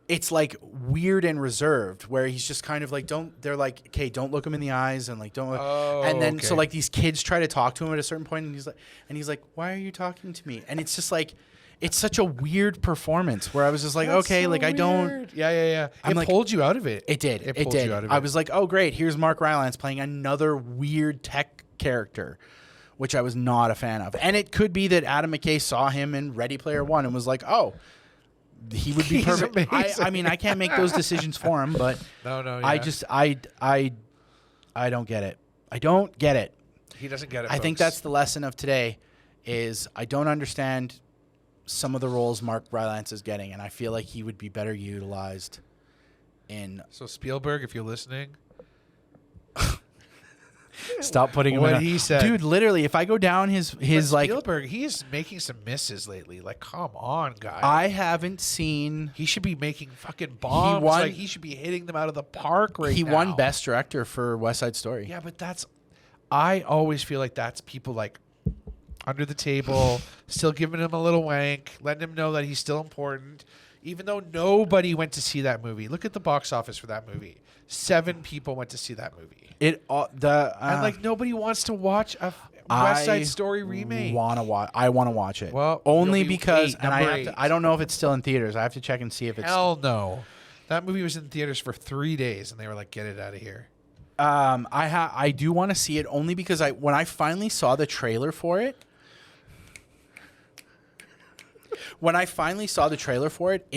Speaker 1: it's like weird and reserved where he's just kind of like, they're like, okay, don't look him in the eyes and like, don't look. And then, so like these kids try to talk to him at a certain point and he's like, why are you talking to me? And it's just like, it's such a weird performance where I was just like,
Speaker 2: That's
Speaker 1: okay,
Speaker 2: so
Speaker 1: like I don't.
Speaker 2: Yeah.
Speaker 1: I'm
Speaker 2: It
Speaker 1: like,
Speaker 2: pulled you out of it.
Speaker 1: It did.
Speaker 2: It pulled you out of it.
Speaker 1: I was like, oh great, here's Mark Rylance playing another weird tech character, which I was not a fan of. And it could be that Adam McKay saw him in Ready Player One and was like, oh, he would be perfect. I mean, I can't make those decisions for him, but
Speaker 2: no. Yeah.
Speaker 1: I don't get it. I don't get it.
Speaker 2: He doesn't get it.
Speaker 1: I think that's the lesson of today is I don't understand some of the roles Mark Rylance is getting, and I feel like he would be better utilized in.
Speaker 2: So Spielberg, if you're listening,
Speaker 1: stop putting him
Speaker 2: what
Speaker 1: in
Speaker 2: he said.
Speaker 1: Dude, literally, if I go down his like
Speaker 2: Spielberg, he's making some misses lately. Like, come on, guy.
Speaker 1: I haven't seen.
Speaker 2: He should be making fucking bombs. Like, he should be hitting them out of the park right now.
Speaker 1: He won Best Director for West Side Story.
Speaker 2: Yeah, but I always feel like that's people like under the table, still giving him a little wank, letting him know that he's still important, even though nobody went to see that movie. Look at the box office for that movie. 7 people went to see that movie.
Speaker 1: And
Speaker 2: like nobody wants to watch a West Side Story remake.
Speaker 1: I want to watch it.
Speaker 2: Well,
Speaker 1: only because
Speaker 2: eight.
Speaker 1: I don't know if it's still in theaters. I have to check and see if it's.
Speaker 2: Hell no. That movie was in theaters for 3 days, and they were like, "Get it out of here."
Speaker 1: I do want to see it only because when I finally saw the trailer for it. When I finally saw the trailer for it,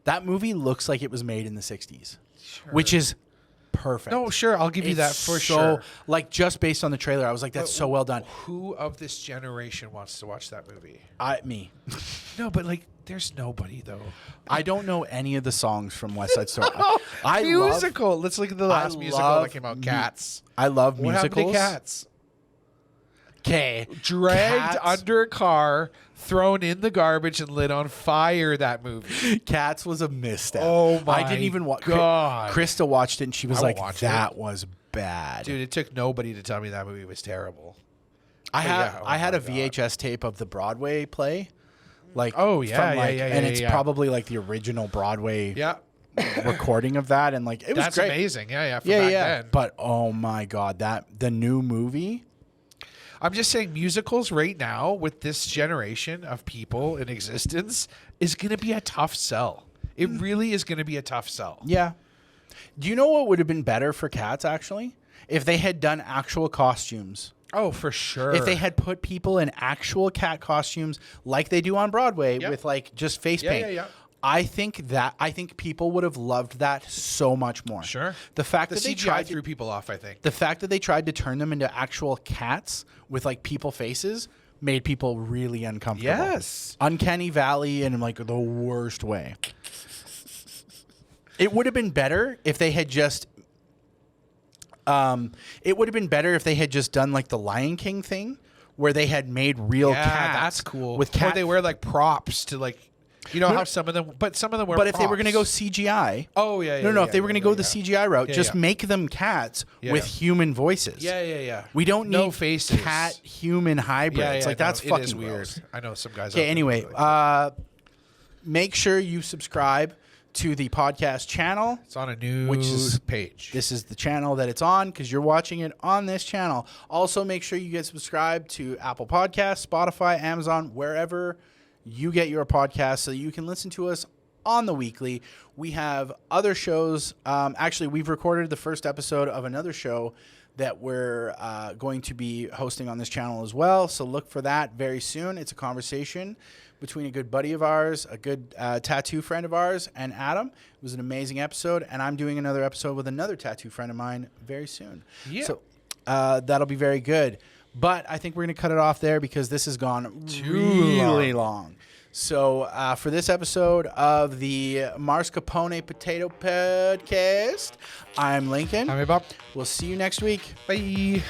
Speaker 1: that movie looks like it was made in the 60s, which is perfect.
Speaker 2: No, sure. I'll give you that for sure.
Speaker 1: Like, just based on the trailer, I was like, that's so well done.
Speaker 2: Who of this generation wants to watch that movie?
Speaker 1: Me.
Speaker 2: No, but like, there's nobody, though.
Speaker 1: I don't know any of the songs from West Side Story.
Speaker 2: Musical. Let's look at the last musical that came out, Cats.
Speaker 1: I love
Speaker 2: what
Speaker 1: musicals.
Speaker 2: What happened to Cats?
Speaker 1: Okay.
Speaker 2: Dragged under a car, thrown in the garbage, and lit on fire, that movie.
Speaker 1: Cats was a misstep.
Speaker 2: Oh, my
Speaker 1: I didn't even watch.
Speaker 2: God.
Speaker 1: Krista watched it, and she was like, that was bad.
Speaker 2: Dude, it took nobody to tell me that movie was terrible.
Speaker 1: I had a VHS tape of the Broadway play. Like, and it's probably like the original Broadway recording of that, and like it was
Speaker 2: That's
Speaker 1: great.
Speaker 2: amazing. Back then.
Speaker 1: But oh my God, the new movie.
Speaker 2: I'm just saying musicals right now with this generation of people in existence is going to be a tough sell. It really is going to be a tough sell.
Speaker 1: Yeah. Do you know what would have been better for Cats, actually? If they had done actual costumes.
Speaker 2: Oh, for sure.
Speaker 1: If they had put people in actual cat costumes like they do on Broadway with like just face paint.
Speaker 2: Yeah.
Speaker 1: I think people would have loved that so much more.
Speaker 2: Sure.
Speaker 1: The fact that they
Speaker 2: CGI threw people off, I think.
Speaker 1: The fact that they tried to turn them into actual cats with like people faces made people really uncomfortable.
Speaker 2: Yes.
Speaker 1: Uncanny Valley in like the worst way. It would have been better if they had just done like the Lion King thing where they had made real cats.
Speaker 2: That's cool.
Speaker 1: With cats.
Speaker 2: Or they wear like props to like, you know how some of them were
Speaker 1: But if they were going to go CGI.
Speaker 2: Oh, yeah.
Speaker 1: If they were going to go the CGI route, just make them cats with human voices.
Speaker 2: Yeah.
Speaker 1: We don't need
Speaker 2: faces.
Speaker 1: Cat-human hybrids. That's fucking
Speaker 2: weird.
Speaker 1: gross.
Speaker 2: I know some guys.
Speaker 1: Okay, anyway, make sure you subscribe to the podcast channel.
Speaker 2: It's on a new page.
Speaker 1: This is the channel that it's on because you're watching it on this channel. Also, make sure you get subscribed to Apple Podcasts, Spotify, Amazon, wherever you get your podcast so you can listen to us on the weekly. We have other shows. Actually, we've recorded the first episode of another show that we're going to be hosting on this channel as well. So look for that very soon. It's a conversation between a good buddy of ours, a good tattoo friend of ours, and Adam. It was an amazing episode, and I'm doing another episode with another tattoo friend of mine very soon.
Speaker 2: Yeah.
Speaker 1: So that'll be very good. But I think we're going to cut it off there because this has gone really long. So for this episode of the Mars Capone Potato Podcast, I'm Lincoln.
Speaker 2: I'm ABomb.
Speaker 1: We'll see you next week.
Speaker 2: Bye.